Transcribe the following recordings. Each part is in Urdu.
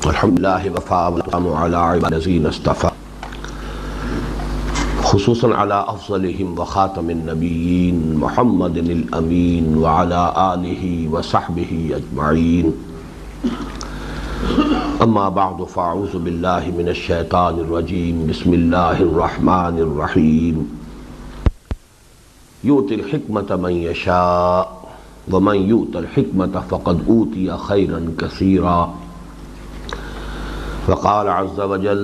الحمد لله وفا والسلام على عباد الذين اصطفى خصوصا على افضلهم وخاتم النبيين محمد الامين وعلى آله وصحبه اجمعين. اما بعد فاعوذ بالله من الشيطان الرجيم. بسم الله الرحمن الرحيم. يؤتي الحكمة من يشاء ومن يؤت الحكمة فقد أوتي خيرا كثيرا. وقال عز وجل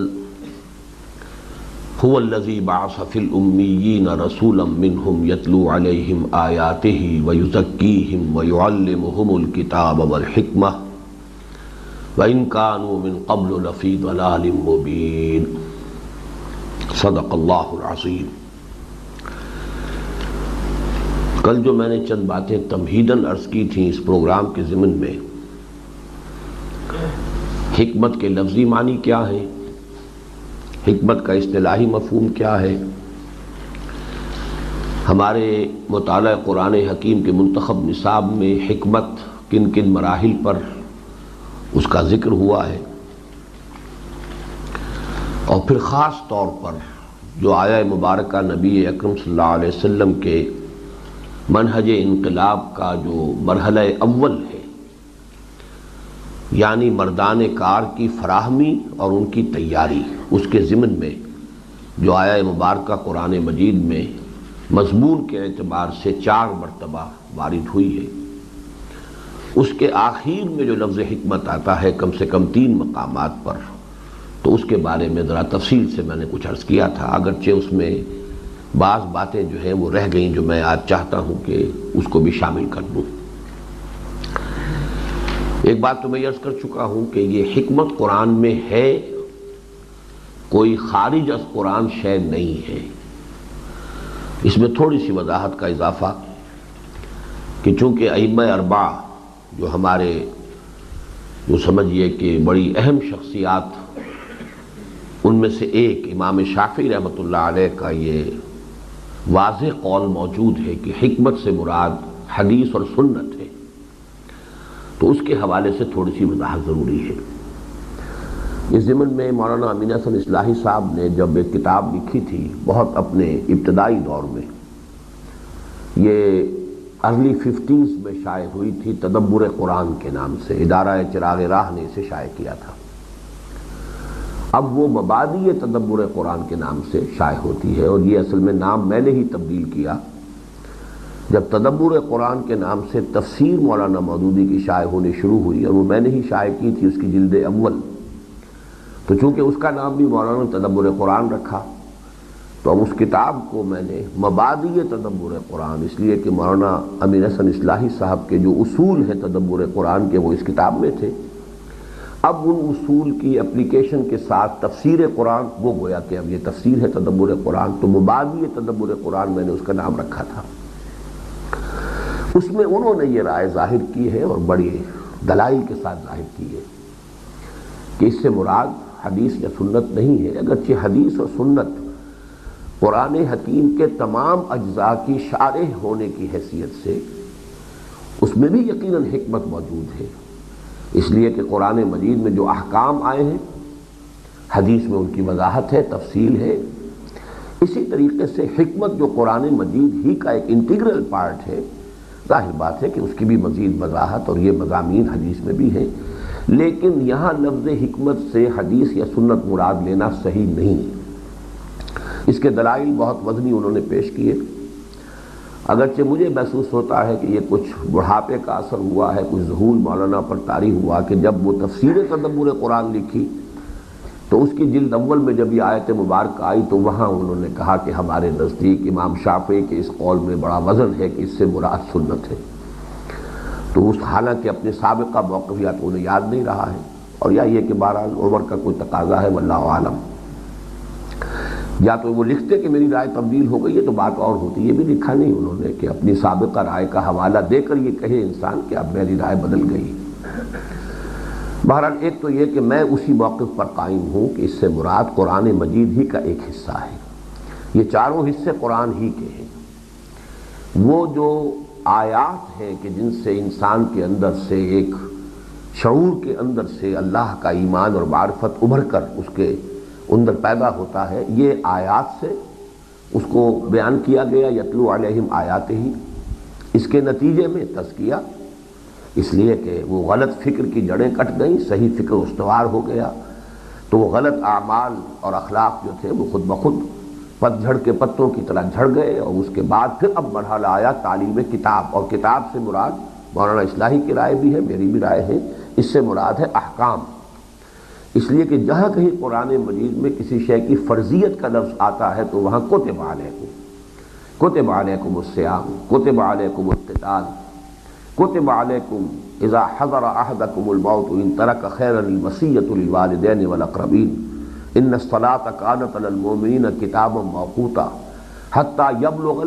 هو الذي بعث في الأميين رسولا منهم يتلو عليهم آياته ويزكيهم ويعلمهم الكتاب والحكمة وإن كانوا من قبل لفي ضلال مبين. صدق اللہ العظیم. کل جو میں نے چند باتیں تمہیداً عرض کی تھیں اس پروگرام کے ضمن میں، حکمت کے لفظی معنی کیا ہے، حکمت کا اصطلاحی مفہوم کیا ہے، ہمارے مطالعہ قرآن حکیم کے منتخب نصاب میں حکمت کن کن مراحل پر اس کا ذکر ہوا ہے، اور پھر خاص طور پر جو آیہ مبارکہ نبی اکرم صلی اللہ علیہ وسلم کے منہج انقلاب کا جو مرحلہ اول ہے، یعنی مردان کار کی فراہمی اور ان کی تیاری، اس کے ضمن میں جو آیہ مبارکہ قرآن مجید میں مضمون کے اعتبار سے 4 مرتبہ وارد ہوئی ہے، اس کے آخر میں جو لفظ حکمت آتا ہے کم سے کم 3 مقامات پر، تو اس کے بارے میں ذرا تفصیل سے میں نے کچھ عرض کیا تھا، اگرچہ اس میں بعض باتیں جو ہیں وہ رہ گئیں جو میں آج چاہتا ہوں کہ اس کو بھی شامل کر دوں۔ ایک بات تو میں عرض کر چکا ہوں کہ یہ حکمت قرآن میں ہے، کوئی خارج از قرآن شے نہیں ہے۔ اس میں تھوڑی سی وضاحت کا اضافہ کہ چونکہ ائمہ 4 جو ہمارے جو سمجھیے کہ بڑی اہم شخصیات، ان میں سے ایک امام شافعی رحمۃ اللہ علیہ کا یہ واضح قول موجود ہے کہ حکمت سے مراد حدیث اور سنت ہے، تو اس کے حوالے سے تھوڑی سی وضاحت ضروری ہے۔ اس ضمن میں مولانا امین احسن اصلاحی صاحب نے جب ایک کتاب لکھی تھی بہت اپنے ابتدائی دور میں، یہ ارلی 50s میں شائع ہوئی تھی، تدبر قرآن کے نام سے ادارہ چراغ راہ نے اسے شائع کیا تھا۔ اب وہ مبادئ تدبر قرآن کے نام سے شائع ہوتی ہے، اور یہ اصل میں نام میں نے ہی تبدیل کیا۔ جب تدبر قرآن کے نام سے تفسیر مولانا مودودی کی شائع ہونے شروع ہوئی، اور وہ میں نے ہی شائع کی تھی اس کی جلد اول، تو چونکہ اس کا نام بھی مولانا تدبر قرآن رکھا، تو اب اس کتاب کو میں نے مبادئ تدبر قرآن، اس لیے کہ مولانا امین احسن اصلاحی صاحب کے جو اصول ہیں تدبر قرآن کے وہ اس کتاب میں تھے، اب ان اصول کی اپلیکیشن کے ساتھ تفسیر قرآن، وہ گویا کہ اب یہ تفسیر ہے تدبر قرآن، تو مبادئ تدبر قرآن میں نے اس کا نام رکھا تھا۔ اس میں انہوں نے یہ رائے ظاہر کی ہے اور بڑی دلائل کے ساتھ ظاہر کی ہے کہ اس سے مراد حدیث یا سنت نہیں ہے، اگرچہ حدیث اور سنت قرآن حکیم کے تمام اجزاء کی شارح ہونے کی حیثیت سے اس میں بھی یقیناً حکمت موجود ہے، اس لیے کہ قرآن مجید میں جو احکام آئے ہیں حدیث میں ان کی وضاحت ہے، تفصیل ہے۔ اسی طریقے سے حکمت جو قرآن مجید ہی کا ایک انٹیگرل پارٹ ہے، ظاہر بات ہے کہ اس کی بھی مزید وضاحت اور یہ مضامین حدیث میں بھی ہے، لیکن یہاں لفظ حکمت سے حدیث یا سنت مراد لینا صحیح نہیں۔ اس کے دلائل بہت وزنی انہوں نے پیش کیے، اگرچہ مجھے محسوس ہوتا ہے کہ یہ کچھ بڑھاپے کا اثر ہوا ہے، کچھ ذہول مولانا پر طاری ہوا کہ جب وہ تفسیر تدبر قرآن لکھی تو اس کی جلد اول میں جب یہ آیت مبارکہ آئی تو وہاں انہوں نے کہا کہ ہمارے نزدیک امام شافعی کے اس قول میں بڑا وزن ہے کہ اس سے مراد سنت ہے، تو اس حالانکہ اپنے سابقہ موقفیات انہیں یاد نہیں رہا ہے، اور یا یہ کہ بہرحال عمر کا کوئی تقاضا ہے، واللہ عالم، یا تو وہ لکھتے کہ میری رائے تبدیل ہو گئی ہے تو بات اور ہوتی، یہ بھی لکھا نہیں انہوں نے کہ اپنی سابقہ رائے کا حوالہ دے کر یہ کہے انسان کہ اب میری رائے بدل گئی۔ بہرحال ایک تو یہ کہ میں اسی موقف پر قائم ہوں کہ اس سے مراد قرآن مجید ہی کا ایک حصہ ہے، یہ 4 حصے قرآن ہی کے ہیں۔ وہ جو آیات ہیں کہ جن سے انسان کے اندر سے ایک شعور کے اندر سے اللہ کا ایمان اور معرفت ابھر کر اس کے اندر پیدا ہوتا ہے، یہ آیات سے اس کو بیان کیا گیا، یتلو علیہم آیاتہ، اس کے نتیجے میں تزکیہ، اس لیے کہ وہ غلط فکر کی جڑیں کٹ گئیں، صحیح فکر استوار ہو گیا، تو وہ غلط اعمال اور اخلاق جو تھے وہ خود بخود پت جھڑ کے پتوں کی طرح جھڑ گئے۔ اور اس کے بعد پھر اب مرحلہ آیا تعلیم کتاب، اور کتاب سے مراد مولانا اصلاحی کی رائے بھی ہے، میری بھی رائے ہے، اس سے مراد ہے احکام، اس لیے کہ جہاں کہیں قرآن مجید میں کسی شے کی فرضیت کا لفظ آتا ہے تو وہاں کتب علیکم الصیام، کتب علیکم القتال، کتب علیکم اذا حضر احدکم الموت ان ترک خیرا الوصیۃ للوالدین والاقربین ان الصلاۃ کانت علی المؤمنین کتابا موقوتا حتی یبلغ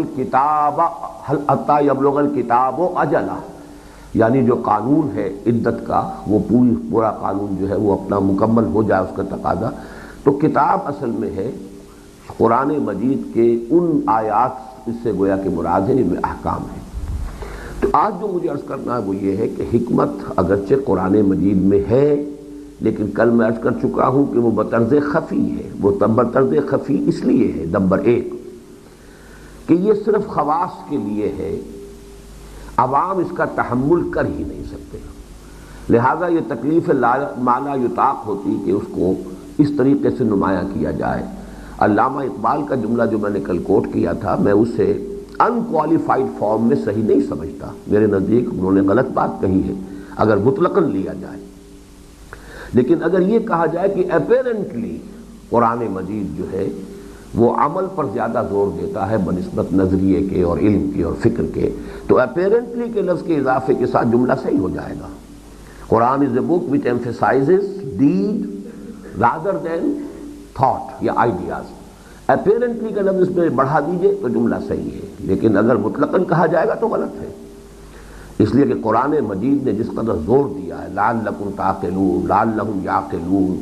الکتاب اجلہ، یعنی جو قانون ہے عدت کا وہ پورا قانون جو ہے وہ اپنا مکمل ہو جائے اس کا تقاضا، تو کتاب اصل میں ہے قرآن مجید کے ان آیات، اس سے گویا کہ مراد ہے، ان میں احکام ہے۔ تو آج جو مجھے عرض کرنا ہے وہ یہ ہے کہ حکمت اگرچہ قرآن مجید میں ہے، لیکن کل میں عرض کر چکا ہوں کہ وہ بطرز خفی ہے۔ وہ بطرز خفی اس لیے ہے، نمبر ایک کہ یہ صرف خواص کے لیے ہے، عوام اس کا تحمل کر ہی نہیں سکتے، لہذا یہ تکلیف ما لا یطاق ہوتی کہ اس کو اس طریقے سے نمایاں کیا جائے۔ علامہ اقبال کا جملہ جو میں نے کل کوٹ کیا تھا، میں اسے ان کوالیفائڈ فارم میں صحیح نہیں سمجھتا، میرے نزدیک انہوں نے غلط بات کہی ہے اگر مطلقاً لیا جائے، لیکن اگر یہ کہا جائے کہ اپیرنٹلی قرآن مجید جو ہے وہ عمل پر زیادہ زور دیتا ہے بنسبت نظریے کے اور علم کے اور فکر کے، تو اپیرنٹلی کے لفظ کے اضافے کے ساتھ جملہ صحیح ہو جائے گا۔ قرآن از اے بک which emphasizes deed rather than thought یا ideas۔ اپیرنٹلی کا لفظ اس میں بڑھا دیجئے تو جملہ صحیح ہے، لیکن اگر مطلقاً کہا جائے گا تو غلط ہے، اس لیے کہ قرآن مجید نے جس قدر زور دیا ہے لعلکم تعقلون، لعلہم یعقلون،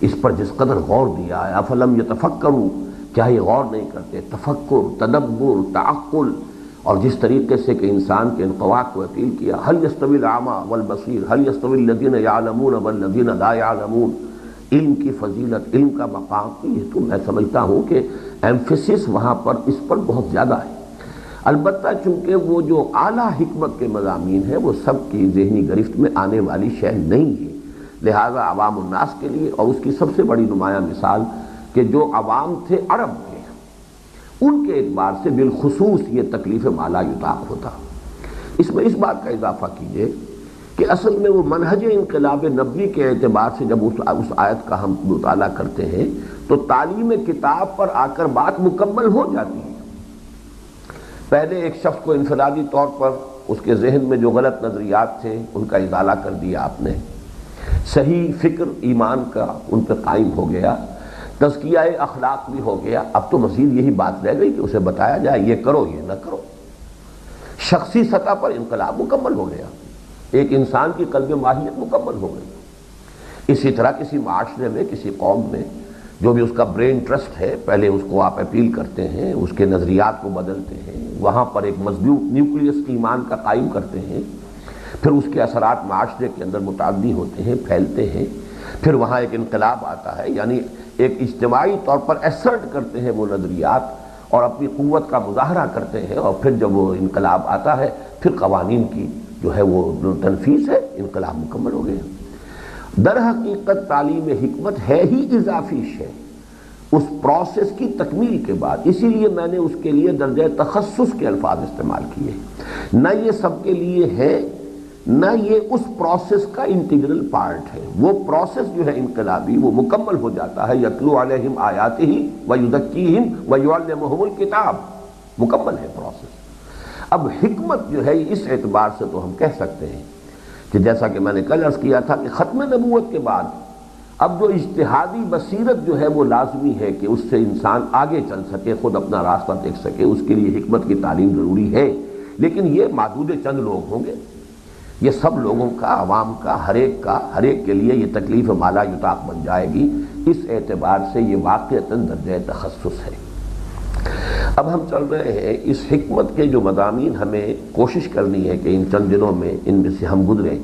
اس پر جس قدر غور دیا ہے، افلم یتفکروا، کیا یہ غور نہیں کرتے، تفکر، تدبر، تعقل، اور جس طریقے سے کہ انسان کے انقوا کو اپیل کیا، هل يستوي الاعمى والبصیر، هل يستوي الذين يعلمون والذين لا يعلمون، علم کی فضیلت، علم کا مقام، یہ تو میں سمجھتا ہوں کہ ایمفیسس وہاں پر اس پر بہت زیادہ ہے۔ البتہ چونکہ وہ جو اعلیٰ حکمت کے مضامین ہیں وہ سب کی ذہنی گرفت میں آنے والی شے نہیں ہے، لہذا عوام الناس کے لیے، اور اس کی سب سے بڑی نمایاں مثال کہ جو عوام تھے عرب کے، ان کے اعتبار سے بالخصوص یہ تکلیف ما لا یطاق ہوتا۔ اس میں اس بات کا اضافہ کیجئے کہ اصل میں وہ منہج انقلاب نبوی کے اعتبار سے جب اس آیت کا ہم مطالعہ کرتے ہیں تو تعلیم کتاب پر آ کر بات مکمل ہو جاتی ہے۔ پہلے ایک شخص کو انفرادی طور پر اس کے ذہن میں جو غلط نظریات تھے ان کا ازالہ کر دیا آپ نے، صحیح فکر ایمان کا ان پہ قائم ہو گیا، تزکیہ اخلاق بھی ہو گیا، اب تو مزید یہی بات رہ گئی کہ اسے بتایا جائے یہ کرو یہ نہ کرو۔ شخصی سطح پر انقلاب مکمل ہو گیا، ایک انسان کی قلب ماہیت مکمل ہو گئی۔ اسی طرح کسی معاشرے میں، کسی قوم میں جو بھی اس کا برین ٹرسٹ ہے، پہلے اس کو آپ اپیل کرتے ہیں، اس کے نظریات کو بدلتے ہیں، وہاں پر ایک مضبوط نیوکلیس ایمان کا قائم کرتے ہیں، پھر اس کے اثرات معاشرے کے اندر متعدی ہوتے ہیں، پھیلتے ہیں، پھر وہاں ایک انقلاب آتا ہے، یعنی ایک اجتماعی طور پر ایسرٹ کرتے ہیں وہ نظریات اور اپنی قوت کا مظاہرہ کرتے ہیں، اور پھر جب وہ انقلاب آتا ہے پھر قوانین کی جو ہے وہ تنفیذ ہے، انقلاب مکمل ہو گیا۔ در حقیقت تعلیم حکمت ہے ہی اضافی شے اس پروسیس کی تکمیل کے بعد، اسی لیے میں نے اس کے لیے درجہ تخصص کے الفاظ استعمال کیے، نہ یہ سب کے لیے ہے، نہ یہ اس پروسیس کا انٹیگرل پارٹ ہے۔ وہ پروسیس جو ہے انقلابی وہ مکمل ہو جاتا ہے، یتلو علیہم آیاتہ ویزکیہم ویعلمہم الکتاب، مکمل ہے پروسیس۔ اب حکمت جو ہے اس اعتبار سے تو ہم کہہ سکتے ہیں کہ جیسا کہ میں نے کل عرض کیا تھا کہ ختم نبوت کے بعد اب جو اجتہادی بصیرت جو ہے وہ لازمی ہے کہ اس سے انسان آگے چل سکے، خود اپنا راستہ دیکھ سکے، اس کے لیے حکمت کی تعلیم ضروری ہے، لیکن یہ محدود چند لوگ ہوں گے، یہ سب لوگوں کا، عوام کا، ہر ایک کے لیے یہ تکلیف ما لا یطاق بن جائے گی۔ اس اعتبار سے یہ واقعتاً درجہ تخصص ہے۔ اب ہم چل رہے ہیں اس حکمت کے جو مضامین ہمیں کوشش کرنی ہے کہ ان چند دنوں میں ان میں سے ہم گزریں،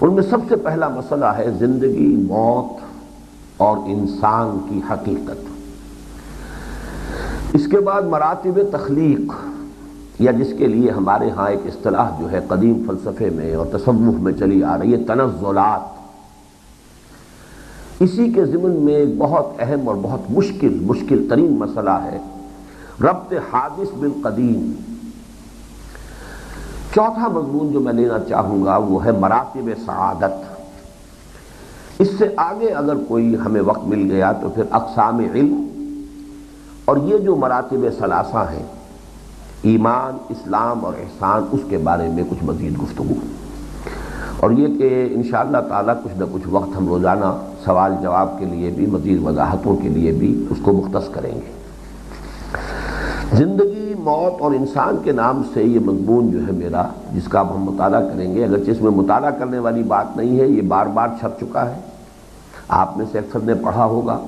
ان میں سب سے پہلا مسئلہ ہے زندگی، موت اور انسان کی حقیقت۔ اس کے بعد مراتب تخلیق، یا جس کے لیے ہمارے ہاں ایک اصطلاح جو ہے قدیم فلسفے میں اور تصوف میں چلی آ رہی ہے، تنزلات۔ اسی کے ضمن میں ایک بہت اہم اور بہت مشکل ترین مسئلہ ہے ربط حادث بالقدیم۔ چوتھا مضمون جو میں لینا چاہوں گا وہ ہے مراتب سعادت۔ اس سے آگے اگر کوئی ہمیں وقت مل گیا تو پھر اقسام علم، اور یہ جو مراتب ثلاثہ ہیں، ایمان، اسلام اور احسان، اس کے بارے میں کچھ مزید گفتگو، اور یہ کہ انشاءاللہ تعالی کچھ نہ کچھ وقت ہم روزانہ سوال جواب کے لیے بھی، مزید وضاحتوں کے لیے بھی اس کو مختص کریں گے۔ زندگی، موت اور انسان کے نام سے یہ مضمون جو ہے میرا، جس کا اب ہم مطالعہ کریں گے، اگرچہ اس میں مطالعہ کرنے والی بات نہیں ہے، یہ بار بار چھپ چکا ہے، آپ میں سے اکثر نے پڑھا ہوگا،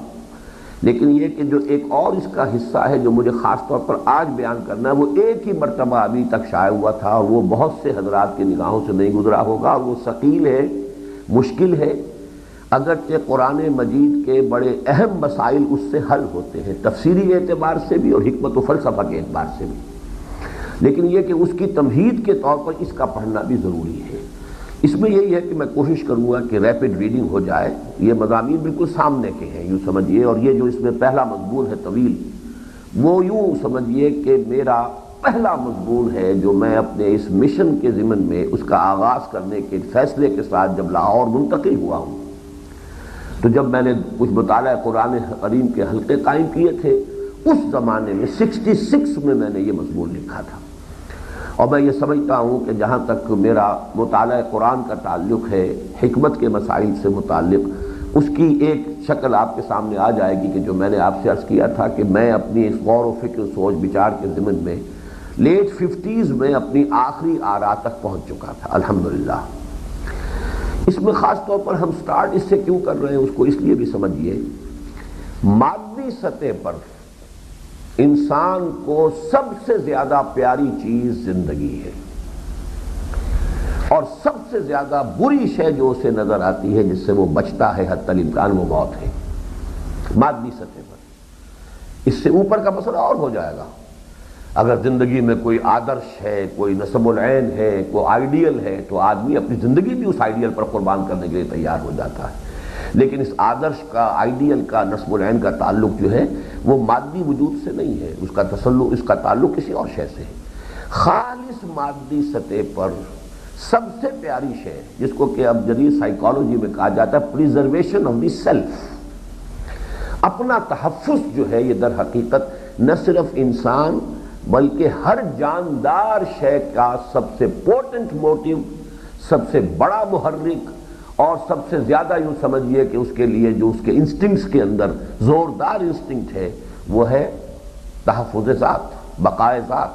لیکن یہ کہ جو ایک اور اس کا حصہ ہے جو مجھے خاص طور پر آج بیان کرنا ہے، وہ ایک ہی مرتبہ ابھی تک شائع ہوا تھا، اور وہ بہت سے حضرات کی نگاہوں سے نہیں گزرا ہوگا، اور وہ ثقیل ہے، مشکل ہے، اگرچہ قرآن مجید کے بڑے اہم مسائل اس سے حل ہوتے ہیں، تفسیری اعتبار سے بھی اور حکمت و فلسفہ کے اعتبار سے بھی، لیکن یہ کہ اس کی تمہید کے طور پر اس کا پڑھنا بھی ضروری ہے۔ اس میں یہی ہے کہ میں کوشش کروں گا کہ ریپڈ ریڈنگ ہو جائے، یہ مضامین بالکل سامنے کے ہیں یوں سمجھیے، اور یہ جو اس میں پہلا مضمون ہے طویل، وہ یوں سمجھیے کہ میرا پہلا مضمون ہے جو میں اپنے اس مشن کے ضمن میں اس کا آغاز کرنے کے فیصلے کے ساتھ جب لاہور منتقل ہوا ہوں، تو جب میں نے کچھ مطالعہ قرآن کریم کے حلقے قائم کیے تھے، اس زمانے میں 66 میں نے یہ مضمون لکھا تھا، اور میں یہ سمجھتا ہوں کہ جہاں تک میرا مطالعہ قرآن کا تعلق ہے، حکمت کے مسائل سے متعلق، اس کی ایک شکل آپ کے سامنے آ جائے گی کہ جو میں نے آپ سے عرض کیا تھا کہ میں اپنی اس غور و فکر، سوچ بچار کے ضمن میں لیٹ 50s میں اپنی آخری آراء تک پہنچ چکا تھا الحمدللہ۔ اس میں خاص طور پر ہم سٹارٹ اس سے کیوں کر رہے ہیں، اس کو اس لیے بھی سمجھیے، مادی سطح پر انسان کو سب سے زیادہ پیاری چیز زندگی ہے، اور سب سے زیادہ بری شے جو اسے نظر آتی ہے، جس سے وہ بچتا ہے حتی الامکان، وہ موت ہے مادی سطح پر۔ اس سے اوپر کا مسئلہ اور ہو جائے گا، اگر زندگی میں کوئی آدرش ہے، کوئی نصب العین ہے، کوئی آئیڈیل ہے، تو آدمی اپنی زندگی بھی اس آئیڈیل پر قربان کرنے کے لیے تیار ہو جاتا ہے، لیکن اس آدرش کا، آئیڈیل کا، نصب العین کا تعلق جو ہے وہ مادی وجود سے نہیں ہے، اس کا تعلق کسی اور شے سے ہے۔ خالص مادی سطح پر سب سے پیاری شے، جس کو کہ اب جدید سائیکالوجی میں کہا جاتا ہے پریزرویشن آف دی سیلف، اپنا تحفظ جو ہے، یہ در حقیقت نہ صرف انسان بلکہ ہر جاندار شے کا سب سے پورٹنٹ موٹیو، سب سے بڑا محرک، اور سب سے زیادہ یوں سمجھیے کہ اس کے لیے جو اس کے انسٹنکٹس کے اندر زوردار انسٹنکٹ ہے، وہ ہے تحفظ ذات، بقائے ذات،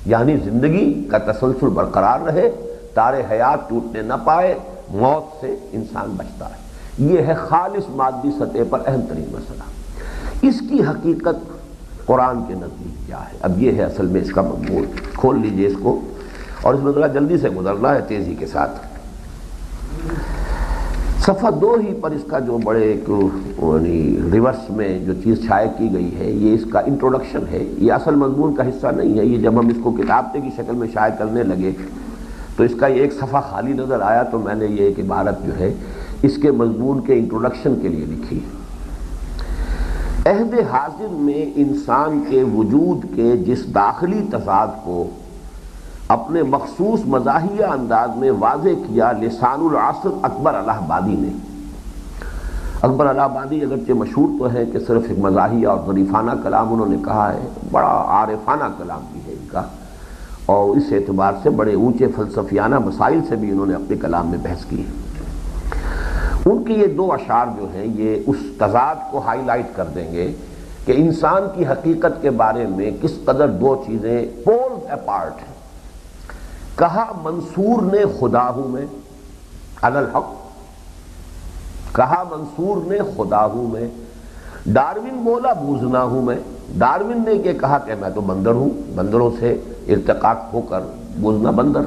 یعنی زندگی کا تسلسل برقرار رہے، تار حیات ٹوٹنے نہ پائے، موت سے انسان بچتا ہے۔ یہ ہے خالص مادی سطح پر اہم ترین مسئلہ۔ اس کی حقیقت قرآن کے نزدیک کیا ہے؟ اب یہ ہے اصل میں اس کا مضمون۔ کھول لیجئے اس کو، اور اس میں ذرا جلدی سے گزرنا ہے تیزی کے ساتھ۔ صفحہ 2 ہی پر اس کا جو بڑے ایک ریورس میں جو چیز شائع کی گئی ہے، یہ اس کا انٹروڈکشن ہے، یہ اصل مضمون کا حصہ نہیں ہے۔ یہ جب ہم اس کو کتابتے کی شکل میں شائع کرنے لگے تو اس کا یہ ایک صفحہ خالی نظر آیا، تو میں نے یہ ایک عبارت جو ہے اس کے مضمون کے انٹروڈکشن کے لیے لکھی۔ عہد حاضر میں انسان کے وجود کے جس داخلی تضاد کو اپنے مخصوص مزاحیہ انداز میں واضح کیا لسان العصر اکبر الہ آبادی نے۔ اکبر الہ آبادی اگرچہ مشہور تو ہے کہ صرف ایک مزاحیہ اور ظریفانہ کلام انہوں نے کہا ہے، بڑا عارفانہ کلام بھی ہے ان کا، اور اس اعتبار سے بڑے اونچے فلسفیانہ مسائل سے بھی انہوں نے اپنے کلام میں بحث کی ہے۔ ان کے یہ 2 اشعار جو ہیں یہ اس تضاد کو ہائی لائٹ کر دیں گے کہ انسان کی حقیقت کے بارے میں کس قدر 2 چیزیں پولز اپارٹ ہیں۔ کہا منصور نے خدا ہوں میں، علی الحق، کہا منصور نے خدا ہوں میں، ڈارون بولا بوزنا ہوں میں۔ ڈارون نے یہ کہا کہ میں تو بندر ہوں، بندروں سے ارتقاء ہو کر بوزنا بندر،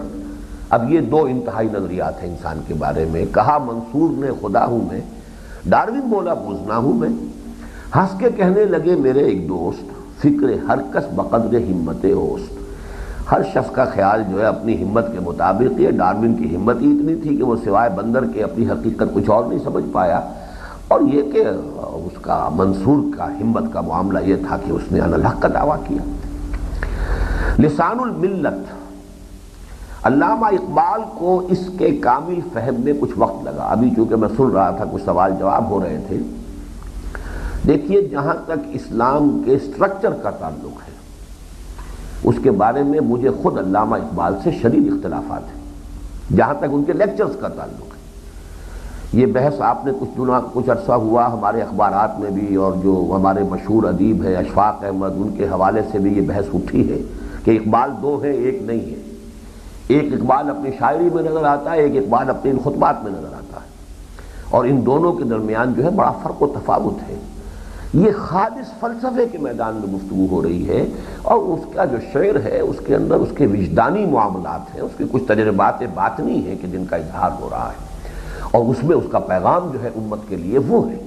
اب یہ دو انتہائی نظریات ہیں انسان کے بارے میں. کہا منصور نے خدا ہوں میں، ڈارون بولا بوزنا ہوں میں. ہنس کے کہنے لگے میرے ایک دوست، فکر ہر کس بقدر ہمت اوست. ہر شخص کا خیال جو ہے اپنی ہمت کے مطابق. یہ ڈارون کی ہمت ہی اتنی تھی کہ وہ سوائے بندر کے اپنی حقیقت کچھ اور نہیں سمجھ پایا. اور یہ کہ اس کا منصور کا ہمت کا معاملہ یہ تھا کہ اس نے ان الحق کا دعویٰ کیا. لسان الملت، علامہ اقبال کو اس کے کامل فہم میں کچھ وقت لگا. ابھی چونکہ میں سن رہا تھا کچھ سوال جواب ہو رہے تھے. دیکھیے جہاں تک اسلام کے سٹرکچر کا تعلق ہے اس کے بارے میں مجھے خود علامہ اقبال سے شدید اختلافات ہیں. جہاں تک ان کے لیکچرز کا تعلق ہے، یہ بحث آپ نے کچھ عرصہ ہوا ہمارے اخبارات میں بھی، اور جو ہمارے مشہور ادیب ہیں اشفاق احمد، ان کے حوالے سے بھی یہ بحث اٹھی ہے کہ اقبال دو ہیں ایک نہیں ہے. ایک اقبال اپنی شاعری میں نظر آتا ہے، ایک اقبال اپنے ان خطبات میں نظر آتا ہے، اور ان دونوں کے درمیان جو ہے بڑا فرق و تفاوت ہے. یہ خالص فلسفے کے میدان میں گفتگو ہو رہی ہے، اور اس کا جو شعر ہے اس کے اندر اس کے وجدانی معاملات ہیں، اس کے کچھ تجربات باطنی ہیں کہ جن کا اظہار ہو رہا ہے، اور اس میں اس کا پیغام جو ہے امت کے لیے وہ ہے.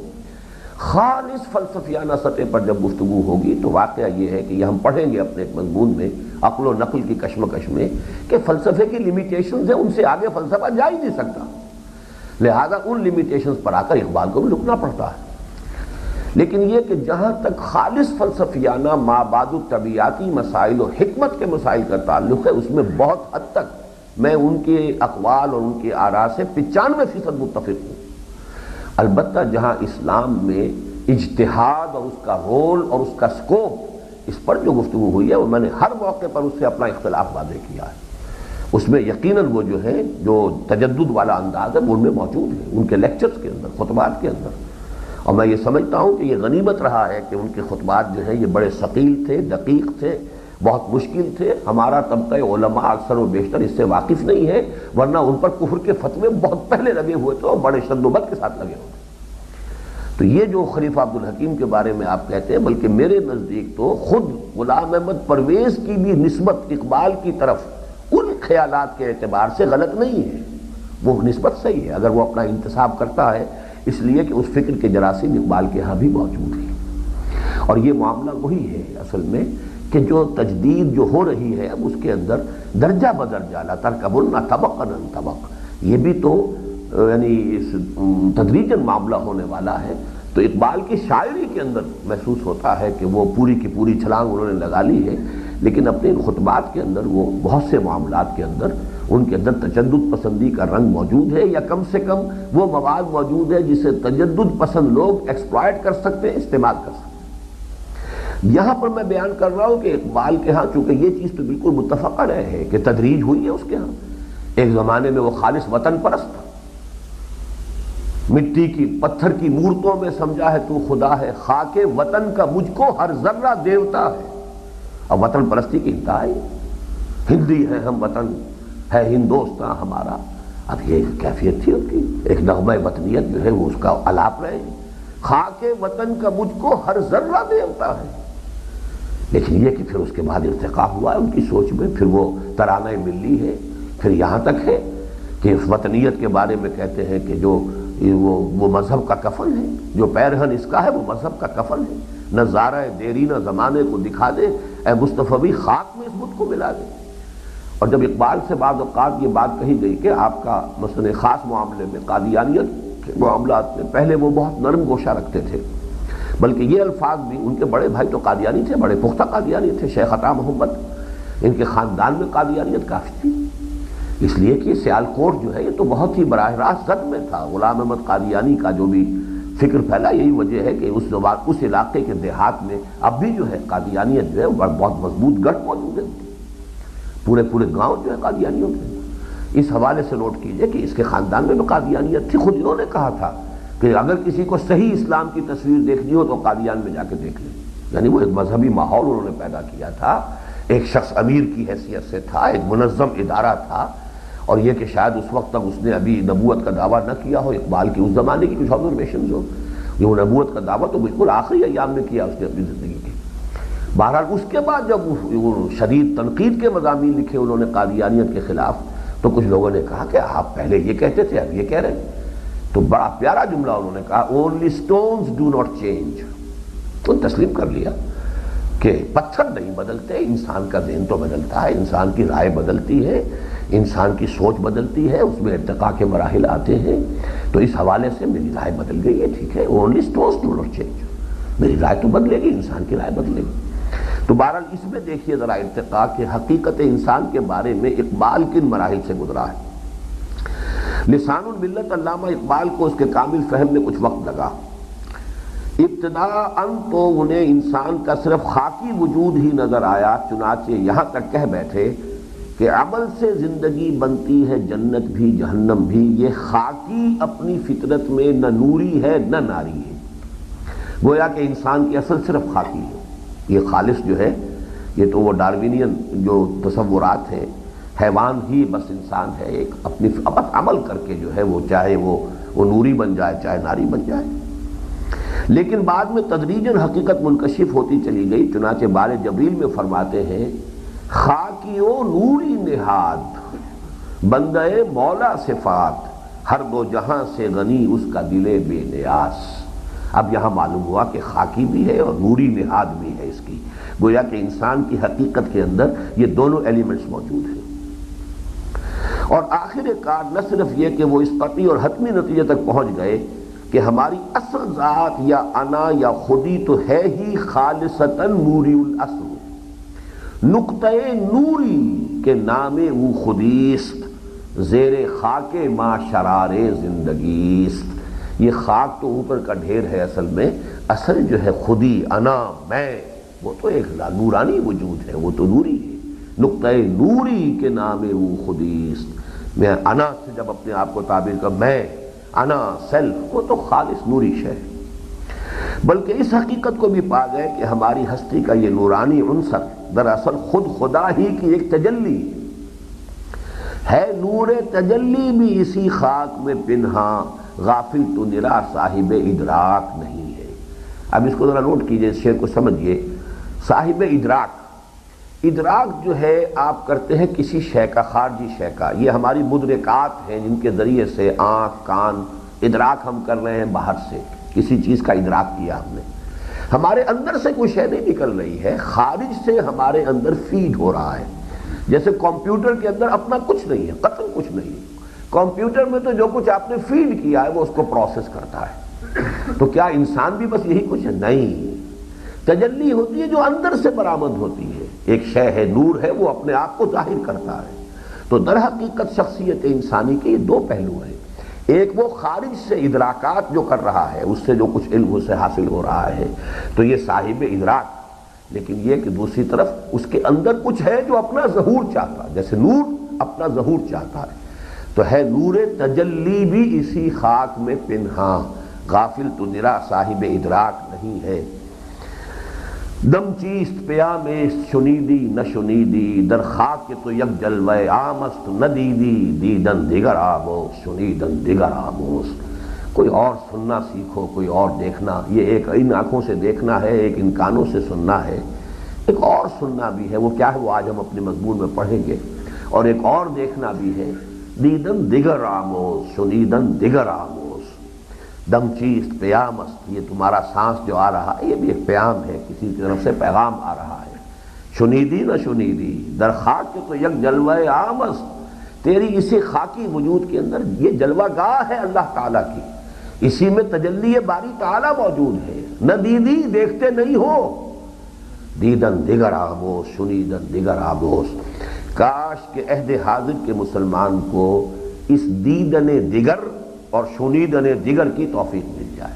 خالص فلسفیانہ سطح پر جب گفتگو ہوگی تو واقعہ یہ ہے کہ یہ ہم پڑھیں گے اپنے ایک مضمون میں عقل و نقل کی کشمکش میں کہ فلسفے کی لیمیٹیشنز ہیں، ان سے آگے فلسفہ جا ہی نہیں سکتا. لہذا ان لیمیٹیشنز پر آ کر اقبال کو بھی رکنا پڑتا ہے. لیکن یہ کہ جہاں تک خالص فلسفیانہ مابعد الطبیعاتی مسائل و حکمت کے مسائل کا تعلق ہے، اس میں بہت حد تک میں ان کے اقوال اور ان کے آراء سے 95% متفق ہوں. البتہ جہاں اسلام میں اجتہاد اور اس کا رول اور اس کا سکوپ، اس پر جو گفتگو ہوئی ہے وہ میں نے ہر موقع پر اس سے اپنا اختلاف واضح کیا ہے. اس میں یقیناً وہ جو ہے جو تجدد والا انداز ہے وہ ان میں موجود ہے، ان کے لیکچرز کے اندر، خطبات کے اندر. اور میں یہ سمجھتا ہوں کہ یہ غنیمت رہا ہے کہ ان کے خطبات جو ہیں یہ بڑے ثقیل تھے، دقیق تھے، بہت مشکل تھے. ہمارا طبقہ علماء اکثر و بیشتر اس سے واقف نہیں ہے، ورنہ ان پر کفر کے فتوے بہت پہلے لگے ہوئے تھے اور بڑے شد و بد کے ساتھ لگے ہوئے. تو یہ جو خلیفہ عبدالحکیم کے بارے میں آپ کہتے ہیں، بلکہ میرے نزدیک تو خود غلام احمد پرویز کی بھی نسبت اقبال کی طرف ان خیالات کے اعتبار سے غلط نہیں ہے. وہ نسبت صحیح ہے اگر وہ اپنا انتصاب کرتا ہے، اس لیے کہ اس فکر کے جراثیم اقبال کے ہاں بھی موجود ہیں. اور یہ معاملہ وہی ہے اصل میں کہ جو تجدید جو ہو رہی ہے اب اس کے اندر درجہ بدرجہ لا ترکبن طبقا عن طبق، یہ بھی تو یعنی تدریجاً معاملہ ہونے والا ہے. تو اقبال کی شاعری کے اندر محسوس ہوتا ہے کہ وہ پوری کی پوری چھلانگ انہوں نے لگا لی ہے، لیکن اپنے ان خطبات کے اندر وہ بہت سے معاملات کے اندر ان کے اندر تجدد پسندی کا رنگ موجود ہے، یا کم سے کم وہ مواد موجود ہے جسے تجدد پسند لوگ ایکسپلائٹ کر سکتے ہیں، استعمال کر سکتے ہیں. یہاں پر میں بیان کر رہا ہوں کہ اقبال کے ہاں چونکہ یہ چیز تو بالکل متفق رہے ہے کہ تدریج ہوئی ہے اس کے ہاں. ایک زمانے میں وہ خالص وطن پرست تھا، مٹی کی پتھر کی مورتوں میں سمجھا ہے تو خدا ہے، خاک وطن کا مجھ کو ہر ذرہ دیوتا ہے. اور وطن پرستی کی انتہا ہے، ہندی ہے ہم وطن ہے ہندوستاں ہمارا. اب یہ کیفیت تھی ان کی، ایک نغمہ وطنیت جو ہے وہ اس کا الاپ رہے ہیں. خاک وطن کا مجھ کو ہر ذرہ دیوتا ہے. لیکن یہ کہ پھر اس کے بعد ارتقا ہوا ہے ان کی سوچ میں، پھر وہ ترانہ ملی ہے، پھر یہاں تک ہے کہ اس وطنیت کے بارے میں کہتے ہیں کہ جو وہ مذہب کا کفن ہے، جو پیرہن اس کا ہے وہ مذہب کا کفن ہے. نظارہ دیرینہ زمانے کو دکھا دے، اے مصطفی خاک میں اس بت کو ملا دے. اور جب اقبال سے بعض اوقات یہ بات کہی گئی کہ آپ کا مثلا خاص معاملے میں قادیانیت کے معاملات میں پہلے وہ بہت نرم گوشہ رکھتے تھے، بلکہ یہ الفاظ بھی ان کے بڑے بھائی تو قادیانی تھے، بڑے پختہ قادیانی تھے، شیخ عطا محمد، ان کے خاندان میں قادیانیت کافی تھی. اس لیے کہ سیالکوٹ جو ہے یہ تو بہت ہی براہ راست زد میں تھا. غلام احمد قادیانی کا جو بھی فکر پھیلا یہی وجہ ہے کہ اس علاقے کے دیہات میں اب بھی جو ہے قادیانیت جو ہے بہت مضبوط گڑھ موجود ہے. پورے گاؤں جو ہے قادیانیوں کے. اس حوالے سے نوٹ کیجئے کہ اس کے خاندان میں بھی قادیانیت تھی. خود انہوں نے کہا تھا کہ اگر کسی کو صحیح اسلام کی تصویر دیکھنی ہو تو قادیان میں جا کے دیکھ لیں. یعنی وہ ایک مذہبی ماحول انہوں نے پیدا کیا تھا. ایک شخص امیر کی حیثیت سے تھا، ایک منظم ادارہ تھا. اور یہ کہ شاید اس وقت تک اس نے ابھی نبوت کا دعویٰ نہ کیا ہو. اقبال کی اس زمانے کی کچھ آبزرویشنز ہو، یہ نبوت کا دعویٰ تو بالکل آخری ایام میں کیا اس نے اپنی زندگی کے. بہرحال اس کے بعد جب شدید تنقید کے مضامین لکھے انہوں نے قادیانیت کے خلاف، تو کچھ لوگوں نے کہا کہ آپ پہلے یہ کہتے تھے اب یہ کہہ رہے ہیں. تو بڑا پیارا جملہ انہوں نے کہا, only stones do not change. تو تسلیم کر لیا کہ پتھر نہیں بدلتے, انسان کا ذہن تو بدلتا ہے, انسان کی رائے بدلتی ہے, انسان کی سوچ بدلتی ہے, اس میں ارتقاء کے مراحل آتے ہیں. تو اس حوالے سے میری رائے بدل گئی ہے, ٹھیک ہے, only stones do not change. میری رائے تو بدلے گی, انسان کی رائے بدلے گی. تو بہرحال اس میں دیکھیے ذرا ارتقاء کے حقیقت انسان کے بارے میں اقبال کن مراحل سے گزرا ہے. لسان الملت علامہ اقبال کو اس کے کامل فہم میں کچھ وقت لگا. ابتداءً تو انہیں انسان کا صرف خاکی وجود ہی نظر آیا, چنانچہ یہاں تک کہہ بیٹھے کہ عمل سے زندگی بنتی ہے جنت بھی جہنم بھی. یہ خاکی اپنی فطرت میں نہ نوری ہے نہ ناری ہے. گویا کہ انسان کی اصل صرف خاکی ہے. یہ خالص جو ہے یہ تو وہ ڈاروینین جو تصورات ہیں, حیوان ہی بس انسان ہے, ایک اپنی عمل کر کے جو ہے وہ چاہے وہ نوری بن جائے چاہے ناری بن جائے. لیکن بعد میں تدریجاً حقیقت منکشف ہوتی چلی گئی. چنانچہ بارِ جبریل میں فرماتے ہیں, خاکی و نوری نہاد بندہ مولا صفات, ہر دو جہاں سے غنی اس کا دل بے نیاز. اب یہاں معلوم ہوا کہ خاکی بھی ہے اور نوری نہاد بھی ہے اس کی. گویا کہ انسان کی حقیقت کے اندر یہ دونوں ایلیمنٹس موجود ہیں. اور آخر کار نہ صرف یہ کہ وہ اس قطعی اور حتمی نتیجے تک پہنچ گئے کہ ہماری اصل ذات یا انا یا خودی تو ہے ہی خالصتاً نوری الاصل, نقطۂ نوری کے نام وہ خودیست, زیر خاک ما شرار زندگیست. یہ خاک تو اوپر کا ڈھیر ہے, اصل جو ہے خودی انا میں وہ تو ایک نورانی وجود ہے, وہ تو نوری ہے. نقطۂ نوری کے نام وہ خودیست. میں انا سے جب اپنے آپ کو تعبیر کر, میں انا سیلف, وہ تو خالص نوری شے ہے. بلکہ اس حقیقت کو بھی پا گئے کہ ہماری ہستی کا یہ نورانی عنصر دراصل خود خدا ہی کی ایک تجلی ہے. نور تجلی بھی اسی خاک میں پنہاں, غافل تو نرا صاحب ادراک نہیں ہے. اب اس کو ذرا نوٹ کیجئے, اس شعر کو سمجھیے. صاحب ادراک جو ہے آپ کرتے ہیں کسی شے کا, خارجی شے کا. یہ ہماری مدرکات ہیں جن کے ذریعے سے آنکھ کان ادراک ہم کر رہے ہیں, باہر سے کسی چیز کا ادراک کیا ہم نے. ہمارے اندر سے کوئی شے نہیں نکل رہی ہے, خارج سے ہمارے اندر فیڈ ہو رہا ہے. جیسے کمپیوٹر کے اندر اپنا کچھ نہیں ہے, قطعاً کچھ نہیں ہے. کمپیوٹر میں تو جو کچھ آپ نے فیڈ کیا ہے وہ اس کو پروسیس کرتا ہے. تو کیا انسان بھی بس یہی کچھ ہے؟ نہیں. تجلی ہوتی ہے جو اندر سے برآمد ہوتی ہے. ایک شے ہے, نور ہے, وہ اپنے آپ کو ظاہر کرتا ہے. تو در حقیقت شخصیت انسانی کے یہ دو پہلو ہیں. ایک وہ خارج سے ادراکات جو کر رہا ہے, اس سے جو کچھ علم اسے حاصل ہو رہا ہے, تو یہ صاحب ادراک. لیکن یہ کہ دوسری طرف اس کے اندر کچھ ہے جو اپنا ظہور چاہتا ہے, جیسے نور اپنا ظہور چاہتا ہے. تو ہے نور تجلی بھی اسی خاک میں پنہاں, غافل تو نرا صاحب ادراک نہیں ہے. دم چیست پیام شنیدی نہ شنیدی, در خاک کے تو یک جلوہ آمست نہ دیدی, دیدن دیگر آموز شنیدن دیگر آموز. کوئی اور سننا سیکھو, کوئی اور دیکھنا. یہ ایک ان آنکھوں سے دیکھنا ہے, ایک ان کانوں سے سننا ہے, ایک اور سننا بھی ہے. وہ کیا ہے وہ آج ہم اپنے مضمون میں پڑھیں گے. اور ایک اور دیکھنا بھی ہے, دیدن دیگر آموز شنیدن دیگر آموز. دم چیست پیام است, یہ تمہارا سانس جو آ رہا ہے یہ بھی ایک پیام ہے, کسی کی طرف سے پیغام آ رہا ہے. شنیدی نہ شنیدی, در خاک کے تو یک جلوہ عام است. تیری اسی خاکی وجود کے اندر یہ جلوہ گاہ ہے اللہ تعالیٰ کی, اسی میں تجلی باری تعالیٰ موجود ہے. نہ دیدی, دیکھتے نہیں ہو. دیدن دیگر آموز شنیدن دیگر آموز. کاش کہ عہد حاضر کے مسلمان کو اس دیدن دیگر اور شنیدن دیگر کی توفیق مل جائے.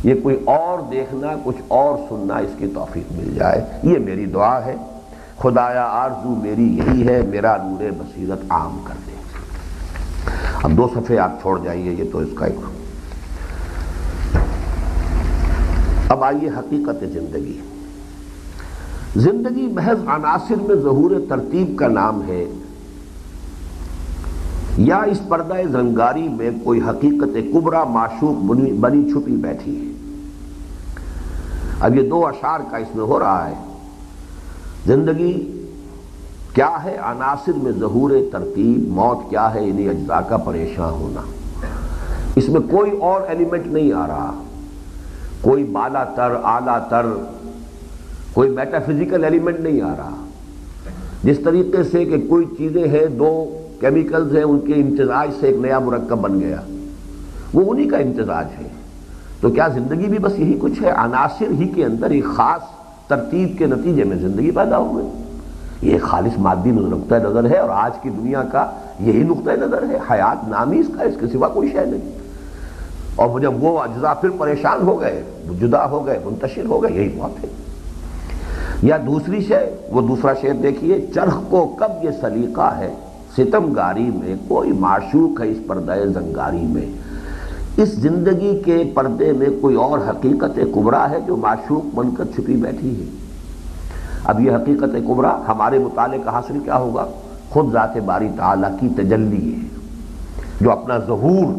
یہ کوئی اور دیکھنا, کچھ اور سننا, اس کی توفیق مل جائے. یہ میری دعا ہے. خدایا آرزو میری یہی ہے, میرا نور بصیرت عام کر دے. اب 2 صفحے آپ چھوڑ جائیے, یہ تو اس کا ایک. اب آئیے حقیقت زندگی. زندگی محض عناصر میں ظہور ترتیب کا نام ہے, یا اس پردہ زنگاری میں کوئی حقیقت کبریٰ معشوق بنی چھپی بیٹھی ہے. اب یہ 2 اشعار کا اس میں ہو رہا ہے. زندگی کیا ہے عناصر میں ظہور ترتیب، موت کیا ہے انہیں اجزاء کا پریشان ہونا۔ اس میں کوئی اور ایلیمنٹ نہیں آ رہا، کوئی بالا تر اعلیٰ تر کوئی میٹا فزیکل ایلیمنٹ نہیں آ رہا۔ جس طریقے سے کہ کوئی چیزیں ہیں، دو کیمیکلز ہیں، ان کے امتزاج سے ایک نیا مرکب بن گیا، وہ انہی کا امتزاج ہے۔ تو کیا زندگی بھی بس یہی کچھ ہے؟ عناصر ہی کے اندر ایک خاص ترتیب کے نتیجے میں زندگی پیدا ہوئی۔ یہ ایک خالص مادی نقطۂ نظر ہے، اور آج کی دنیا کا یہی نقطۂ نظر ہے۔ حیات نام ہی اس کا، اس کے سوا کوئی شے نہیں۔ اور جب وہ اجزاء پھر پریشان ہو گئے، جدا ہو گئے، منتشر ہو گئے، یہی بات ہے۔ یا دوسری شے، وہ دوسرا شعر دیکھیے، چرخ کو کب یہ سلیقہ ہے ستم گاری میں، کوئی معشوق ہے اس پردہ زنگاری میں۔ اس زندگی کے پردے میں کوئی اور حقیقت کبریٰ ہے جو معشوق بن کر چھپی بیٹھی ہے۔ اب یہ حقیقت کبریٰ ہمارے مطالعے کا حاصل کیا ہوگا؟ خود ذات باری تعالیٰ کی تجلی ہے، جو اپنا ظہور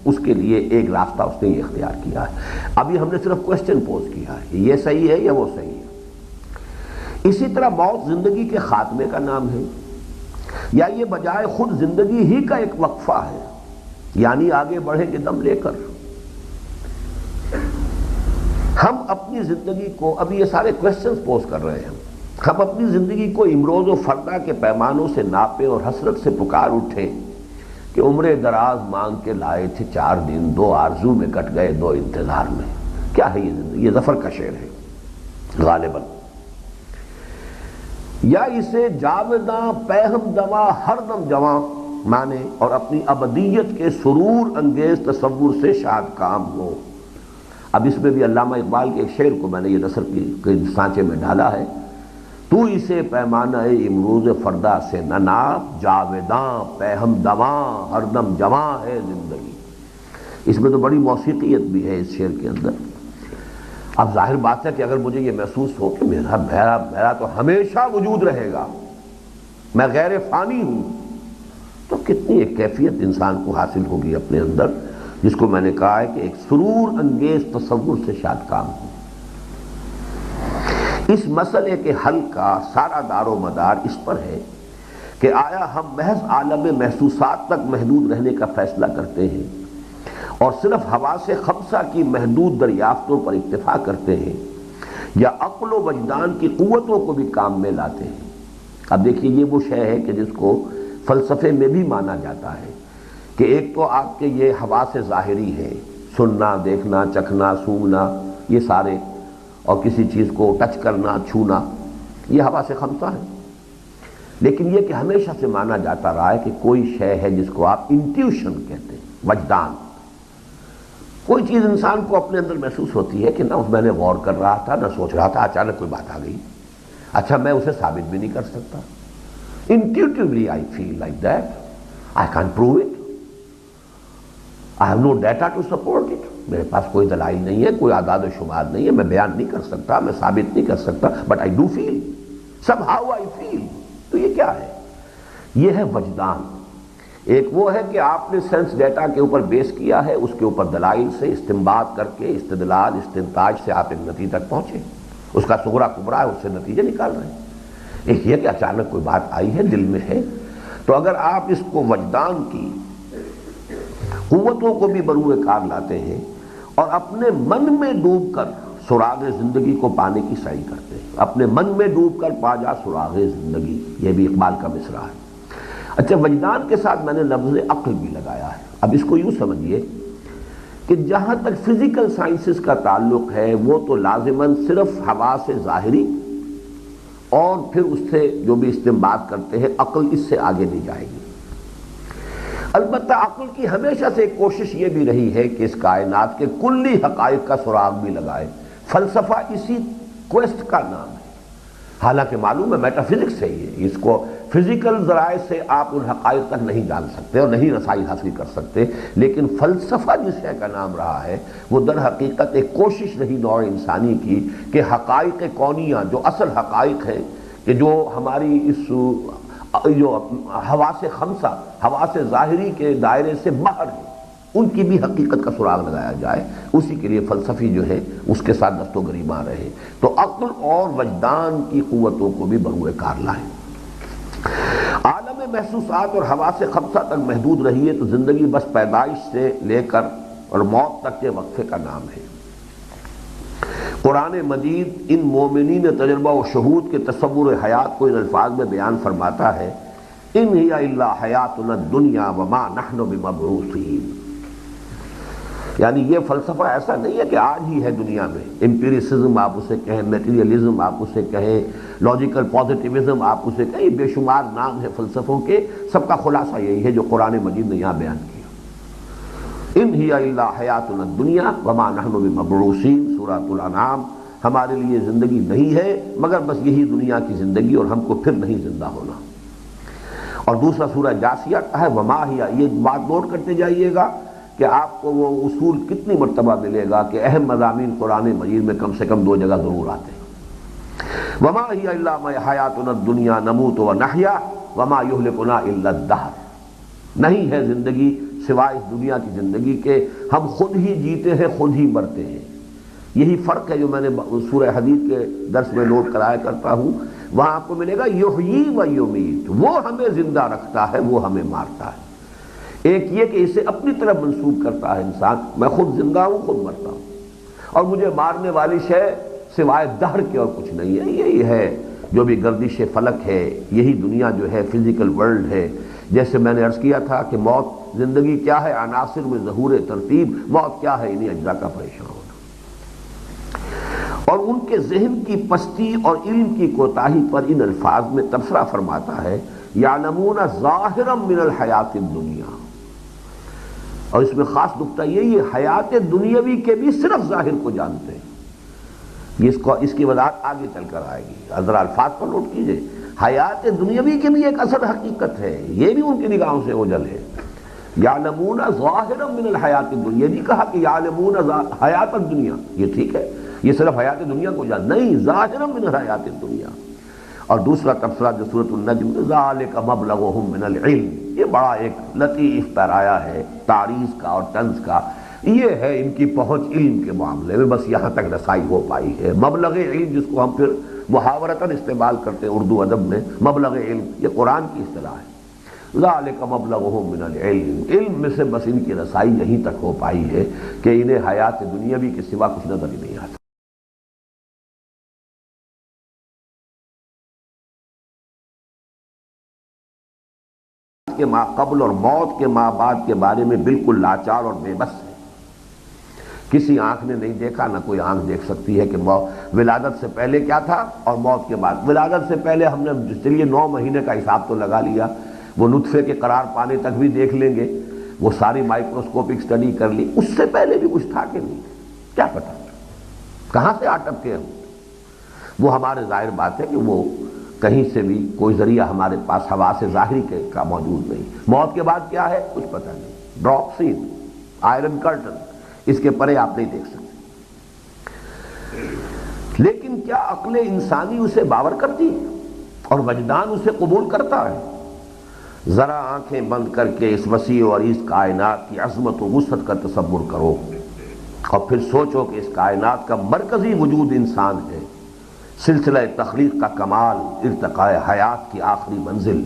اس کے لیے ایک راستہ اس نے یہ اختیار کیا ہے۔ ابھی ہم نے صرف کوشچن پوز کیا ہے، یہ صحیح ہے یا وہ صحیح ہے۔ اسی طرح موت زندگی کے خاتمے کا نام ہے، یا یہ بجائے خود زندگی ہی کا ایک وقفہ ہے، یعنی آگے بڑھیں گے دم لے کر۔ ہم اپنی زندگی کو، ابھی یہ سارے کوشچنز پوز کر رہے ہیں، ہم اپنی زندگی کو امروز و فردا کے پیمانوں سے ناپیں اور حسرت سے پکار اٹھیں کہ عمر دراز مانگ کے لائے تھے 4 دن، 2 آرزو میں کٹ گئے 2 انتظار میں۔ کیا ہے یہ زندگی؟ یہ ظفر کا شعر ہے غالباً۔ یا اسے جاوداں پہم دواں ہر دم جواں مانے، اور اپنی ابدیت کے سرور انگیز تصور سے شاد کام ہو۔ اب اس میں بھی علامہ اقبال کے ایک شعر کو میں نے یہ نثر کے سانچے میں ڈالا ہے، تو اسے پیمانہ امروز فردا سے نہ ناپ، جاوداں پہم دواں ہر دم جواں ہے زندگی۔ اس میں تو بڑی موسیقیت بھی ہے اس شعر کے اندر۔ اب ظاہر بات ہے کہ اگر مجھے یہ محسوس ہو کہ میرا تو ہمیشہ وجود رہے گا، میں غیر فانی ہوں، تو کتنی ایک کیفیت انسان کو حاصل ہوگی اپنے اندر، جس کو میں نے کہا ہے کہ ایک سرور انگیز تصور سے شاد کام ہو۔ اس مسئلے کے حل کا سارا دار و مدار اس پر ہے کہ آیا ہم محض عالم محسوسات تک محدود رہنے کا فیصلہ کرتے ہیں اور صرف حواس خمسہ کی محدود دریافتوں پر اکتفا کرتے ہیں، یا عقل و وجدان کی قوتوں کو بھی کام میں لاتے ہیں۔ اب دیکھیے یہ وہ شے ہے کہ جس کو فلسفے میں بھی مانا جاتا ہے کہ ایک تو آپ کے یہ حواس ظاہری ہے، سننا، دیکھنا، چکھنا، سونگنا، یہ سارے، اور کسی چیز کو ٹچ کرنا، چھونا، یہ حواس خمسہ ہے۔ لیکن یہ کہ ہمیشہ سے مانا جاتا رہا ہے کہ کوئی شے ہے جس کو آپ انٹیوشن کہتے ہیں، وجدان۔ کوئی چیز انسان کو اپنے اندر محسوس ہوتی ہے کہ نہ میں نے غور کر رہا تھا، نہ سوچ رہا تھا، اچانک کوئی بات آ گئی، اچھا میں اسے ثابت بھی نہیں کر سکتا، intuitively I feel like that, I can't prove it, I have no data to support it، میرے پاس کوئی دلائل نہیں ہے، کوئی اعداد و شمار نہیں ہے، میں بیان نہیں کر سکتا، میں ثابت نہیں کر سکتا، but I do feel, somehow I feel۔ تو یہ کیا ہے؟ یہ ہے وجدان۔ ایک وہ ہے کہ آپ نے سینس ڈیٹا کے اوپر بیس کیا ہے، اس کے اوپر دلائل سے استنباط کر کے، استدلال، استنتاج سے آپ ایک نتیجے تک پہنچے، اس کا صغریٰ کبریٰ ہے، اس سے نتیجے نکال رہے ہیں۔ ایک یہ کہ اچانک کوئی بات آئی ہے، دل میں ہے، تو اگر آپ اس کو وجدان کی قوتوں کو بھی بروئے کار لاتے ہیں اور اپنے من میں ڈوب کر سراغ زندگی کو پانے کی سعی کرتے ہیں، اپنے من میں ڈوب کر پا جا سراغ زندگی، یہ بھی اقبال کا مصرع ہے۔ اچھا، وجدان کے ساتھ میں نے لفظ عقل بھی لگایا ہے۔ اب اس کو یوں سمجھیے کہ جہاں تک فزیکل سائنسز کا تعلق ہے، وہ تو لازماً صرف حواس ظاہری اور پھر اس سے جو بھی استنباط کرتے ہیں، عقل اس سے آگے نہیں جائے گی۔ البتہ عقل کی ہمیشہ سے ایک کوشش یہ بھی رہی ہے کہ اس کائنات کے کلی حقائق کا سراغ بھی لگائے۔ فلسفہ اسی کویسٹ کا نام ہے، حالانکہ معلوم ہے میٹا فزکس ہے، یہ اس کو فزیکل ذرائع سے آپ ان حقائق تک نہیں جان سکتے اور نہیں رسائی حاصل کر سکتے، لیکن فلسفہ جس شے کا نام رہا ہے وہ در حقیقت ایک کوشش رہی نوع انسانی کی کہ حقائق کونیہ، جو اصل حقائق ہیں، کہ جو ہماری اس جو حواس خمسہ، حواس ظاہری کے دائرے سے باہر ہیں، ان کی بھی حقیقت کا سراغ لگایا جائے۔ اسی کے لیے فلسفی جو ہے اس کے ساتھ دست و گریباں رہے، تو عقل اور وجدان کی قوتوں کو بھی بروئے کار لائیں۔ محسوسات اور حواس خمسہ تک محدود رہیے تو زندگی بس پیدائش سے لے کر اور موت تک کے وقفے کا نام ہے۔ قرآن مجید ان مومنین تجربہ و شہود کے تصور حیات کو ان الفاظ میں بیان فرماتا ہے، ان ہی الا حیاتنا الدنیا وما نحن بمبعوثین۔ یعنی یہ فلسفہ ایسا نہیں ہے کہ آج ہی ہے دنیا میں، امپیریسزم آپ اسے کہیں، میٹیریلزم آپ اسے کہیں، لاجیکل پازیٹیوزم آپ اسے کہیں، بے شمار نام ہے فلسفوں کے، سب کا خلاصہ یہی ہے جو قرآن مجید نے یہاں بیان کیا۔ ان ہی الا حیاتنا الدنیا وما نحن بمبعوثین، سورۃ الانعام۔ ہمارے لیے زندگی نہیں ہے مگر بس یہی دنیا کی زندگی، اور ہم کو پھر نہیں زندہ ہونا۔ اور دوسرا سورہ جاثیہ کا ہے وما ہی، یہ بات نوٹ کرتے جائیے گا کہ آپ کو وہ اصول کتنی مرتبہ ملے گا کہ اہم مضامین قرآن مجید میں کم سے کم 2 جگہ ضرور آتے ہیں۔ وما ہی الا حیاتنا الدنیا نموت ونحیا وما یہلکنا الا الدہر۔ نہیں ہے زندگی سوائے اس دنیا کی زندگی کے، ہم خود ہی جیتے ہیں خود ہی مرتے ہیں۔ یہی فرق ہے جو میں نے سورہ حدید کے درس میں نوٹ کرایا کرتا ہوں، وہاں آپ کو ملے گا یحیی و یمیت، وہ ہمیں زندہ رکھتا ہے وہ ہمیں مارتا ہے۔ ایک یہ کہ اسے اپنی طرف منسوب کرتا ہے انسان، میں خود زندہ ہوں خود مرتا ہوں، اور مجھے مارنے والی شے سوائے دہر کے اور کچھ نہیں ہے۔ یہی ہے جو بھی گردش فلک ہے، یہی دنیا جو ہے فزیکل ورلڈ ہے۔ جیسے میں نے عرض کیا تھا کہ موت، زندگی کیا ہے؟ عناصر میں ظہور ترتیب، موت کیا ہے؟ انہیں اجزاء کا پریشان ہونا۔ اور ان کے ذہن کی پستی اور علم کی کوتاہی پر ان الفاظ میں تبصرہ فرماتا ہے، یعلمون ظاہرا من الحیات الدنیا۔ اور اس میں خاص نقطہ یہی ہے، حیات دنیاوی کے بھی صرف ظاہر کو جانتے ہیں۔ اس کی وضاحت آگے چل کر آئے گی، ذرا الفاظ پر نوٹ کیجئے۔ حیات دنیاوی کی بھی ایک اصل حقیقت ہے، یہ بھی ان کی نگاہوں سے اوجھل ہے۔ یعلمون ظاہرا من الحیات الدنیا، یہ نہیں کہا کہ یعلمون حیات الدنیا، یہ ٹھیک ہے، یہ صرف حیات دنیا کو جان، نہیں، ظاہرا من الحیات الدنیا۔ اور دوسرا تبصرہ جو سورۃ النجم، ذالک مبلغہم من العلم، یہ بڑا ایک لطیف پیرایا ہے تعریض کا اور طنز کا۔ یہ ہے ان کی پہنچ علم کے معاملے میں، بس یہاں تک رسائی ہو پائی ہے۔ مبلغ علم جس کو ہم پھر محاورتاً استعمال کرتے ہیں اردو ادب میں، مبلغ علم، یہ قرآن کی اصطلاح ہے۔ ذالک مبلغہم من العلم، علم میں سے بس ان کی رسائی یہیں تک ہو پائی ہے کہ انہیں حیات دنیاوی کے سوا کچھ نظر ہی نہیں آتا۔ کے ما قبل اور موت کے ما بعد کے بارے میں بالکل لاچار اور بے بس ہے۔ کسی آنکھ نے نہیں دیکھا، نہ کوئی آنکھ دیکھ سکتی ہے کہ ولادت سے پہلے کیا تھا اور موت کے بعد۔ ولادت سے پہلے ہم نے چلیے 9 مہینے کا حساب تو لگا لیا، وہ نطفے کے قرار پانے تک بھی دیکھ لیں گے، وہ ساری مائکروسکوپک سٹڈی کر لی۔ اس سے پہلے بھی کچھ تھا کہ نہیں، کیا پتا کہاں سے آٹپ کے ہم۔ وہ ہمارے ظاہر بات ہے کہ وہ کہیں سے بھی کوئی ذریعہ ہمارے پاس حواس ظاہری کا موجود نہیں۔ موت کے بعد کیا ہے کچھ پتہ نہیں، ڈراپ سین، آئرن کرٹن، اس کے پرے آپ نہیں دیکھ سکتے۔ لیکن کیا عقل انسانی اسے باور کرتی ہے اور وجدان اسے قبول کرتا ہے؟ ذرا آنکھیں بند کر کے اس وسیع و عریض کائنات کی عظمت و وسعت کا تصور کرو، اور پھر سوچو کہ اس کائنات کا مرکزی وجود انسان ہے، سلسلہ تخلیق کا کمال، ارتقاء حیات کی آخری منزل۔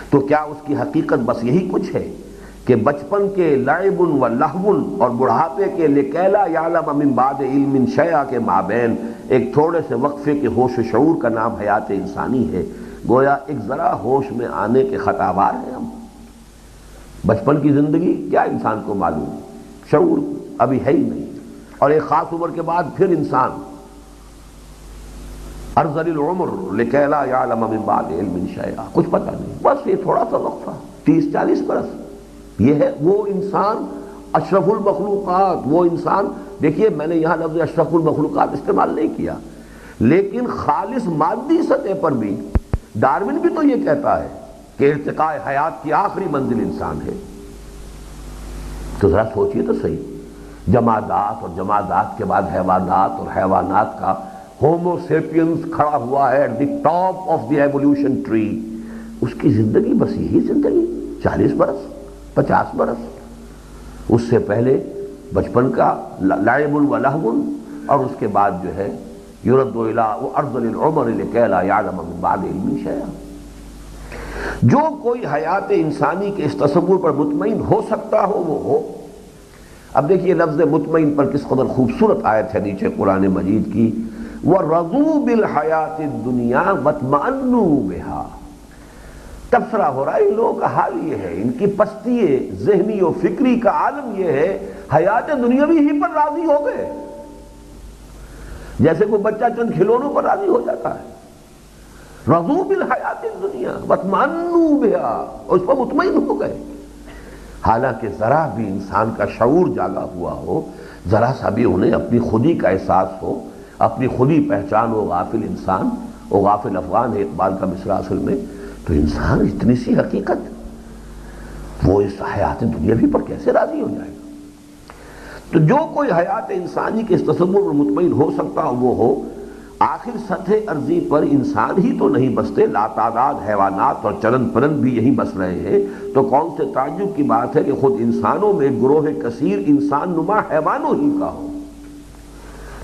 تو کیا اس کی حقیقت بس یہی کچھ ہے کہ بچپن کے لعب و لہو اور بڑھاپے کے لکیلا یعلم من بعد علم شیئا کے مابین ایک تھوڑے سے وقفے کے ہوش و شعور کا نام حیات انسانی ہے؟ گویا ایک ذرا ہوش میں آنے کے خطاوار ہیں ہم۔ بچپن کی زندگی کیا انسان کو معلوم، شعور ابھی ہے ہی نہیں، اور ایک خاص عمر کے بعد پھر انسان ارذل العمر لکھی لا یعلم من بعد علم شیئا، کچھ پتہ نہیں، بس یہ تھوڑا سا وقفہ 30-40 برس، یہ ہے وہ انسان اشرف المخلوقات، وہ انسان۔ دیکھیے میں نے یہاں لفظ اشرف المخلوقات استعمال نہیں کیا، لیکن خالص مادی سطح پر بھی ڈارون بھی تو یہ کہتا ہے کہ ارتقاء حیات کی آخری منزل انسان ہے۔ تو ذرا سوچئے تو صحیح، جمادات اور جمادات کے بعد حیوانات اور حیوانات کا ہومو سیپینز کھڑا ہوا ہے at the top of the evolution tree, اس کی زندگی بس یہی زندگی 40 برس 50 برس، اس سے پہلے بچپن کا لعب و لہو، اور اس کے بعد جو ہے یرد الی ارذل العمر لکی لا یعلم من بعد علم شیئا۔ جو کوئی حیات انسانی کے اس تصور پر مطمئن ہو سکتا ہو وہ ہو۔ اب دیکھیے لفظ مطمئن پر کس قدر خوبصورت آیت ہے نیچے قرآن مجید کی، وَرَضُوا بِالْحَيَاةِ الدُّنْيَا وَاطْمَأَنُّوا بِهَا۔ تبصرہ ہو رہا ہے ان لوگوں کا حال یہ ہے، ان کی پستی ذہنی و فکری کا عالم یہ ہے، حیات دنیاوی ہی پر راضی ہو گئے، جیسے کوئی بچہ چند کھلونوں پر راضی ہو جاتا ہے۔ رضوا بالحیات الدنیا واطمأنوا بها، اور اس پر مطمئن ہو گئے، حالانکہ ذرا بھی انسان کا شعور جاگا ہوا ہو، ذرا سا بھی انہیں اپنی خودی کا احساس ہو، اپنی خودی پہچان ہو، غافل انسان وہ غافل افغان ہے اقبال کا مصرع اصل میں، تو انسان اتنی سی حقیقت وہ اس حیات دنیاوی پر کیسے راضی ہو جائے گا؟ تو جو کوئی حیات انسانی کے اس تصور پر مطمئن ہو سکتا ہو وہ ہو۔ آخر سطح ارضی پر انسان ہی تو نہیں بستے، لاتعداد حیوانات اور چرند پرند بھی یہی بس رہے ہیں، تو کون سے تعجب کی بات ہے کہ خود انسانوں میں گروہ کثیر انسان نما حیوانوں ہی کا ہو۔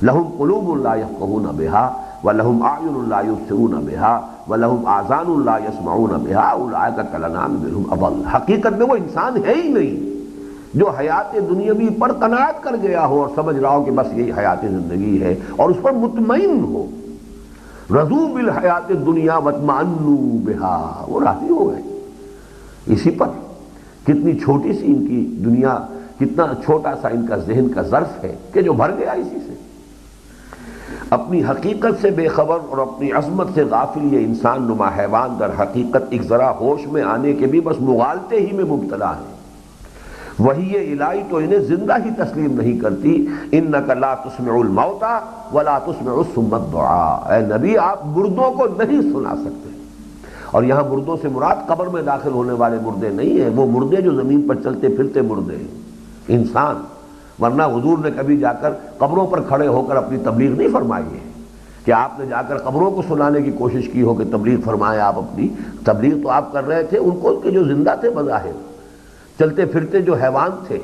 لہم قلوب لا یفقہون بہا ولہم اعین لا یبصرون بہا ولہم آذان لا یسمعون بہا اولئک کالانعام بل ھم اضل۔ حقیقت میں وہ انسان ہے ہی نہیں جو حیات دنیاوی پر قناعت کر گیا ہو اور سمجھ رہا ہو کہ بس یہی حیات زندگی ہے اور اس پر مطمئن ہو۔ رضوا بالحیات الدنیا واطمأنوا بہا، وہ راضی ہو گئے اسی پر۔ کتنی چھوٹی سی ان کی دنیا، کتنا چھوٹا سا ان کا ذہن کا ظرف ہے کہ جو بھر گیا اسی سے۔ اپنی حقیقت سے بے خبر اور اپنی عظمت سے غافل یہ انسان نما حیوان در حقیقت ایک ذرا ہوش میں آنے کے بھی بس مغالطے ہی میں مبتلا ہے۔ وہی الہی تو انہیں زندہ ہی تسلیم نہیں کرتی۔ انک لا تسمع الموتى ولا تسمع الصم الدعاء، اے نبی آپ مردوں کو نہیں سنا سکتے، اور یہاں مردوں سے مراد قبر میں داخل ہونے والے مردے نہیں ہیں، وہ مردے جو زمین پر چلتے پھرتے مردے ہیں، انسان۔ ورنہ حضور نے کبھی جا کر قبروں پر کھڑے ہو کر اپنی تبلیغ نہیں فرمائی ہے کہ آپ نے جا کر قبروں کو سنانے کی کوشش کی ہو کہ تبلیغ فرمائے۔ آپ اپنی تبلیغ تو آپ کر رہے تھے ان کو کہ جو زندہ تھے بظاہر، چلتے پھرتے جو حیوان تھے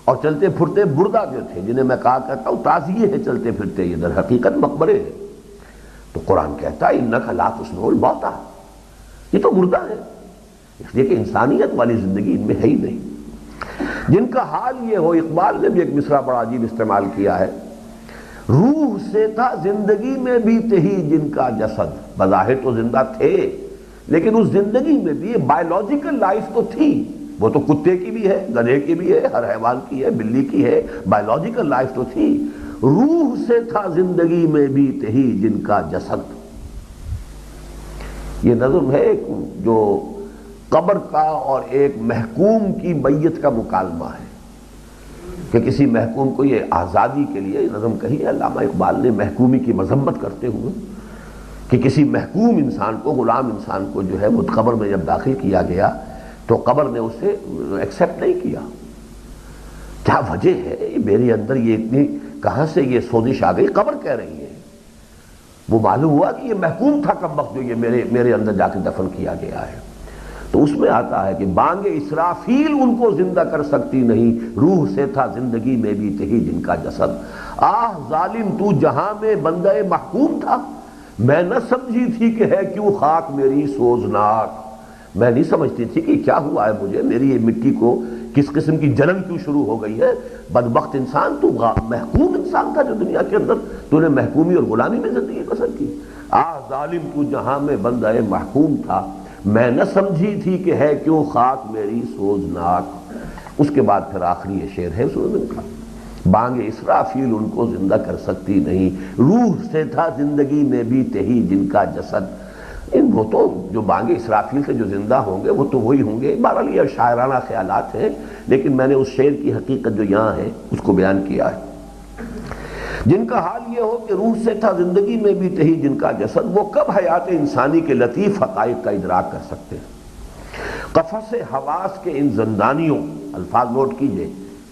اور چلتے پھرتے مردہ جو تھے، جنہیں میں کہا کرتا ہوں تعزیے ہیں چلتے پھرتے، یہ در حقیقت مقبرے ہیں۔ تو قرآن کہتا ہے انک لا تسمع الموتى، یہ تو مردہ ہے، اس لیے کہ انسانیت والی زندگی ان میں ہے ہی نہیں۔ جن کا حال یہ ہو، اقبال نے بھی ایک مصرع بڑا عجیب استعمال کیا ہے، روح سے تھا زندگی میں بھی تہی جن کا جسد، بظاہر تو زندہ تھے لیکن اس زندگی میں بھی بایولوجیکل لائف تو تھی، وہ تو کتے کی بھی ہے، گدھے کی بھی ہے، ہر حیوان کی ہے، بلی کی ہے، بایولوجیکل لائف تو تھی۔ روح سے تھا زندگی میں بھی تہی جن کا جسد۔ یہ نظم ہے جو قبر کا اور ایک محکوم کی میت کا مکالمہ ہے کہ کسی محکوم کو یہ آزادی کے لیے یہ نظم کہی ہے علامہ اقبال نے محکومی کی مذمت کرتے ہوئے کہ کسی محکوم انسان کو، غلام انسان کو جو ہے وہ قبر میں جب داخل کیا گیا تو قبر نے اسے ایکسیپٹ نہیں کیا۔ کیا وجہ ہے؟ میرے اندر یہ اتنی کہاں سے یہ سوزش آ گئی؟ قبر کہہ رہی ہے۔ وہ معلوم ہوا کہ یہ محکوم تھا کمبخت جو یہ میرے اندر جا کے دفن کیا گیا ہے۔ تو اس میں آتا ہے کہ بانگ اسرافیل ان کو زندہ کر سکتی نہیں، روح سے تھا زندگی میں بھی تہی جن کا جسد۔ آہ ظالم تو جہاں میں بندہ محکوم تھا، میں نہ سمجھی تھی کہ ہے کیوں خاک میری سوزناک۔ میں نہیں سمجھتی تھی کہ کیا ہوا ہے مجھے، میری یہ مٹی کو کس قسم کی جلن کیوں شروع ہو گئی ہے۔ بدبخت انسان، تو محکوم انسان تھا جو دنیا کے اندر تو نے محکومی اور غلامی میں زندگی بسر کی۔ آہ ظالم تو جہاں میں بندہ محکوم تھا، میں نہ سمجھی تھی کہ ہے کیوں خاک میری سوزناک۔ اس کے بعد پھر آخری یہ شعر ہے اس نظم کا، بانگ اسرافیل ان کو زندہ کر سکتی نہیں، روح سے تھا زندگی میں بھی تہی جن کا جسد۔ وہ تو جو بانگ اسرافیل سے جو زندہ ہوں گے وہ تو وہی ہوں گے۔ بہرحال یہ شاعرانہ خیالات ہیں، لیکن میں نے اس شعر کی حقیقت جو یہاں ہے اس کو بیان کیا ہے۔ جن کا حال یہ ہو کہ روح سے تھا زندگی میں بھی تہی جن کا جسد، وہ کب حیات انسانی کے لطیف حقائق کا ادراک کر سکتے ہیں؟ قفس حواس کے ان زندانیوں، الفاظ نوٹ کیجئے،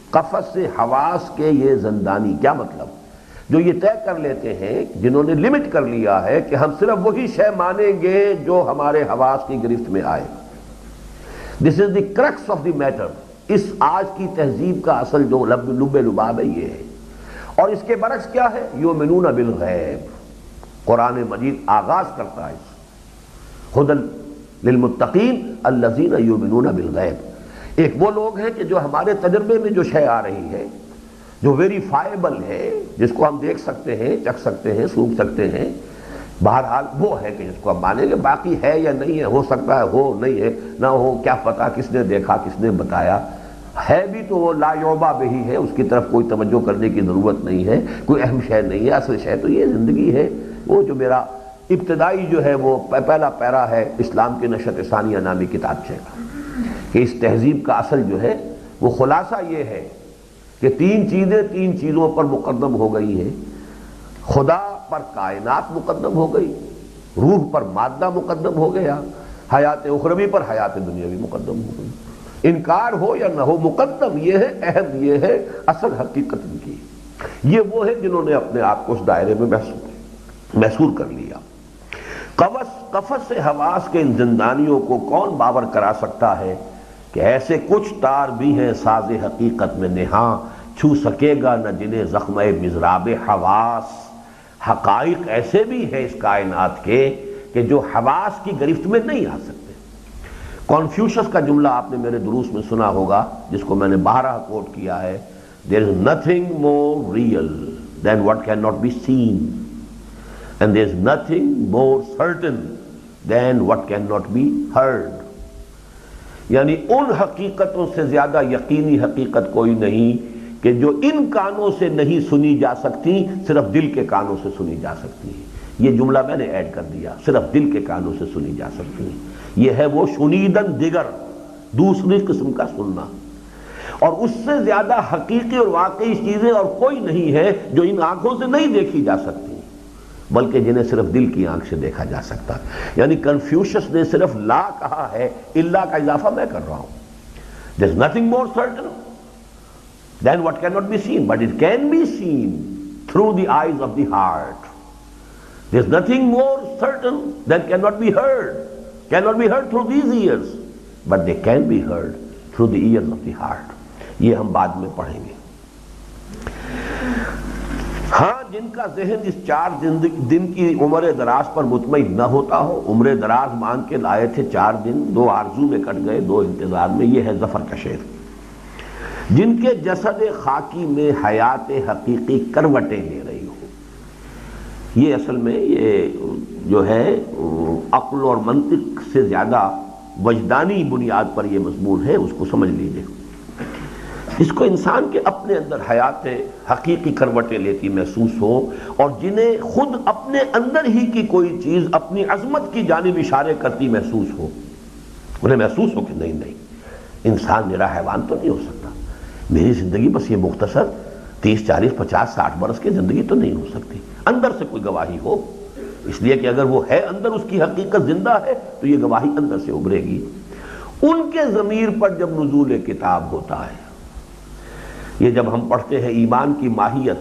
قفس حواس کے یہ زندانی، کیا مطلب؟ جو یہ طے کر لیتے ہیں، جنہوں نے لمٹ کر لیا ہے کہ ہم صرف وہی شے مانیں گے جو ہمارے حواس کی گرفت میں آئے۔ دس از دی کرکس آف دی میٹر۔ اس آج کی تہذیب کا اصل جو لب لباب ہے یہ ہے۔ اور اس کے برعکس کیا ہے؟ یؤمنون بالغیب۔ قرآن مجید آغاز کرتا ہے ہدل للمتقین الذین یؤمنون بالغیب۔ ایک وہ لوگ ہیں کہ جو ہمارے تجربے میں جو شے آ رہی ہے، جو ویریفائبل ہے، جس کو ہم دیکھ سکتے ہیں، چکھ سکتے ہیں، سونگھ سکتے ہیں، بہرحال وہ ہے کہ جس کو ہم مانیں گے۔ باقی ہے یا نہیں ہے، ہو سکتا ہے ہو، نہیں ہے نہ ہو، کیا پتا کس نے دیکھا کس نے بتایا، ہے بھی تو وہ لا یعبا بہی ہے، اس کی طرف کوئی توجہ کرنے کی ضرورت نہیں ہے، کوئی اہم شے نہیں ہے۔ اصل شے تو یہ زندگی ہے۔ وہ جو میرا ابتدائی جو ہے وہ پہلا پیرا ہے اسلام کی نشأت ثانیہ نامی کتابچے کا، کہ اس تہذیب کا اصل جو ہے وہ خلاصہ یہ ہے کہ تین چیزوں پر مقدم ہو گئی ہیں۔ خدا پر کائنات مقدم ہو گئی، روح پر مادہ مقدم ہو گیا، حیات اخروی پر حیات دنیاوی مقدم ہو گئی۔ انکار ہو یا نہ ہو، مقدم یہ ہے، اہم یہ ہے، اصل حقیقت ان کی۔ یہ وہ ہے جنہوں نے اپنے آپ کو اس دائرے میں محصور کر لیا۔ قفس سے حواس کے ان زندانیوں کو کون باور کرا سکتا ہے کہ ایسے کچھ تار بھی ہیں ساز حقیقت میں نہاں، چھو سکے گا نہ جنہیں زخم مضراب حواس۔ حقائق ایسے بھی ہیں اس کائنات کے کہ جو حواس کی گرفت میں نہیں آ سکتے۔ کنفیوشس کا جملہ آپ نے میرے دروس میں سنا ہوگا، جس کو میں نے بارہا کوٹ کیا ہے، there is nothing more real than what cannot be seen and there is nothing more certain than what cannot be heard۔ یعنی ان حقیقتوں سے زیادہ یقینی حقیقت کوئی نہیں کہ جو ان کانوں سے نہیں سنی جا سکتی، صرف دل کے کانوں سے سنی جا سکتی ہے۔ یہ جملہ میں نے ایڈ کر دیا، صرف دل کے کانوں سے سنی جا سکتی ہے۔ یہ ہے وہ شنیدن دیگر، دوسری قسم کا سننا، اور اس سے زیادہ حقیقی اور واقعی چیزیں اور کوئی نہیں ہے جو ان آنکھوں سے نہیں دیکھی جا سکتی بلکہ جنہیں صرف دل کی آنکھ سے دیکھا جا سکتا۔ یعنی کنفیوشس نے صرف لا کہا ہے، الا کا اضافہ میں کر رہا ہوں۔ there is nothing more certain than what cannot be seen, but it can be seen through the eyes of the heart. There is nothing more certain than cannot be heard through these ears, but they can be heard through the ears of the heart۔ یہ ہم بعد میں پڑھیں گے۔ ہاں، جن کا ذہن اس 4 دن کی عمر دراز پر مطمئن نہ ہوتا ہو، عمر دراز مان کے لائے تھے 4 دن، 2 آرزو میں کٹ گئے، 2 انتظار میں، یہ ہے ظفر کا شعر۔ جن کے جسد خاکی میں حیات حقیقی کروٹیں لے رہی ہو، یہ اصل میں یہ جو ہے عقل اور منطق سے زیادہ وجدانی بنیاد پر یہ مضمون ہے، اس کو سمجھ لیجئے۔ جس کو انسان کے اپنے اندر حیات حقیقی کروٹیں لیتی محسوس ہو، اور جنہیں خود اپنے اندر ہی کی کوئی چیز اپنی عظمت کی جانب اشارے کرتی محسوس ہو، انہیں محسوس ہو کہ نہیں انسان میرا حیوان تو نہیں ہو سکتا، میری زندگی بس یہ مختصر 30 40 50 60 برس کی زندگی تو نہیں ہو سکتی، اندر سے کوئی گواہی ہو، اس لیے کہ اگر وہ ہے اندر، اس کی حقیقت زندہ ہے تو یہ گواہی اندر سے ابھرے گی۔ ان کے ضمیر پر جب نزول کتاب ہوتا ہے، یہ جب ہم پڑھتے ہیں ایمان کی ماہیت،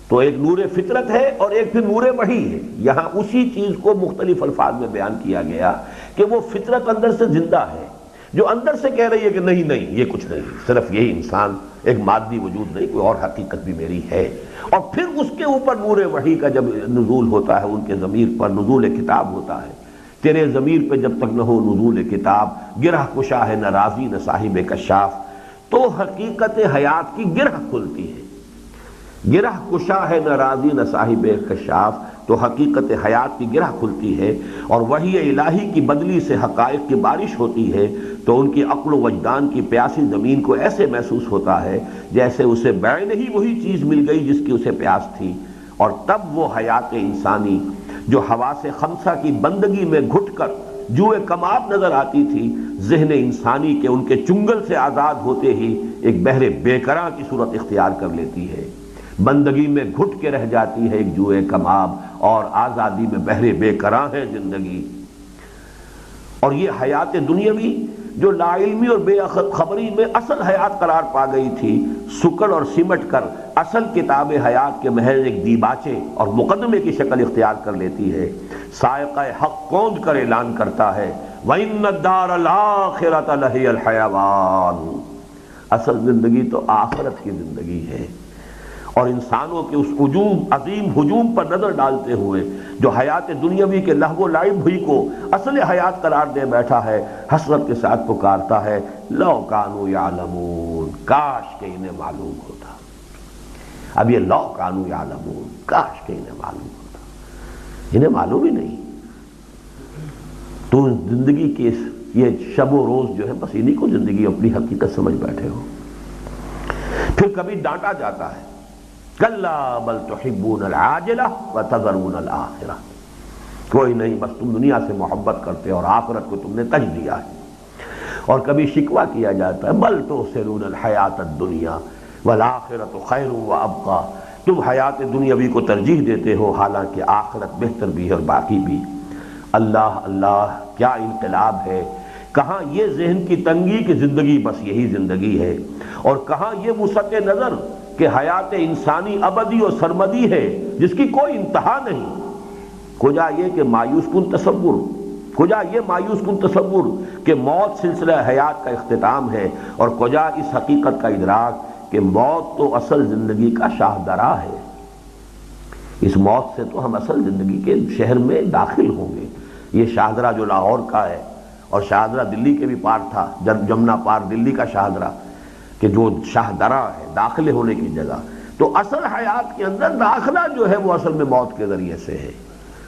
تو ایک نور فطرت ہے اور ایک پھر نور وحی ہے۔ یہاں اسی چیز کو مختلف الفاظ میں بیان کیا گیا کہ وہ فطرت اندر سے زندہ ہے، جو اندر سے کہہ رہی ہے کہ نہیں یہ کچھ نہیں، صرف یہی انسان ایک مادی وجود نہیں، کوئی اور حقیقت بھی میری ہے۔ اور پھر اس کے اوپر نور وحی کا جب نزول ہوتا ہے، ان کے ضمیر پر نزول کتاب ہوتا ہے۔ تیرے ضمیر پہ جب تک نہ ہو نزول کتاب، گرہ کشا ہے نہ رازی نہ صاحب کشاف، تو حقیقت حیات کی گرہ کھلتی ہے۔ گرہ کشا ہے نہ راضی نہ صاحب کشاف، تو حقیقت حیات کی گرہ کھلتی ہے، اور وحی الہی کی بدلی سے حقائق کی بارش ہوتی ہے، تو ان کی عقل و وجدان کی پیاسی زمین کو ایسے محسوس ہوتا ہے جیسے اسے بعین ہی وہی چیز مل گئی جس کی اسے پیاس تھی۔ اور تب وہ حیات انسانی جو حواس خمسہ کی بندگی میں گھٹ کر جوئے کماب نظر آتی تھی، ذہن انسانی کے ان کے چنگل سے آزاد ہوتے ہی ایک بحر بے قرار کی صورت اختیار کر لیتی ہے، بندگی میں گھٹ کے رہ جاتی ہے ایک جوئے کماب، اور آزادی میں بحر بے قرار ہے زندگی۔ اور یہ حیات دنیاوی جو لا علمی اور بے خبری میں اصل حیات قرار پا گئی تھی، سکڑ اور سمٹ کر اصل کتاب حیات کے محض ایک دیباچے اور مقدمے کی شکل اختیار کر لیتی ہے۔ سائقہ حق کوند کر اعلان کرتا ہے وَإِنَّ الدَّارَ الْآخِرَةَ لَهِيَ الْحَيَوَانُ، اصل زندگی تو آخرت کی زندگی ہے، اور انسانوں کے اس عظیم ہجوم پر نظر ڈالتے ہوئے جو حیات دنیاوی کے لہو و لعب ہوئی کو اصل حیات قرار دے بیٹھا ہے، حسرت کے ساتھ پکارتا ہے لو کانوا یعلمون، کاش کہ انہیں معلوم ہوتا۔ اب یہ لو کانوا یعلمون، کاش کہ انہیں معلوم ہوتا، انہیں معلوم ہی نہیں۔ تو زندگی کے یہ شب و روز جو ہے بس انہی کو زندگی اپنی حقیقت سمجھ بیٹھے ہو۔ پھر کبھی ڈانٹا جاتا ہے کلا بل تحبون العاجلہ وتذرون الآخرہ، کوئی نہیں بس تم دنیا سے محبت کرتے اور آخرت کو تم نے تج دیا ہے۔ اور کبھی شکوہ کیا جاتا ہے بل تؤثرون الحیات الدنیا والآخرۃ خیر وابقیٰ، تم حیات دنیاوی کو ترجیح دیتے ہو حالانکہ آخرت بہتر بھی ہے اور باقی بھی۔ اللہ اللہ کیا انقلاب ہے، کہاں یہ ذہن کی تنگی کہ زندگی بس یہی زندگی ہے، اور کہاں یہ وسعت نظر کہ حیات انسانی ابدی اور سرمدی ہے جس کی کوئی انتہا نہیں۔ کجا یہ کہ مایوس کن تصور، کجا یہ مایوس کن تصور کہ موت سلسلہ حیات کا اختتام ہے، اور کجا اس حقیقت کا ادراک کہ موت تو اصل زندگی کا شاہدرہ ہے۔ اس موت سے تو ہم اصل زندگی کے شہر میں داخل ہوں گے۔ یہ شاہدرہ جو لاہور کا ہے اور شاہدرہ دلی کے بھی پار تھا، جمنا پار دلی کا شاہدرہ، کہ جو شاہدرہ ہے داخلے ہونے کی جگہ، تو اصل حیات کے اندر داخلہ جو ہے وہ اصل میں موت کے ذریعے سے ہے۔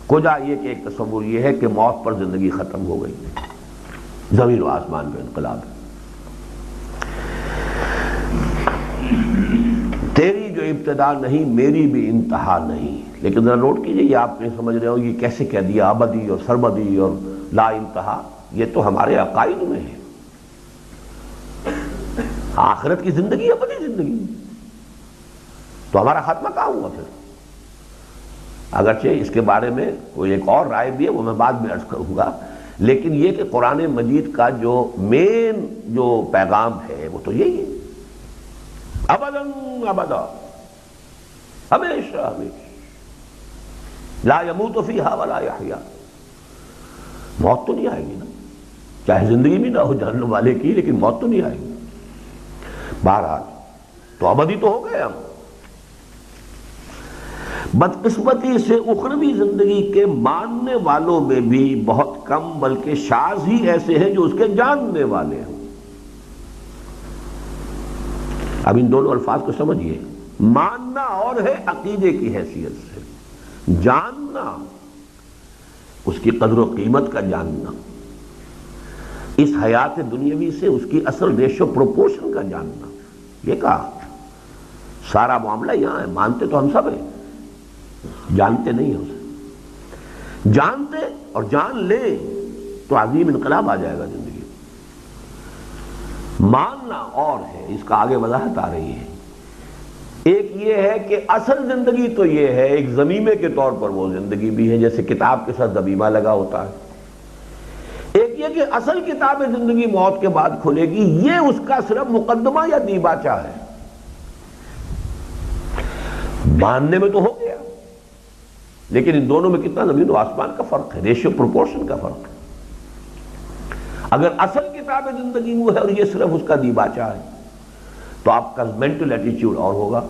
کجا یہ کہ ایک تصور یہ ہے کہ موت پر زندگی ختم ہو گئی، زمین و آسمان کا انقلاب ہے۔ تیری جو ابتدا نہیں میری بھی انتہا نہیں۔ لیکن ذرا نوٹ کیجئے، یہ آپ نہیں سمجھ رہے ہو یہ کیسے کہہ دیا ابدی اور سرمدی اور لا انتہا، یہ تو ہمارے عقائد میں ہے۔ آخرت کی زندگی ابدی زندگی، تو ہمارا خاتمہ کہاں ہوا پھر؟ اگرچہ اس کے بارے میں کوئی ایک اور رائے بھی ہے، وہ میں بعد میں عرض کروں گا، لیکن یہ کہ قرآن مجید کا جو مین جو پیغام ہے وہ تو یہی ہے، ابداً ابدا، ہمیشہ ہمیشہ، لا يموت فیہا ولا یحیا، موت تو نہیں آئے گی نا، چاہے زندگی بھی نہ ہو جہنم والے کی، لیکن موت تو نہیں آئے گی۔ بہرحال تو ابدی تو ہو گئے ہم۔ بدقسمتی سے اخروی زندگی کے ماننے والوں میں بھی بہت کم بلکہ شاذ ہی ایسے ہیں جو اس کے جاننے والے ہیں۔ اب ان دونوں الفاظ کو سمجھیے، ماننا اور ہے عقیدے کی حیثیت سے، جاننا اس کی قدر و قیمت کا جاننا، اس حیات دنیاوی سے اس کی اصل ریشو پروپورشن کا جاننا۔ یہ کہا سارا معاملہ یہاں ہے، مانتے تو ہم سب ہیں، جانتے نہیں ہیں اسے۔ جانتے اور جان لیں تو عظیم انقلاب آ جائے گا زندگی۔ ماننا اور ہے، اس کا آگے وضاحت آ رہی ہے۔ ایک یہ ہے کہ اصل زندگی تو یہ ہے، ایک ضمیمے کے طور پر وہ زندگی بھی ہے، جیسے کتاب کے ساتھ ضمیمہ لگا ہوتا ہے۔ ایک یہ کہ اصل کتاب زندگی موت کے بعد کھلے گی، یہ اس کا صرف مقدمہ یا دیباچہ ہے۔ ماننے میں تو ہو گیا، لیکن ان دونوں میں کتنا زمین و آسمان کا فرق ہے، ریشو پروپورشن کا فرق ہے۔ اگر اصل کتاب زندگی وہ ہے اور یہ صرف اس کا دیباچہ ہے تو آپ کا مینٹل ایٹیچیوڈ اور ہوگا،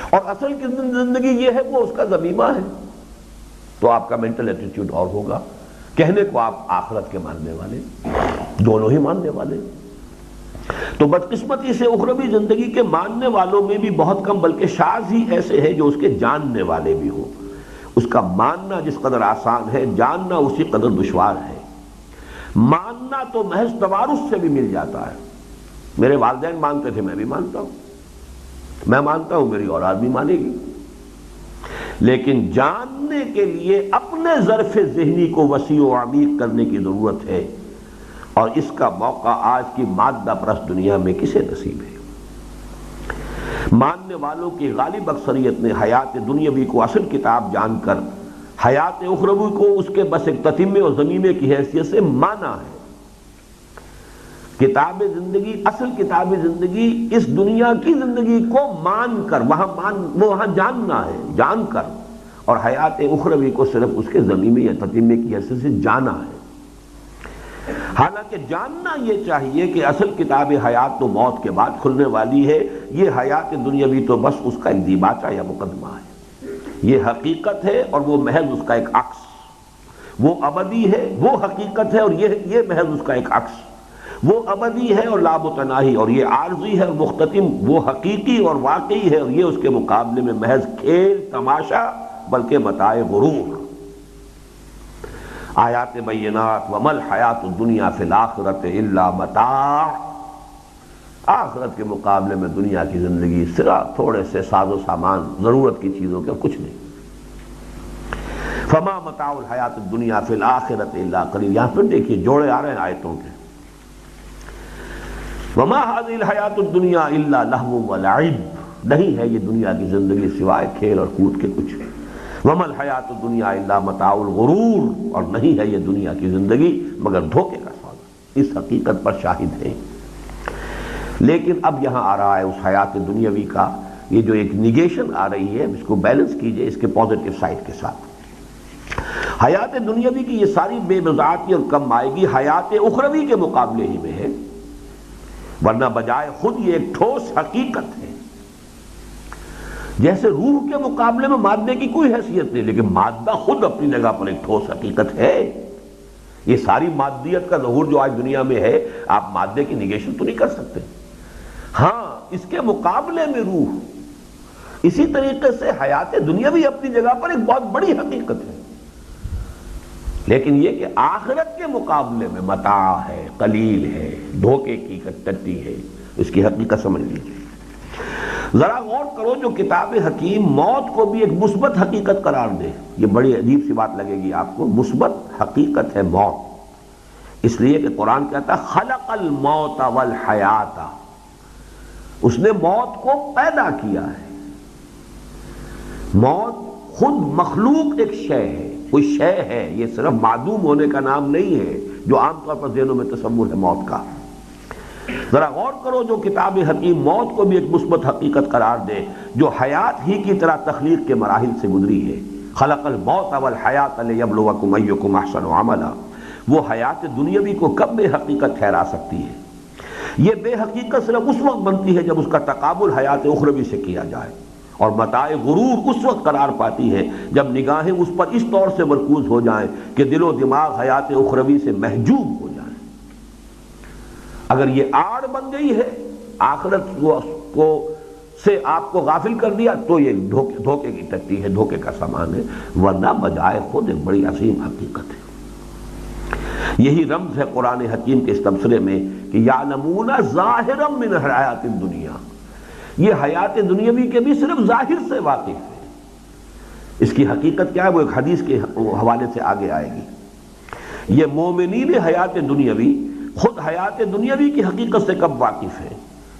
اور اصل کی زندگی یہ ہے وہ اس کا ضمیمہ ہے تو آپ کا مینٹل ایٹیچیوڈ اور ہوگا۔ کہنے کو آپ آخرت کے ماننے والے، دونوں ہی ماننے والے۔ تو بدقسمتی سے اخروی زندگی کے ماننے والوں میں بھی بہت کم بلکہ شاذ ہی ایسے ہیں جو اس کے جاننے والے بھی ہوں۔ اس کا ماننا جس قدر آسان ہے، جاننا اسی قدر دشوار ہے۔ ماننا تو محض توارث سے بھی مل جاتا ہے، میرے والدین مانتے تھے، میں بھی مانتا ہوں، میں مانتا ہوں میری اولاد بھی مانے گی، لیکن جاننے کے لیے اپنے ظرف ذہنی کو وسیع و عمیق کرنے کی ضرورت ہے، اور اس کا موقع آج کی مادہ پرست دنیا میں کسے نصیب ہے؟ ماننے والوں کی غالب اکثریت نے حیات دنیاوی کو اصل کتاب جان کر حیات اخروی کو اس کے بس ایک تتمے اور ضمیمے کی حیثیت سے مانا ہے۔ کتاب زندگی، اصل کتاب زندگی اس دنیا کی زندگی کو مان کر وہاں جاننا ہے، جان کر، اور حیات اخروی کو صرف اس کے ضمیمے یا تتمے کی حیثیت سے جانا ہے۔ حالانکہ جاننا یہ چاہیے کہ اصل کتاب حیات تو موت کے بعد کھلنے والی ہے، یہ حیات دنیاوی تو بس اس کا ایک دیباچہ یا مقدمہ ہے، یہ حقیقت ہے اور وہ محض اس کا ایک عکس، وہ ابدی ہے وہ حقیقت ہے اور یہ محض اس کا ایک عکس، وہ ابدی ہے اور لا متناہی اور یہ عارضی ہے اور مختتم، وہ حقیقی اور واقعی ہے اور یہ اس کے مقابلے میں محض کھیل تماشا بلکہ متاع غرور۔ آیات بینات وما الحیات الدنیا فی الآخرۃ الا متاع، آخرت کے مقابلے میں دنیا کی زندگی صرف تھوڑے سے ساز و سامان ضرورت کی چیزوں کے کچھ نہیں۔ فما متاع الحیات الدنیا فی الآخرۃ الا قلیل، یہاں پھر دیکھیے جوڑے آ رہے ہیں آیتوں کے، وما هذه الحیات الدنیا الا لہو ولعب، نہیں ہے یہ دنیا کی زندگی سوائے کھیل اور کود کے کچھ، وما الحیات الدنیا الا متاع الغرور، اور نہیں ہے یہ دنیا کی زندگی مگر دھوکے کا سودا، اس حقیقت پر شاہد ہیں۔ لیکن اب یہاں آ رہا ہے اس حیات دنیاوی کا یہ جو ایک نیگیشن آ رہی ہے، اس کو بیلنس کیجئے اس کے پازیٹیو سائڈ کے ساتھ۔ حیات دنیاوی کی یہ ساری بے وضاحتی اور کم آئیگی حیات اخروی کے مقابلے ہی میں ہے، ورنہ بجائے خود یہ ایک ٹھوس حقیقت ہے۔ جیسے روح کے مقابلے میں مادے کی کوئی حیثیت نہیں، لیکن مادہ خود اپنی جگہ پر ایک ٹھوس حقیقت ہے۔ یہ ساری مادیت کا ظہور جو آج دنیا میں ہے، آپ مادے کی نیگیشن تو نہیں کر سکتے، ہاں اس کے مقابلے میں روح، اسی طریقے سے حیات دنیاوی اپنی جگہ پر ایک بہت بڑی حقیقت ہے، لیکن یہ کہ آخرت کے مقابلے میں متاع ہے، قلیل ہے، دھوکے کی ٹٹی ہے، اس کی حقیقت سمجھ لیجیے۔ ذرا غور کرو جو کتاب حکیم موت کو بھی ایک مثبت حقیقت قرار دے، یہ بڑی عجیب سی بات لگے گی آپ کو، مثبت حقیقت ہے موت، اس لیے کہ قرآن کہتا ہے خلق الموت والحیات، اس نے موت کو پیدا کیا ہے۔ موت خود مخلوق ایک شے ہے، کوئی شے ہے، یہ صرف معدوم ہونے کا نام نہیں ہے جو عام طور پر ذہنوں میں تصور ہے موت کا۔ ذرا غور کرو جو کتاب حکیم موت کو بھی ایک مثبت حقیقت قرار دے جو حیات ہی کی طرح تخلیق کے مراحل سے گزری ہے۔ خلق الموت والحیات لیبلوکم ایکم احسن عملا، وہ حیات دنیاوی کو کب بے حقیقت ٹھہرا سکتی ہے؟ یہ بے حقیقت صرف اس وقت بنتی ہے جب اس کا تقابل حیات اخروی سے کیا جائے، اور متاع غرور اس وقت قرار پاتی ہے جب نگاہیں اس پر اس طور سے مرکوز ہو جائیں کہ دل و دماغ حیات اخروی سے محجوب ہو جائیں۔ اگر یہ آڑ بن گئی ہے آخرت کو سے آپ کو غافل کر دیا تو یہ دھوکے کی ٹٹی ہے، دھوکے کا سامان ہے، ورنہ بجائے خود ایک بڑی عظیم حقیقت ہے۔ یہی رمز ہے قرآن حکیم کے اس تبصرے میں کہ یعلمون ظاہرا من حیات الدنیا، یہ حیات دنیاوی کے بھی صرف ظاہر سے واقف ہے، اس کی حقیقت کیا ہے وہ ایک حدیث کے حوالے سے آگے آئے گی۔ یہ مومنین حیات دنیاوی خود حیات دنیاوی کی حقیقت سے کب واقف ہے،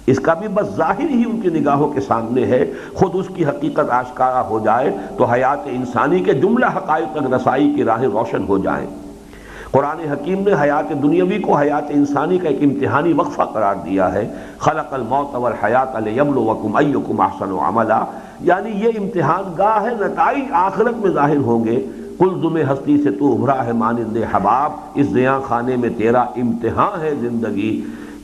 اس کا بھی بس ظاہر ہی ان کی نگاہوں کے سامنے ہے، خود اس کی حقیقت آشکارا ہو جائے تو حیات انسانی کے جملہ حقائق تک رسائی کی راہیں روشن ہو جائیں۔ قرآن حکیم نے حیات دنیاوی کو حیات انسانی کا ایک امتحانی وقفہ قرار دیا ہے۔ خلق الموت والحیات لیبلوکم ایکم احسن عملا، یعنی یہ امتحان گاہ ہے، نتائج آخرت میں ظاہر ہوں گے۔ قلزم ہستی سے تو ابھرا ہے مانند حباب، اس زیاں خانے میں تیرا امتحان ہے زندگی،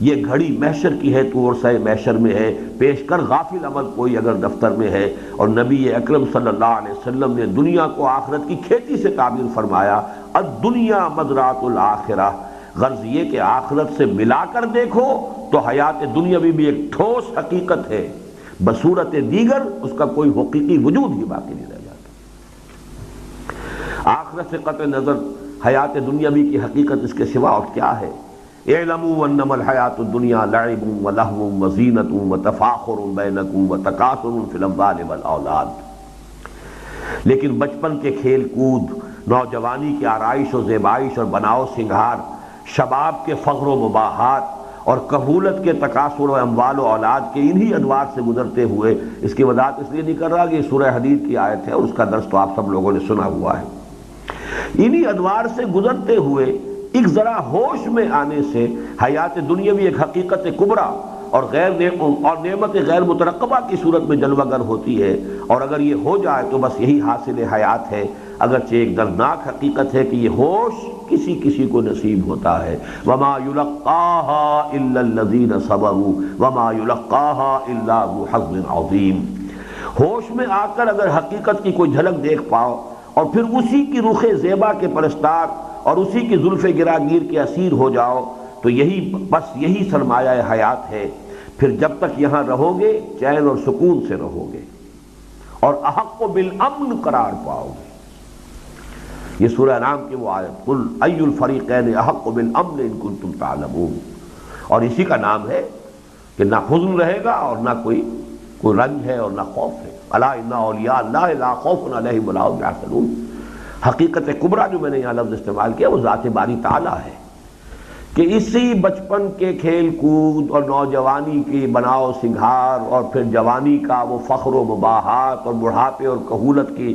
یہ گھڑی محشر کی ہے تو عرصہ محشر میں ہے، پیش کر غافل عمل کوئی اگر دفتر میں ہے۔ اور نبی اکرم صلی اللہ علیہ وسلم نے دنیا کو آخرت کی کھیتی سے تعبیر فرمایا، الدنیا مزرعۃ الآخرہ، غرض یہ کہ آخرت سے ملا کر دیکھو تو حیات دنیاوی بھی ایک ٹھوس حقیقت ہے، بصورت دیگر اس کا کوئی حقیقی وجود ہی باقی نہیں رہ جاتا۔ آخرت سے قطع نظر حیات دنیاوی کی حقیقت اس کے سوا اور کیا ہے؟ اعلموا انما الحیات الدنیا لعب ولہو وزینۃ وتفاخر بینکم وتکاثر فی الاموال والاولاد، لیکن بچپن کے کھیل کود، نوجوانی کی آرائش و زیبائش اور بناؤ سنگھار، شباب کے فخر و مباحات اور کہولت کے تکاثر و اموال و اولاد کے انہی ادوار سے گزرتے ہوئے، اس کی وضاحت اس لیے نہیں کر رہا کہ یہ سورہ حدید کی آیت ہے اور اس کا درس تو آپ سب لوگوں نے سنا ہوا ہے۔ انہی ادوار سے گزرتے ہوئے ایک ذرا ہوش میں آنے سے حیات دنیاوی ایک حقیقت کبریٰ اور نعمت غیر مترقبہ کی صورت میں جلوہ گر ہوتی ہے، اور اگر یہ ہو جائے تو بس یہی حاصل حیات ہے۔ اگرچہ ایک دردناک حقیقت ہے کہ یہ ہوش کسی کسی کو نصیب ہوتا ہے. وما یلقاها الا الذین صبروا وما یلقاها الا ذو حظ عظیم. ہوش میں آ کر اگر حقیقت کی کوئی جھلک دیکھ پاؤ اور پھر اسی کی رخ زیبا کے پرستار اور اسی کی زلف گراگیر کے اسیر ہو جاؤ تو یہی سرمایہ حیات ہے. پھر جب تک یہاں رہو گے چین اور سکون سے رہو گے اور احق بالامن قرار پاؤ گے. یہ سورہ انعام کی وہ آیت قل ای الفریقین احق بالامن ان کنتم تعلمون. اور اسی کا نام ہے کہ نہ حزن رہے گا اور نہ کوئی رنج ہے اور نہ خوف ہے. الا ان اولیاء اللہ لا خوف علیہم ولا هم یحزنون. حقیقت کبریٰ جو میں نے یہاں لفظ استعمال کیا وہ ذات باری تعالیٰ ہے کہ اسی بچپن کے کھیل کود اور نوجوانی کی بناؤ سنگھار اور پھر جوانی کا وہ فخر و مباحات اور بڑھاپے اور کہولت کی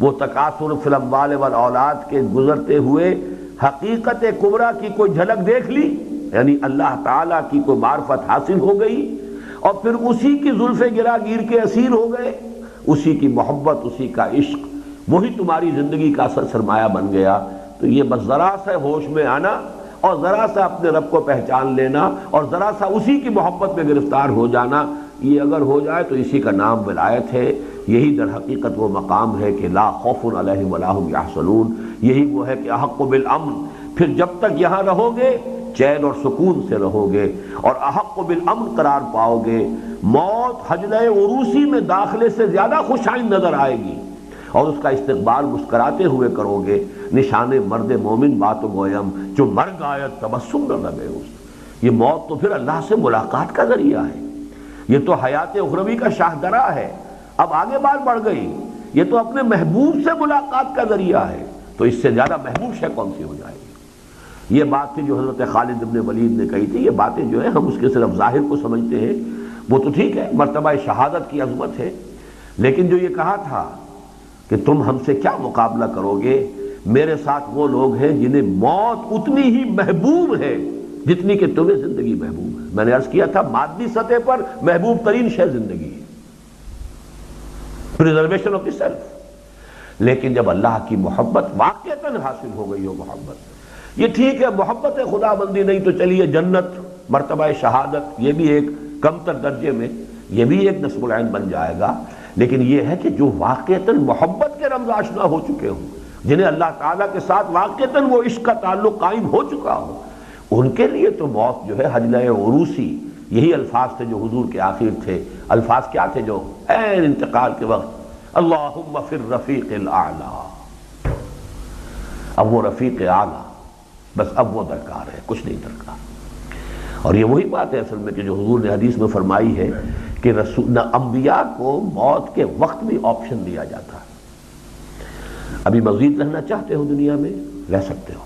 وہ تکاثر فی الاموال والاولاد کے گزرتے ہوئے حقیقت کبریٰ کی کوئی جھلک دیکھ لی، یعنی اللہ تعالیٰ کی کوئی معرفت حاصل ہو گئی اور پھر اسی کی زلف گراگیر کے اسیر ہو گئے. اسی کی محبت، اسی کا عشق، وہی تمہاری زندگی کا اصل سرمایہ بن گیا. تو یہ بس ذرا سا ہوش میں آنا اور ذرا سا اپنے رب کو پہچان لینا اور ذرا سا اسی کی محبت میں گرفتار ہو جانا، یہ اگر ہو جائے تو اسی کا نام ولایت ہے. یہی در حقیقت وہ مقام ہے کہ لا خوف علیہم ولا هم یحزنون. یہی وہ ہے کہ احق بالامن. پھر جب تک یہاں رہو گے چین اور سکون سے رہو گے اور احق بالامن قرار پاؤ گے. موت حجلہ عروسی میں داخلے سے زیادہ خوش آئند نظر آئے گی اور اس کا استقبال مسکراتے ہوئے کرو گے. نشان مرد مومن بات و گویم جو مر گاید تبسم نہ لگے اس. یہ موت تو پھر اللہ سے ملاقات کا ذریعہ ہے. یہ تو حیات اخروی کا شاہدرہ ہے. اب آگے بات بڑھ گئی. یہ تو اپنے محبوب سے ملاقات کا ذریعہ ہے. تو اس سے زیادہ محبوب شے کون سی ہو جائے گی؟ یہ بات تھی جو حضرت خالد ابن ولید نے کہی تھی. یہ باتیں جو ہے ہم اس کے صرف ظاہر کو سمجھتے ہیں، وہ تو ٹھیک ہے، مرتبہ شہادت کی عظمت ہے، لیکن جو یہ کہا تھا کہ تم ہم سے کیا مقابلہ کرو گے، میرے ساتھ وہ لوگ ہیں جنہیں موت اتنی ہی محبوب ہے جتنی کہ تمہیں زندگی محبوب ہے. میں نے عرض کیا تھا مادی سطح پر محبوب ترین شے زندگی ہے، پریزرویشن آف دی سیلف. لیکن جب اللہ کی محبت واقعتاً حاصل ہو گئی ہو محبت، یہ ٹھیک ہے محبت خدا بندی نہیں تو چلیے جنت، مرتبہ شہادت، یہ بھی ایک کمتر درجے میں، یہ بھی ایک نصب العین بن جائے گا. لیکن یہ ہے کہ جو واقعتاً محبت کے رمز آشنا ہو چکے ہوں، جنہیں اللہ تعالیٰ کے ساتھ واقعتاً وہ عشق کا تعلق قائم ہو چکا ہو، ان کے لیے تو موت جو ہے حجلہ عروسی. یہی الفاظ تھے جو حضور کے آخر تھے. الفاظ کیا تھے جو عین انتقال کے وقت اللہم فی الرفیق الاعلی. اب وہ رفیق اعلی، بس اب وہ درکار ہے، کچھ نہیں درکار. اور یہ وہی بات ہے اصل میں کہ جو حضور نے حدیث میں فرمائی ہے کہ انبیاء کو موت کے وقت بھی آپشن دیا جاتا ہے. ابھی مزید رہنا چاہتے ہو دنیا میں، رہ سکتے ہو.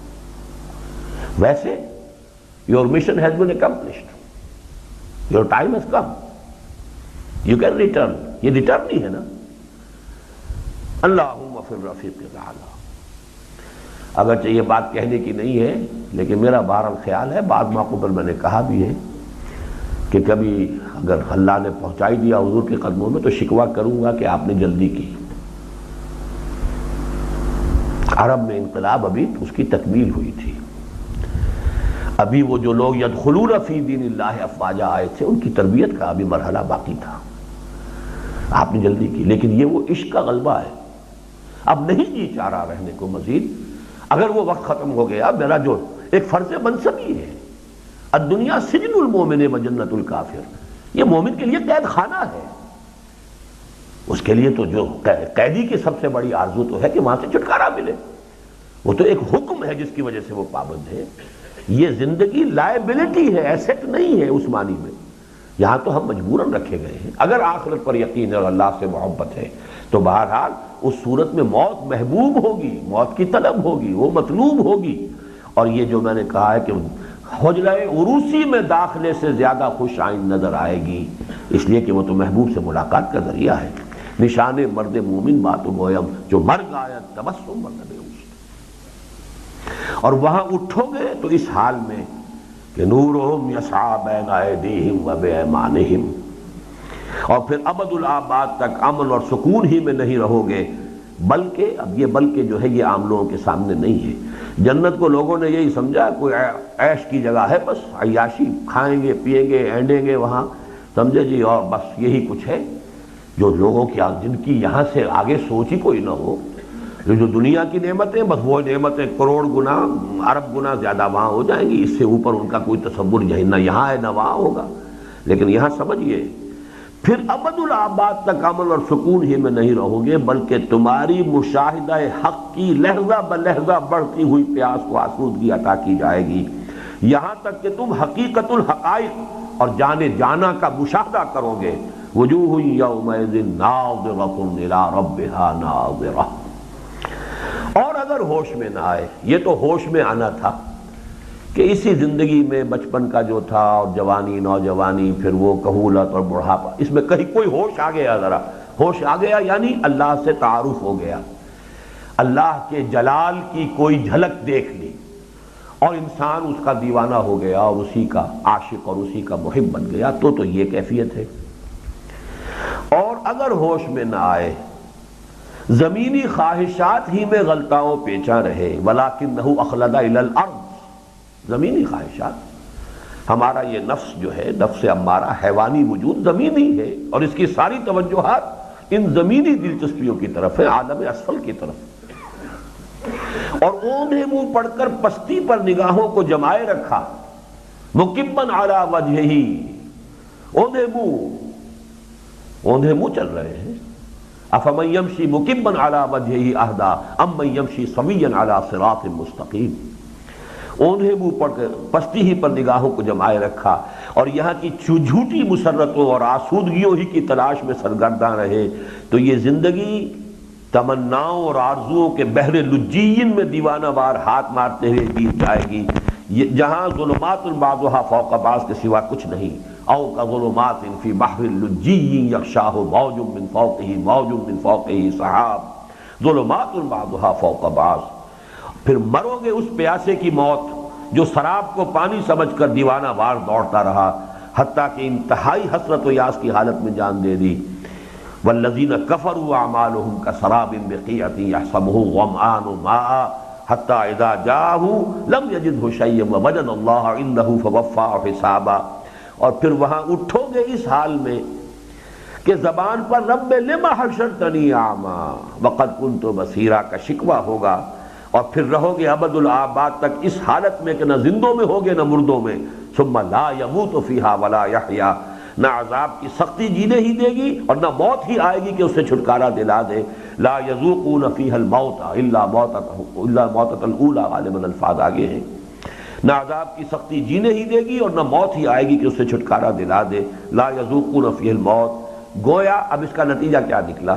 ویسے your mission has been accomplished, your time has come, you can return. یہ ریٹرن ہی ہے نا. اللہم فی الرفیق الاعلی. اگرچہ یہ بات کہنے کی نہیں ہے لیکن میرا بہرحال خیال ہے، بعد موقع پر میں نے کہا بھی ہے کہ کبھی اگر اللہ نے پہنچائی دیا حضور کے قدموں میں تو شکوہ کروں گا کہ آپ نے جلدی کی. عرب میں انقلاب ابھی اس کی تکمیل ہوئی تھی. ابھی وہ جو لوگ یدخلون فی دین اللہ افواجا آئے تھے ان کی تربیت کا ابھی مرحلہ باقی تھا. آپ نے جلدی کی، لیکن یہ وہ عشق کا غلبہ ہے. اب نہیں جی چاہ رہا رہنے کو مزید. اگر وہ وقت ختم ہو گیا، میرا جو ایک فرض منصبی ہے، الدنیا سجن المومن و جنت الکافر، یہ مومن کے لیے قید خانہ ہے. اس کے لیے تو جو قیدی کی سب سے بڑی آرزو تو ہے کہ وہاں سے چھٹکارا ملے. وہ تو ایک حکم ہے جس کی وجہ سے وہ پابند ہے. یہ زندگی لائبلٹی ہے، ایسٹ نہیں ہے اس معنی میں. یہاں تو ہم مجبوراً رکھے گئے ہیں. اگر آخرت پر یقین اور اللہ سے محبت ہے تو بہرحال اس صورت میں موت محبوب ہوگی، موت کی طلب ہوگی، وہ مطلوب ہوگی. اور یہ جو میں نے کہا ہے کہ حجلہ عروسی میں داخلے سے زیادہ خوش آئند نظر آئے گی، اس لیے کہ وہ تو محبوب سے ملاقات کا ذریعہ ہے. نشان مرد مومن بات و گویم جو مر گاید تبسم نہ لگے اس. اور وہاں اٹھو گے تو اس حال میں کہ نورہم یسعی بین ایدیہم و بایمانہم، اور پھر ابد الآباد تک امن اور سکون ہی میں نہیں رہو گے بلکہ اب یہ بلکہ جو ہے یہ عام لوگوں کے سامنے نہیں ہے۔ جنت کو لوگوں نے یہی سمجھا کوئی عیش کی جگہ ہے، بس عیاشی، کھائیں گے پیئیں گے اینڈیں گے وہاں، سمجھے جی، اور بس یہی کچھ ہے۔ جو لوگوں کی جن کی یہاں سے آگے سوچ ہی کوئی نہ ہو، جو دنیا کی نعمتیں بس وہ نعمتیں کروڑ گنا ارب گنا زیادہ وہاں ہو جائیں گی، اس سے اوپر ان کا کوئی تصور نہ یہاں ہے نہ وہاں ہوگا۔ لیکن یہاں سمجھیے پھر ابد الآباد تک امن اور سکون ہی میں نہیں رہو گے، بلکہ تمہاری مشاہدہ حق کی لحظہ بلحظہ بڑھتی ہوئی پیاس کو آسودگی عطا کی جائے گی، یہاں تک کہ تم حقیقت الحقائق اور جانے جانا کا مشاہدہ کرو گے۔ وجوہ یومئذ ناظرۃ الی ربھا ناظرہ۔ اور اگر ہوش میں نہ آئے، یہ تو ہوش میں آنا تھا کہ اسی زندگی میں بچپن کا جو تھا اور جوانی نوجوانی، پھر وہ کہولت اور بڑھاپا، اس میں کہیں کوئی ہوش آ گیا، ذرا ہوش آ گیا یعنی اللہ سے تعارف ہو گیا، اللہ کے جلال کی کوئی جھلک دیکھ لی اور انسان اس کا دیوانہ ہو گیا اور اسی کا عاشق اور اسی کا محب بن گیا، تو یہ کیفیت ہے۔ اور اگر ہوش میں نہ آئے، زمینی خواہشات ہی میں غلطاؤں پیچا رہے، وَلَكِنَّهُ أَخْلَدَ إِلَى الْأَرْضِ، زمینی خواہشات، ہمارا یہ نفس جو ہے، نفس امارہ حیوانی وجود زمینی ہے، اور اس کی ساری توجہات ان زمینی دلچسپیوں کی طرف ہے، عالم اسفل کی طرف، اور اوندھے منہ پڑھ کر پستی پر نگاہوں کو جمائے رکھا، مُكِبًّا عَلَى وَجْهِهِ، اوندھے منہ چل رہے ہیں۔ افمن یمشی مکبا علی وجہہ اہدی امن یمشی سویا علی صراط مستقیم، اوندھے منہ پڑھ کر پستی ہی پر نگاہوں کو جمائے رکھا اور یہاں کی جھوٹی مسرتوں اور آسودگیوں ہی کی تلاش میں سرگرداں رہے، تو یہ زندگی تمناؤں اور آرزوؤں کے بحر لجین میں دیوانہ وار ہاتھ مارتے ہوئے بیت جائے گی، جہاں ظلمات بعضها فوق بعض کے سوا کچھ نہیں، او کظلمات فی بحر لجی یغشاہ موج من فوقہ موج من فوقہ سحاب، ظلمات بعضها فوق بعض۔ پھر مرو گے اس پیاسے کی موت جو سراب کو پانی سمجھ کر دیوانہ وار دوڑتا رہا، حتیٰ کہ انتہائی حسرت و یاس کی حالت میں جان دے دی۔ والذین کفروا اعمالهم کسراب بقیعۃ یحسبہ الظمآن ماء حتی اذا جاءہ لم یجدہ شیئا ووجد اللہ عندہ فوفاہ حسابا۔ اور پھر وہاں اٹھو گے اس حال میں کہ زبان پر رب لم حشرتنی اعمی وقد کنت بصیرا کا شکوہ ہوگا، اور پھر رہو گے ابد الآباد تک اس حالت میں کہ نہ زندوں میں ہوگے نہ مردوں میں۔ ثم لا یموت فیہا ولا یحیا، نہ عذاب کی سختی جینے ہی دے گی اور نہ موت ہی آئے گی کہ اسے چھٹکارا دلا دے۔ لا یذوقون فیہا الموت الا موتۃ الاولی، غالباً الفاظ آگے ہیں، نہ عذاب کی سختی جینے ہی دے گی اور نہ موت ہی آئے گی کہ اسے چھٹکارا دلا دے۔ لا یذوقون فیہا الموت، گویا اب اس کا نتیجہ کیا نکلا؟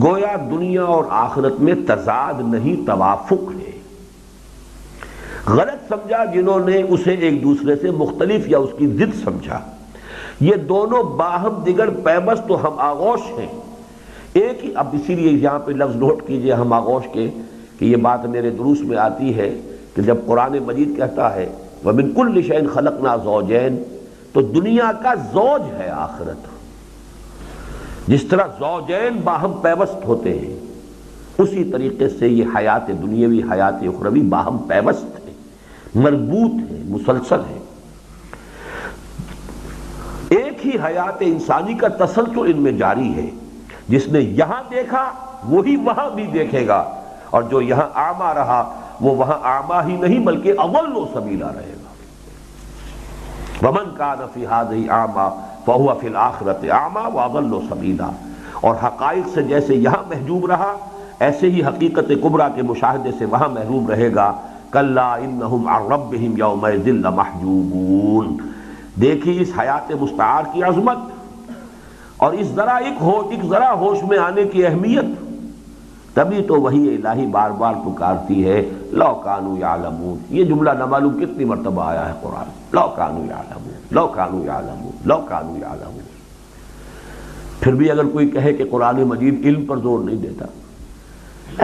گویا دنیا اور آخرت میں تضاد نہیں، توافق ہے۔ غلط سمجھا جنہوں نے اسے ایک دوسرے سے مختلف یا اس کی ضد سمجھا، یہ دونوں باہم دیگر پیوست و ہم آغوش ہیں، ایک ہی۔ اب اسی لیے یہاں پہ لفظ نوٹ کیجئے ہم آغوش کے، کہ یہ بات میرے دروس میں آتی ہے کہ جب قرآن مجید کہتا ہے وَمِن كُلِّ شَيْءٍ خَلَقْنَا زَوْجَيْنِ، تو دنیا کا زوج ہے آخرت۔ جس طرح زوجین باہم پیوست ہوتے ہیں، اسی طریقے سے یہ حیات دنیاوی حیات اخروی باہم پیوست ہے، مربوط ہے، مسلسل ہے۔ ایک ہی حیات انسانی کا تسلسل ان میں جاری ہے، جس نے یہاں دیکھا وہی وہاں بھی دیکھے گا، اور جو یہاں اعمیٰ رہا وہ وہاں اعمیٰ ہی نہیں بلکہ اضل سبیلا رہے گا۔ وَمَنْ كَانَ فِي هَذِهِ أَعْمَىٰ فَهُوَ فِي الْآخِرَةِ أَعْمَىٰ وَأَضَلُّ سَبِيلًا، اور حقائق سے جیسے یہاں محجوب رہا ایسے ہی حقیقت کبریٰ کے مشاہدے سے وہاں محروم رہے گا۔ كَلَّا إِنَّهُمْ عَنْ رَبِّهِمْ يَوْمَئِذٍ لَمَحْجُوبُونَ۔ دیکھی اس حیات مستعار کی عظمت اور اس ذرا ہوش میں آنے کی اہمیت، تبھی تو وہی الہی بار بار پکارتی ہے لو کانوا یعلمون۔ یہ جملہ نہ معلوم کتنی مرتبہ آیا ہے قرآن، لو کانوا یعلمون، لو کانوا یعلمون، لو کانوا یعلمون۔ پھر بھی اگر کوئی کہے کہ قرآن مجید علم پر زور نہیں دیتا،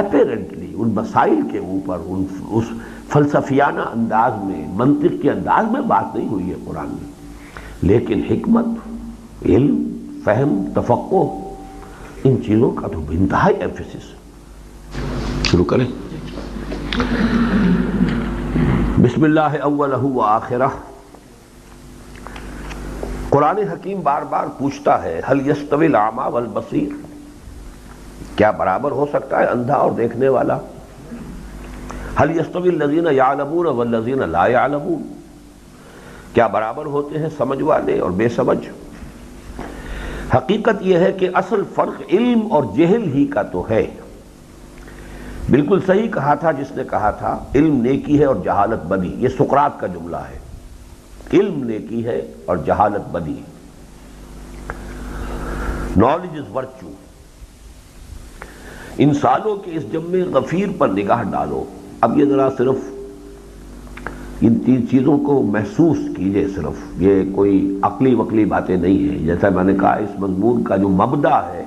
اپیرنٹلی ان مسائل کے اوپر اس فلسفیانہ انداز میں، منطق کے انداز میں بات نہیں ہوئی ہے قرآن میں، لیکن حکمت، علم، فہم، تفقہ، ان چیزوں کا تو انتہائی ایمفیسس۔ شروع کریں. بسم اللہ اولہ و آخرہ. قرآن حکیم بار بار پوچھتا ہے هل یستوی الاعمی والبصیر، کیا برابر ہو سکتا ہے اندھا اور دیکھنے والا؟ هل یستوی الذین یعلمون والذین لا یعلمون، کیا برابر ہوتے ہیں سمجھ والے اور بے سمجھ؟ حقیقت یہ ہے کہ اصل فرق علم اور جہل ہی کا تو ہے. بالکل صحیح کہا تھا جس نے کہا تھا علم نیکی ہے اور جہالت بدی. یہ سقراط کا جملہ ہے. علم نیکی ہے اور جہالت بدی. Knowledge is virtue. ان سالوں کے اس جم غفیر پر نگاہ ڈالو. اب یہ ذرا صرف ان تین چیزوں کو محسوس کیجئے. صرف یہ کوئی عقلی وقلی باتیں نہیں ہیں. جیسا میں نے کہا اس مضمون کا جو مبدا ہے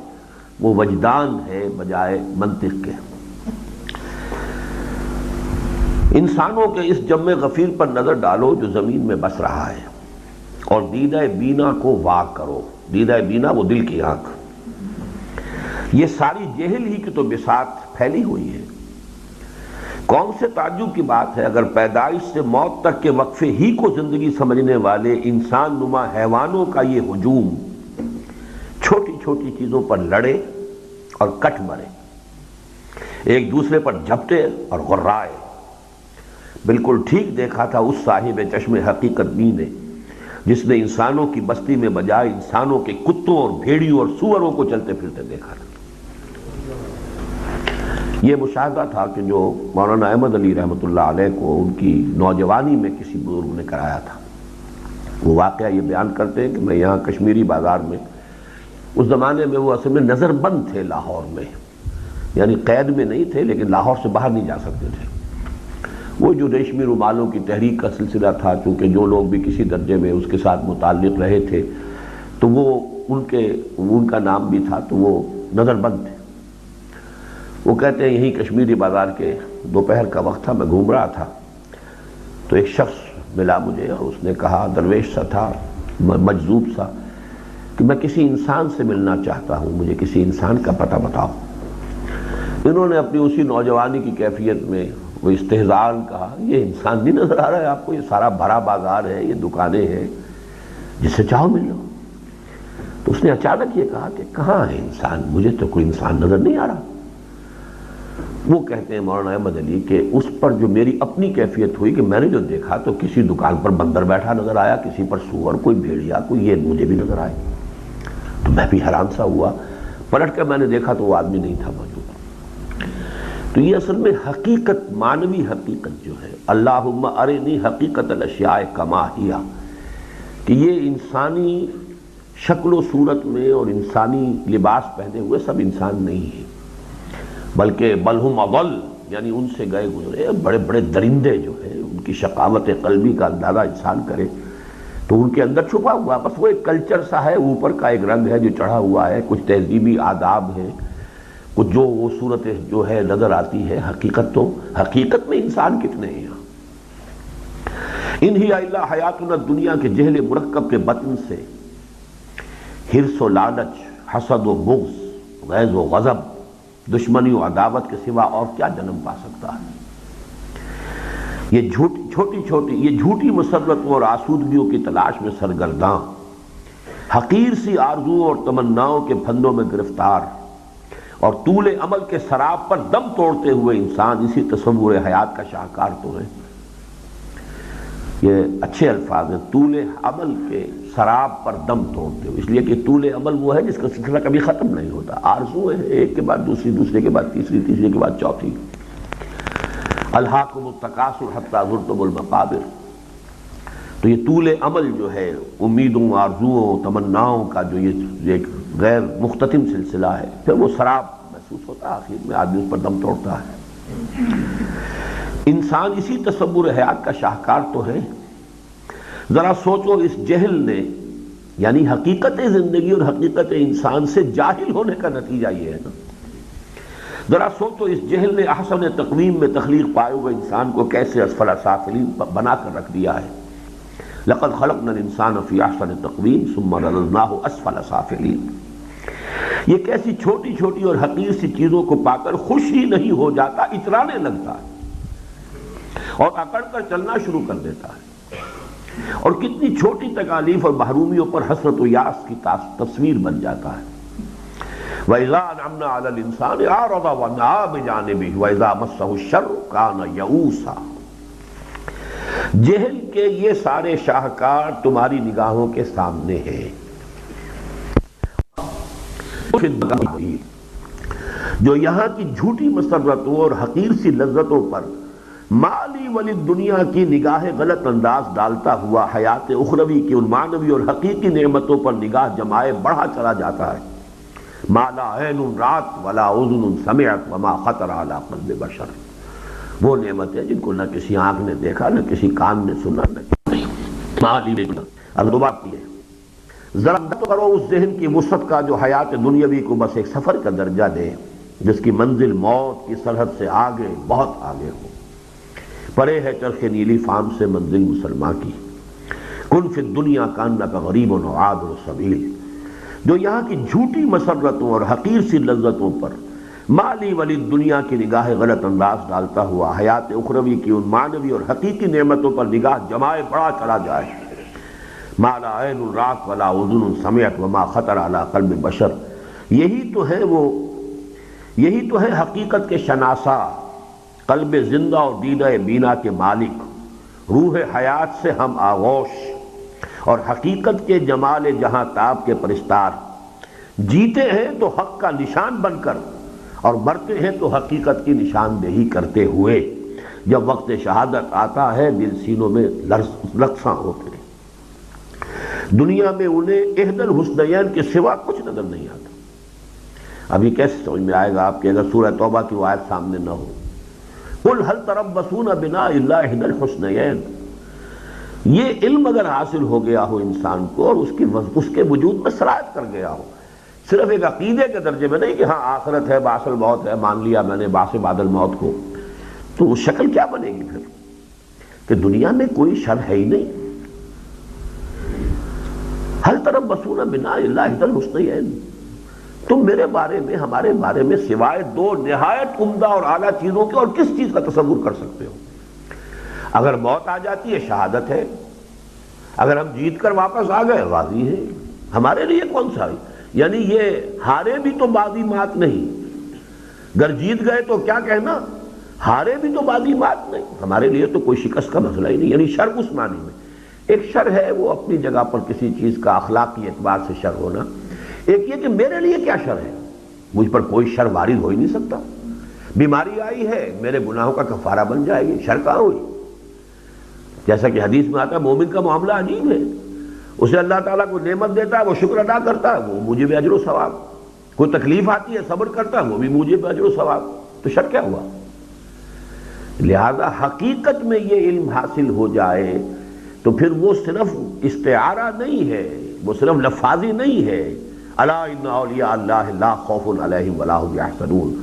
وہ وجدان ہے بجائے منطق کے. انسانوں کے اس جم غفیر پر نظر ڈالو جو زمین میں بس رہا ہے، اور دیدہ بینا کو واق کرو. دیدہ بینا وہ دل کی آنکھ. یہ ساری جہل ہی کی تو بساط پھیلی ہوئی ہے. کون سے تعجب کی بات ہے اگر پیدائش سے موت تک کے وقفے ہی کو زندگی سمجھنے والے انسان نما حیوانوں کا یہ ہجوم چھوٹی چھوٹی چیزوں پر لڑے اور کٹ مرے، ایک دوسرے پر جھپٹے اور غرائے. بالکل ٹھیک دیکھا تھا اس صاحب چشم حقیقت بین نے جس نے انسانوں کی بستی میں بجائے انسانوں کے کتوں اور بھیڑیوں اور سوروں کو چلتے پھرتے دیکھا تھا. یہ مشاہدہ تھا کہ جو مولانا احمد علی رحمۃ اللہ علیہ کو ان کی نوجوانی میں کسی بزرگ نے کرایا تھا. وہ واقعہ یہ بیان کرتے ہیں کہ میں یہاں کشمیری بازار میں، اس زمانے میں وہ اصل میں نظر بند تھے لاہور میں، یعنی قید میں نہیں تھے لیکن لاہور سے باہر نہیں جا سکتے تھے. وہ جو ریشمی رومالوں کی تحریک کا سلسلہ تھا، چونکہ جو لوگ بھی کسی درجے میں اس کے ساتھ متعلق رہے تھے تو وہ ان کا نام بھی تھا، تو وہ نظر بند تھے. وہ کہتے ہیں یہیں کشمیری بازار کے دوپہر کا وقت تھا، میں گھوم رہا تھا تو ایک شخص ملا مجھے اور اس نے کہا، درویش سا تھا مجذوب سا، کہ میں کسی انسان سے ملنا چاہتا ہوں، مجھے کسی انسان کا پتہ بتاؤ. انہوں نے اپنی اسی نوجوانی کی کیفیت میں وہ استہزاءً کہا، یہ انسان نہیں نظر آ رہا ہے آپ کو؟ یہ سارا بھرا بازار ہے، یہ دکانیں ہیں، جس سے چاہو مل لو. تو اس نے اچانک یہ کہا کہ کہاں ہے انسان؟ مجھے تو کوئی انسان نظر نہیں آ رہا. وہ کہتے ہیں مولانا احمد علی کہ اس پر جو میری اپنی کیفیت ہوئی کہ میں نے جو دیکھا تو کسی دکان پر بندر بیٹھا نظر آیا، کسی پر سور، کوئی بھیڑیا، کوئی، یہ مجھے بھی نظر آئے. تو میں بھی حیران سا ہوا. پلٹ کر میں نے دیکھا تو وہ آدمی نہیں تھا موجود. تو یہ اصل میں حقیقت، معنوی حقیقت جو ہے، اللہم ارنی حقیقت الاشیاء کما ہی، کہ یہ انسانی شکل و صورت میں اور انسانی لباس پہنے ہوئے سب انسان نہیں ہیں، بلکہ بلہم اضل، یعنی ان سے گئے گزرے بڑے بڑے درندے جو ہیں. ان کی شقاوت قلبی کا اندازہ انسان کرے تو ان کے اندر چھپا ہوا بس وہ ایک کلچر سا ہے، اوپر کا ایک رنگ ہے جو چڑھا ہوا ہے، کچھ تہذیبی آداب ہیں، کچھ جو وہ صورت جو ہے نظر آتی ہے. حقیقت میں انسان کتنے ہیں یہاں؟ ان ہی الا حیاتنا دنیا کے جہل مرکب کے بطن سے حرص و لالچ، حسد و بغض، غیظ و غضب، دشمنی و عداوت کے سوا اور کیا جنم پا سکتا ہے؟ یہ جھوٹی مسرتوں اور آسودگیوں کی تلاش میں سرگرداں، حقیر سی آرزوؤں اور تمناؤں کے پھندوں میں گرفتار، اور طول عمل کے سراب پر دم توڑتے ہوئے انسان اسی تصور حیات کا شاہکار تو ہے. یہ اچھے الفاظ ہیں، طول عمل کے سراب پر دم توڑتے ہوئے، اس لیے کہ طول عمل وہ ہے جس کا سلسلہ کبھی ختم نہیں ہوتا. آرزو ہے ایک کے بعد دوسری، دوسرے کے بعد تیسری، تیسرے کے بعد چوتھی. الہاکم التکاثر حتی زرتم المقابر. تو یہ طول عمل جو ہے، امیدوں، آرزوؤں، تمناؤں کا جو یہ ایک غیر مختتم سلسلہ ہے، پھر وہ سراب محسوس ہوتا ہے، آخر میں آدمی اس پر دم توڑتا ہے. انسان اسی تصور حیات کا شاہکار تو ہے. ذرا سوچو اس جہل نے، یعنی حقیقت زندگی اور حقیقت انسان سے جاہل ہونے کا نتیجہ یہ ہے نا. ذرا سوچو اس جہل نے احسن تقویم میں تخلیق پائے ہوئے انسان کو کیسے اسفل سافلین بنا کر رکھ دیا ہے. لقد خلقنا الانسان فی احسن تقویم ثم رددناہ اسفل سافلین. یہ کیسی چھوٹی چھوٹی اور حقیر سی چیزوں کو پا کر خوش ہی نہیں ہو جاتا، اترانے لگتا ہے اور اکڑ کر چلنا شروع کر دیتا ہے، اور کتنی چھوٹی تکالیف اور محرومیوں پر حسرت و یاس کی تصویر بن جاتا ہے۔ وَإِذَا أَنْعَمْنَا عَلَى الْإِنسَانِ أَعْرَضَ وَنَأَىٰ بِجَانِبِهِ وَإِذَا مَسَّهُ الشَّرُّ كَانَ يَئُوسًا۔ جہل کے یہ سارے شاہکار تمہاری نگاہوں کے سامنے ہیں، جو یہاں کی جھوٹی مسرتوں اور حقیر سی لذتوں پر مالی ولی دنیا کی نگاہ غلط انداز ڈالتا ہوا حیات اخروی کی ان معنوی اور حقیقی نعمتوں پر نگاہ جمائے بڑھا چلا جاتا ہے۔ ما لا عین رات ولا اذن سمعت وما خطر علی قلب بشر، وہ نعمتیں جن کو نہ کسی آنکھ نے دیکھا، نہ کسی کان نے سنا، نہ مالی اگرباتی ہے۔ ذرا تو کرو اس ذہن کی وسعت کا جو حیات دنیاوی کو بس ایک سفر کا درجہ دے، جس کی منزل موت کی سرحد سے آگے، بہت آگے ہو۔ پرے ہے چرخ نیلی فام سے منزل مسلمان کی، کن فی الدنیا کانک غریب و عابر السبیل، جو یہاں کی جھوٹی مسرتوں اور حقیر سی لذتوں پر مالی ولی دنیا کی نگاہ غلط انداز ڈالتا ہوا حیات اخروی کی ان معنوی اور حقیقی نعمتوں پر نگاہ جمائے بڑا چلا جائے۔ ما لا عین رات ولا اذن سمعت وما خطر علی قلب بشر، یہی تو ہے حقیقت کے شناسا، قلب زندہ اور دیدہ بینا کے مالک، روح حیات سے ہم آغوش اور حقیقت کے جمال جہاں تاب کے پرستار، جیتے ہیں تو حق کا نشان بن کر اور مرتے ہیں تو حقیقت کی نشاندہی کرتے ہوئے۔ جب وقت شہادت آتا ہے دل سینوں میں لرزاں ہوتے ہیں، دنیا میں انہیں احد الحسنین کے سوا کچھ نظر نہیں آتا۔ ابھی کیسے سمجھ میں آئے گا آپ کہ اگر سورہ توبہ کی آیت سامنے نہ ہو، قل هل تربصون بنا الا احدى الحسنيين، یہ علم اگر حاصل ہو گیا ہو انسان کو اور اس کے وجود میں سرایت کر گیا ہو، صرف ایک عقیدے کے درجے میں نہیں کہ ہاں آخرت ہے، بعث الموت ہے، مان لیا میں نے بعث بعد الموت کو، تو وہ شکل کیا بنے گی پھر کہ دنیا میں کوئی شر ہے ہی نہیں۔ هل تربصون بنا الا احدى الحسنيين، تم میرے بارے میں، ہمارے بارے میں سوائے دو نہایت عمدہ اور اعلیٰ چیزوں کے اور کس چیز کا تصور کر سکتے ہو؟ اگر موت آ جاتی ہے شہادت ہے، اگر ہم جیت کر واپس آ گئے غازی ہے، ہمارے لیے کون سا ہے؟ یعنی یہ ہارے بھی تو بازی مات نہیں، اگر جیت گئے تو کیا کہنا، ہارے بھی تو بازی مات نہیں، ہمارے لیے تو کوئی شکست کا مسئلہ ہی نہیں۔ یعنی شر اس معنی میں، ایک شر ہے وہ اپنی جگہ پر کسی چیز کا اخلاقی اعتبار سے شر ہونا، ایک یہ کہ میرے لیے کیا شر ہے، مجھ پر کوئی شر وارد ہو ہی نہیں سکتا۔ بیماری آئی ہے، میرے گناہوں کا کفارہ بن جائے گی، شر کہاں ہوئی؟ جیسا کہ حدیث میں آتا ہے مومن کا معاملہ عجیب ہے، اسے اللہ تعالیٰ کو نعمت دیتا ہے وہ شکر ادا کرتا ہے، وہ مجھے بھی اجر و ثواب، کوئی تکلیف آتی ہے صبر کرتا ہے، وہ بھی مجھے بھی اجر و ثواب، تو شر کیا ہوا؟ لہذا حقیقت میں یہ علم حاصل ہو جائے تو پھر وہ صرف استعارہ نہیں ہے، وہ صرف لفاظی نہیں ہے۔ الا ان اولیاء اللہ لا خوف علیہم ولا هم یحزنون،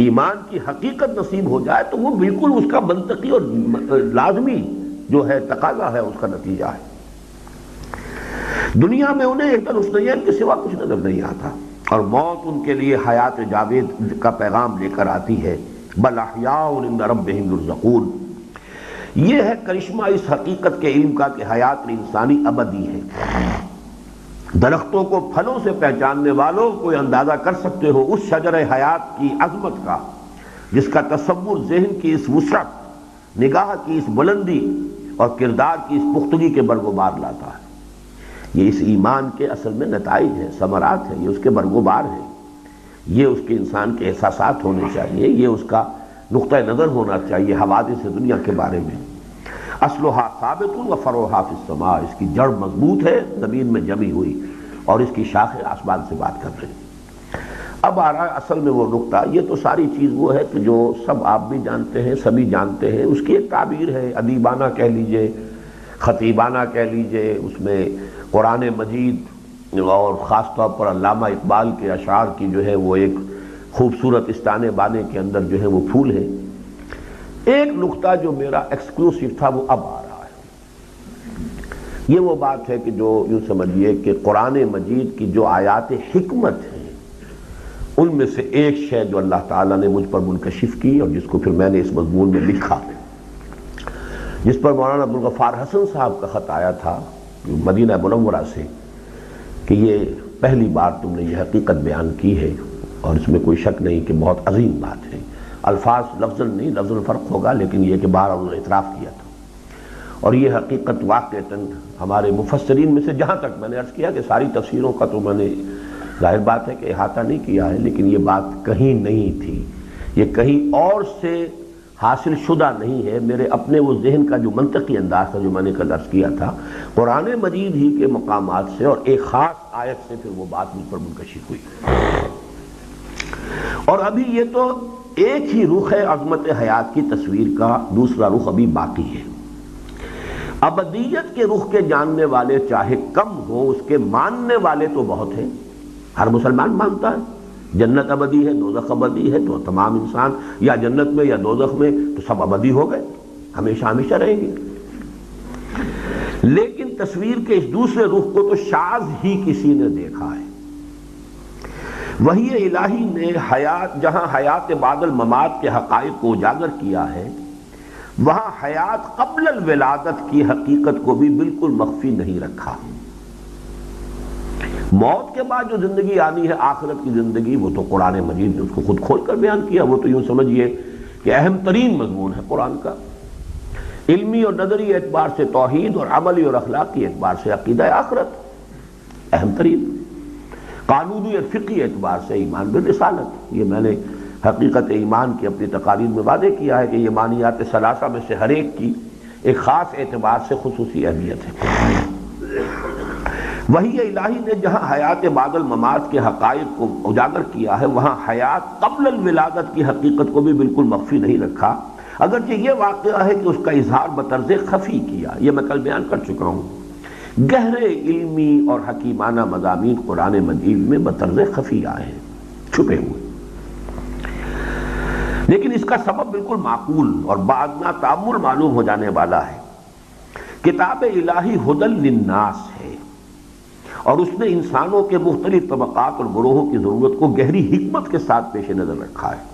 ایمان کی حقیقت نصیب ہو جائے تو وہ بالکل اس کا منطقی اور لازمی جو ہے تقاضا ہے، اس کا نتیجہ ہے۔ دنیا میں انہیں ایک الحسنیین کے سوا کچھ نظر نہیں آتا، اور موت ان کے لیے حیات جاوید کا پیغام لے کر آتی ہے، بل احیاء عند ربہم یرزقون۔ یہ ہے کرشمہ اس حقیقت کے علم کا کہ حیات انسانی ابدی ہے۔ درختوں کو پھلوں سے پہچاننے والوں کو اندازہ کر سکتے ہو اس شجر حیات کی عظمت کا، جس کا تصور ذہن کی اس وسعت، نگاہ کی اس بلندی اور کردار کی اس پختگی کے برگوبار لاتا ہے۔ یہ اس ایمان کے اصل میں نتائج ہیں، ثمرات ہیں، یہ اس کے برگوبار ہیں، یہ اس کے انسان کے احساسات ہونے چاہیے، یہ اس کا نقطہ نظر ہونا چاہیے حوادث دنیا کے بارے میں۔ اصلھا ثابت و فروعھا فی السماء، اس کی جڑ مضبوط ہے زمین میں جمی ہوئی اور اس کی شاخیں آسمان سے بات کر رہی ہیں۔ اب آ رہا ہے اصل میں وہ نقطہ، یہ تو ساری چیز وہ ہے کہ جو سب آپ بھی جانتے ہیں، سبھی جانتے ہیں، اس کی ایک تعبیر ہے ادیبانہ کہہ لیجئے، خطیبانہ کہہ لیجئے، اس میں قرآن مجید اور خاص طور پر علامہ اقبال کے اشعار کی جو ہے وہ ایک خوبصورت استانے بانے کے اندر جو ہے وہ پھول ہے۔ ایک نقطہ جو میرا ایکسکلوسیو تھا وہ اب آ رہا ہے، یہ وہ بات ہے کہ جو یوں سمجھیے کہ قرآن مجید کی جو آیات حکمت ہیں ان میں سے ایک شے جو اللہ تعالیٰ نے مجھ پر منکشف کی اور جس کو پھر میں نے اس مضمون میں لکھا، جس پر مولانا عبدالغفار حسن صاحب کا خط آیا تھا مدینہ منورہ سے کہ یہ پہلی بار تم نے یہ حقیقت بیان کی ہے اور اس میں کوئی شک نہیں کہ بہت عظیم بات ہے. الفاظ لفظ نہیں، لفظ فرق ہوگا، لیکن یہ کہ بار انہوں نے اعتراف کیا تھا. اور یہ حقیقت واقعتاً ہمارے مفسرین میں سے، جہاں تک میں نے عرض کیا کہ ساری تفسیروں کا تو میں نے ظاہر بات ہے کہ احاطہ نہیں کیا ہے، لیکن یہ بات کہیں نہیں تھی، یہ کہیں اور سے حاصل شدہ نہیں ہے. میرے اپنے وہ ذہن کا جو منطقی انداز تھا جو میں نے کل عرض کیا تھا، قرآن مجید ہی کے مقامات سے اور ایک خاص آیت سے پھر وہ بات مجھ پر منکشف ہوئی. اور ابھی یہ تو ایک ہی رخ ہے عظمت حیات کی تصویر کا، دوسرا رخ ابھی باقی ہے. ابدیت کے رخ کے جاننے والے چاہے کم ہوں، اس کے ماننے والے تو بہت ہیں. ہر مسلمان مانتا ہے جنت ابدی ہے، دوزخ ابدی ہے، تو تمام انسان یا جنت میں یا دوزخ میں، تو سب ابدی ہو گئے، ہمیشہ ہمیشہ رہیں گے. لیکن تصویر کے اس دوسرے رخ کو تو شاذ ہی کسی نے دیکھا ہے. وحی الہی نے جہاں حیات بعد الممات کے حقائق کو اجاگر کیا ہے، وہاں حیات قبل الولادت کی حقیقت کو بھی بالکل مخفی نہیں رکھا. موت کے بعد جو زندگی آنی ہے، آخرت کی زندگی، وہ تو قرآن مجید نے اس کو خود کھول کر بیان کیا. وہ تو یوں سمجھیے کہ اہم ترین مضمون ہے قرآن کا، علمی اور نظری اعتبار سے توحید اور عملی اور اخلاقی اعتبار سے عقیدہ آخرت اہم ترین، قانونی اور فقہی اعتبار سے ایمان بالرسالت. یہ میں نے حقیقت ایمان کی اپنی تقاریر میں واضح کیا ہے کہ یہ مانیات ثلاثہ میں سے ہر ایک کی ایک خاص اعتبار سے خصوصی اہمیت ہے. وحی الہی نے جہاں حیات بعد الممات کے حقائق کو اجاگر کیا ہے، وہاں حیات قبل الولادت کی حقیقت کو بھی بالکل مخفی نہیں رکھا. اگرچہ یہ واقعہ ہے کہ اس کا اظہار بطرز خفی کیا، یہ میں کل بیان کر چکا ہوں. گہرے علمی اور حکیمانہ مضامین قرآن مجید میں بطرز خفی آئے ہیں، چھپے ہوئے، لیکن اس کا سبب بالکل معقول اور بادنا تأمل معلوم ہو جانے والا ہے. کتاب الہی ھدی للناس ہے، اور اس نے انسانوں کے مختلف طبقات اور گروہوں کی ضرورت کو گہری حکمت کے ساتھ پیش نظر رکھا ہے.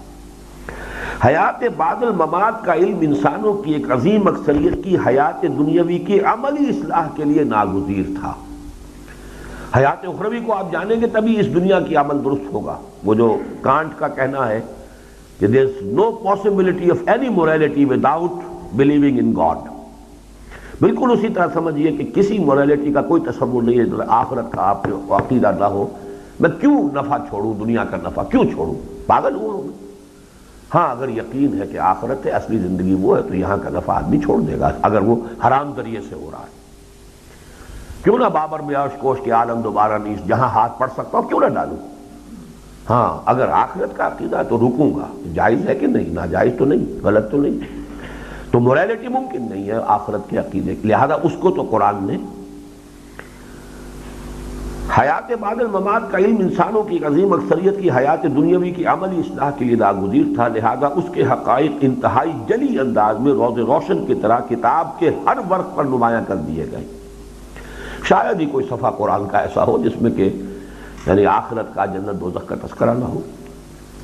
حیات بعد الممات کا علم انسانوں کی ایک عظیم اکثریت کی حیات دنیاوی کی عملی اصلاح کے لیے ناگزیر تھا. حیات اخروی کو آپ جانیں گے تبھی اس دنیا کی عمل درست ہوگا. وہ جو کانٹ کا کہنا ہے کہ there is no possibility of any morality without believing in God، بالکل اسی طرح سمجھیے کہ کسی موریلٹی کا کوئی تصور نہیں ہے آخرت کا آپ کو عقیدہ نہ ہو. میں کیوں نفع چھوڑوں، دنیا کا نفع کیوں چھوڑوں، پاگل ہوا ہوں. ہاں اگر یقین ہے کہ آخرت ہے، اصلی زندگی وہ ہے، تو یہاں کا نفع آدمی چھوڑ دے گا اگر وہ حرام ذریعے سے ہو رہا ہے. کیوں نہ بابر میں عرش کوش کے عالم دوبارہ نیز، جہاں ہاتھ پڑ سکتا ہوں کیوں نہ ڈالوں. ہاں اگر آخرت کا عقیدہ ہے تو رکوں گا، جائز ہے کہ نہیں، ناجائز تو نہیں، غلط تو نہیں. تو موریلٹی ممکن نہیں ہے آخرت کے عقیدے کی، لہذا اس کو تو قرآن نے حیات بعد الممات کا علم انسانوں کی عظیم اکثریت کی حیات دنیاوی کی عملی اصلاح کے لیے ناگزیر تھا، لہذا اس کے حقائق انتہائی جلی انداز میں روز روشن کی طرح کتاب کے ہر ورق پر نمایاں کر دیے گئے. شاید ہی کوئی صفحہ قرآن کا ایسا ہو جس میں کہ یعنی آخرت کا، جنت دوزخ کا تذکرہ نہ ہو.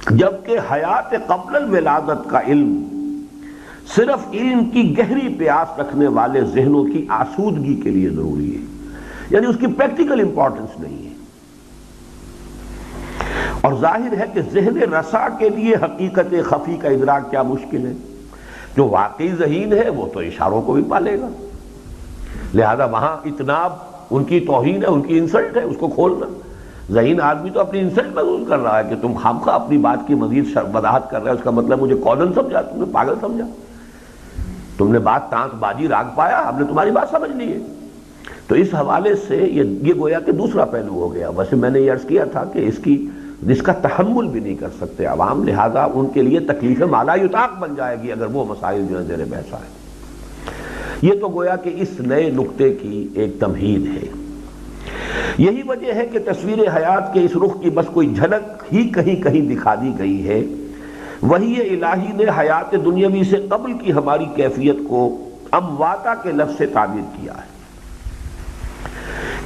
جبکہ حیات قبل الولادت کا علم صرف علم کی گہری پیاس رکھنے والے ذہنوں کی آسودگی کے لیے ضروری ہے، یعنی اس کی پریکٹیکل امپورٹنس نہیں ہے. اور ظاہر ہے کہ ذہن رسا کے لیے حقیقت خفی کا ادراک کیا مشکل ہے. جو واقعی ذہین ہے وہ تو اشاروں کو بھی پالے گا، لہذا وہاں اتناب ان کی توہین ہے، ان کی انسلٹ ہے، اس کو کھولنا. ذہین آدمی تو اپنی انسلٹ محسوس کر رہا ہے کہ تم خامخواہ اپنی بات کی مزید وضاحت کر رہے ہو، اس کا مطلب مجھے کالن سمجھا، تم نے پاگل سمجھا، تم نے بات تانت بازی راگ پایا، ہم نے تمہاری بات سمجھ لی ہے. تو اس حوالے سے یہ گویا کہ دوسرا پہلو ہو گیا. ویسے میں نے یہ عرض کیا تھا کہ اس کا تحمل بھی نہیں کر سکتے عوام، لہذا ان کے لیے تکلیف مالا یطاق بن جائے گی اگر وہ مسائل جو ہے زیر بحث آئے. یہ تو گویا کہ اس نئے نقطے کی ایک تمہید ہے. یہی وجہ ہے کہ تصویر حیات کے اس رخ کی بس کوئی جھلک ہی کہیں کہیں دکھا دی گئی ہے. وحی الہی نے حیات دنیاوی سے قبل کی ہماری کیفیت کو امواتا کے لفظ سے تعبیر کیا ہے.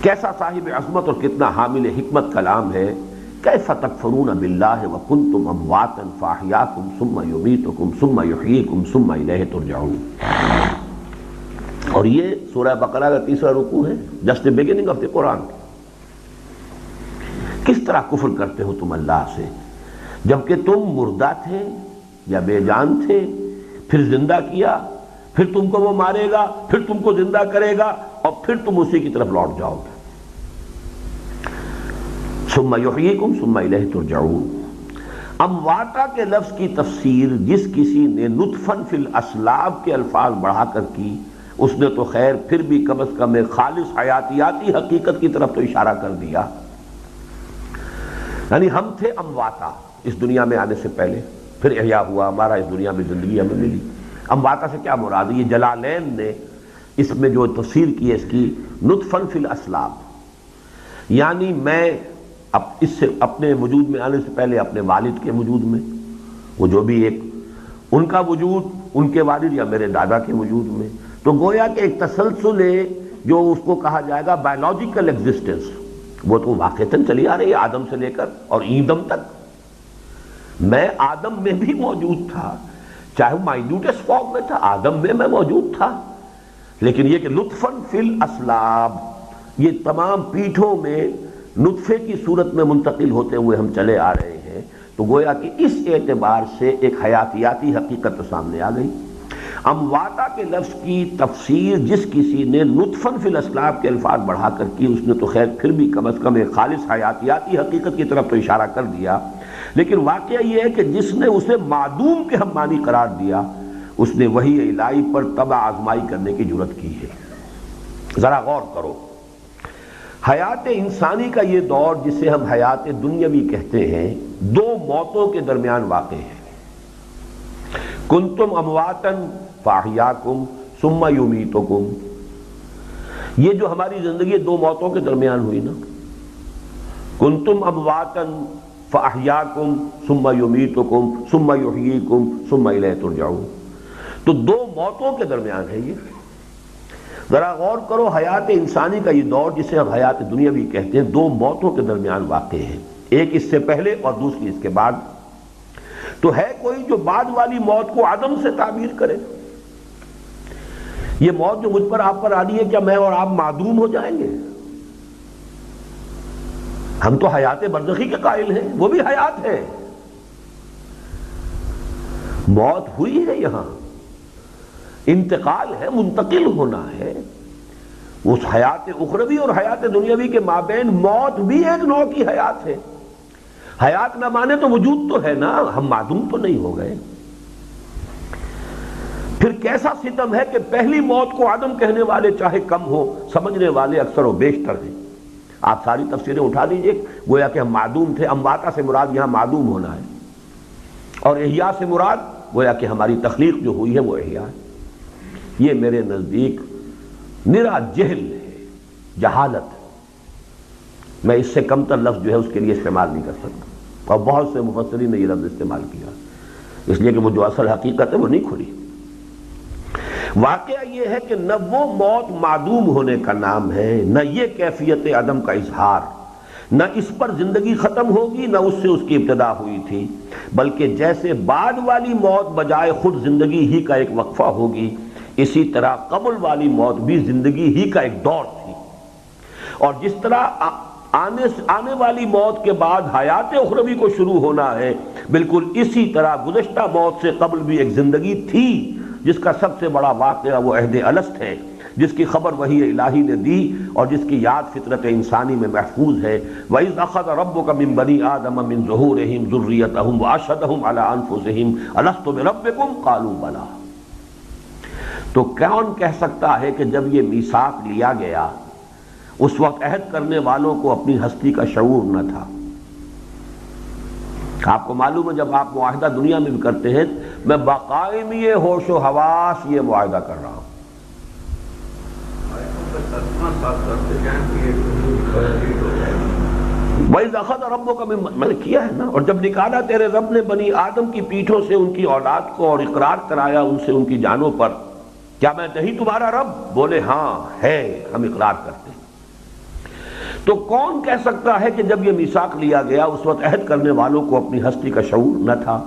کیسا صاحب عظمت اور کتنا حامل حکمت کلام ہے کیف تکفرون باللہ وکنتم امواتا فاحیاکم ثم یمیتکم ثم یحییکم ثم الیہ ترجعون. اور یہ سورہ بقرہ کا تیسرا رکوع ہے، just the beginning of the Quran. کس طرح کفر کرتے ہو تم اللہ سے جبکہ تم مردہ تھے یا بے جان تھے، پھر زندہ کیا، پھر تم کو وہ مارے گا، پھر تم کو زندہ کرے گا، اور پھر تم اسی کی طرف لوٹ جاؤ گے. ثم یحییکم ثم الیہ ترجعون. امواتا کے لفظ کی تفسیر جس کسی نے نطفاً فی الاسلاب کے الفاظ بڑھا کر کی، اس نے تو خیر پھر بھی کم از کم ایک خالص حیاتیاتی حقیقت کی طرف تو اشارہ کر دیا. یعنی ہم تھے امواتا اس دنیا میں آنے سے پہلے، پھر احیا ہوا، ہمارا اس دنیا میں زندگی ہمیں ملی. امواتا سے کیا مراد ہے؟ یہ جلالین نے اس میں جو تفسیر کی ہے اس کی، نطفاً فی الاسلاب، یعنی میں اس سے اپنے وجود میں آنے سے پہلے اپنے والد کے وجود میں، وہ جو بھی ایک ان کا وجود، ان کے والد یا میرے دادا کے وجود میں، تو گویا کہ ایک تسلسل ہے جو اس کو کہا جائے گا بایولوجیکل ایگزسٹنس. وہ تو واقعتاً چلی آ رہی ہے آدم سے لے کر اور ایندم تک. میں آدم میں بھی موجود تھا، چاہے مائنیوٹس فارم میں تھا، آدم میں موجود تھا. لیکن یہ کہ نطفاً فی الاسلاب، یہ تمام پیٹھوں میں نطفے کی صورت میں منتقل ہوتے ہوئے ہم چلے آ رہے ہیں. تو گویا کہ اس اعتبار سے ایک حیاتیاتی حقیقت سامنے آ گئی. امواتا کے لفظ کی تفسیر جس کسی نے نطفاً فی الاسلاب کے الفاظ بڑھا کر کی، اس نے تو خیر پھر بھی کم از کم ایک خالص حیاتیاتی حقیقت کی طرف تو اشارہ کر دیا. لیکن واقعہ یہ ہے کہ جس نے اسے معدوم کے ہم معنی قرار دیا، اس نے وحی الہی پر طبع آزمائی کرنے کی جرت کی ہے. ذرا غور کرو، حیات انسانی کا یہ دور جسے ہم حیات دنیاوی کہتے ہیں، دو موتوں کے درمیان واقع ہے. کنتم امواتن فاحیاکم ثم یمیتکم. یہ جو ہماری زندگی دو موتوں کے درمیان ہوئی نا، کنتم امواتن فاحیاکم ثم یمیتکم ثم یحییکم ثم الیہ ترجعون. تو دو موتوں کے درمیان ہے یہ. ذرا غور کرو، حیات انسانی کا یہ دور جسے ہم حیات دنیاوی کہتے ہیں، دو موتوں کے درمیان واقع ہے، ایک اس سے پہلے اور دوسری اس کے بعد. تو ہے کوئی جو بعد والی موت کو عدم سے تعبیر کرے؟ یہ موت جو مجھ پر آپ پر آنی ہے، کیا میں اور آپ معدوم ہو جائیں گے؟ ہم تو حیات برزخی کے قائل ہیں، وہ بھی حیات ہے. موت ہوئی ہے، یہاں انتقال ہے، منتقل ہونا ہے. اس حیات اخروی اور حیات دنیاوی کے مابین موت بھی ایک نوع کی حیات ہے. حیات نہ مانے تو وجود تو ہے نا، ہم معدوم تو نہیں ہو گئے. پھر کیسا ستم ہے کہ پہلی موت کو عدم کہنے والے چاہے کم ہو، سمجھنے والے اکثر و بیشتر ہیں. آپ ساری تفسیریں اٹھا دیجئے، گویا کہ ہم معدوم تھے. امواتا سے مراد یہاں معدوم ہونا ہے، اور احیاء سے مراد گویا کہ ہماری تخلیق جو ہوئی ہے وہ احیاء ہے. یہ میرے نزدیک نرا جہل ہے، جہالت. میں اس سے کم تر لفظ جو ہے اس کے لیے استعمال نہیں کر سکتا، اور بہت سے مفسرین نے یہ لفظ استعمال کیا، اس لیے کہ وہ جو اصل حقیقت ہے وہ نہیں کھلی. واقعہ یہ ہے کہ نہ وہ موت معدوم ہونے کا نام ہے، نہ یہ کیفیت عدم کا اظہار، نہ اس پر زندگی ختم ہوگی، نہ اس سے اس کی ابتدا ہوئی تھی. بلکہ جیسے بعد والی موت بجائے خود زندگی ہی کا ایک وقفہ ہوگی، اسی طرح قبل والی موت بھی زندگی ہی کا ایک دور تھی. اور جس طرح آنے والی موت کے بعد حیات اخروی کو شروع ہونا ہے، بالکل اسی طرح گزشتہ موت سے قبل بھی ایک زندگی تھی، جس کا سب سے بڑا واقعہ وہ عہد الست ہے، جس کی خبر وحی الہی نے دی اور جس کی یاد فطرت انسانی میں محفوظ ہے. وَإِذْ أَخَذَ رَبُّكَ مِنْ بَنِي آدَمَ مِنْ ظُهُورِهِمْ ذُرِّيَّتَهُمْ وَأَشْهَدَهُمْ عَلَىٰ أَنفُسِهِمْ أَلَسْتُ بِرَبِّكُمْ قَالُوا بَلَىٰ. تو کون کہہ سکتا ہے کہ جب یہ میثاق لیا گیا اس وقت عہد کرنے والوں کو اپنی ہستی کا شعور نہ تھا؟ آپ کو معلوم ہے جب آپ معاہدہ دنیا میں بھی کرتے ہیں، میں بقائمی ہوش و حواس یہ معاہدہ کر رہا ہوں. وَإِذْ أَخَذَ رَبُّكَ میں نے کیا ہے نا. اور جب نکالا تیرے رب نے بنی آدم کی پیٹھوں سے ان کی اولاد کو اور اقرار کرایا ان سے ان کی جانوں پر، کیا میں نہیں تمہارا رب؟ بولے ہاں ہے، ہم اقرار کرتے ہیں. تو کون کہہ سکتا ہے کہ جب یہ میثاق لیا گیا اس وقت عہد کرنے والوں کو اپنی ہستی کا شعور نہ تھا؟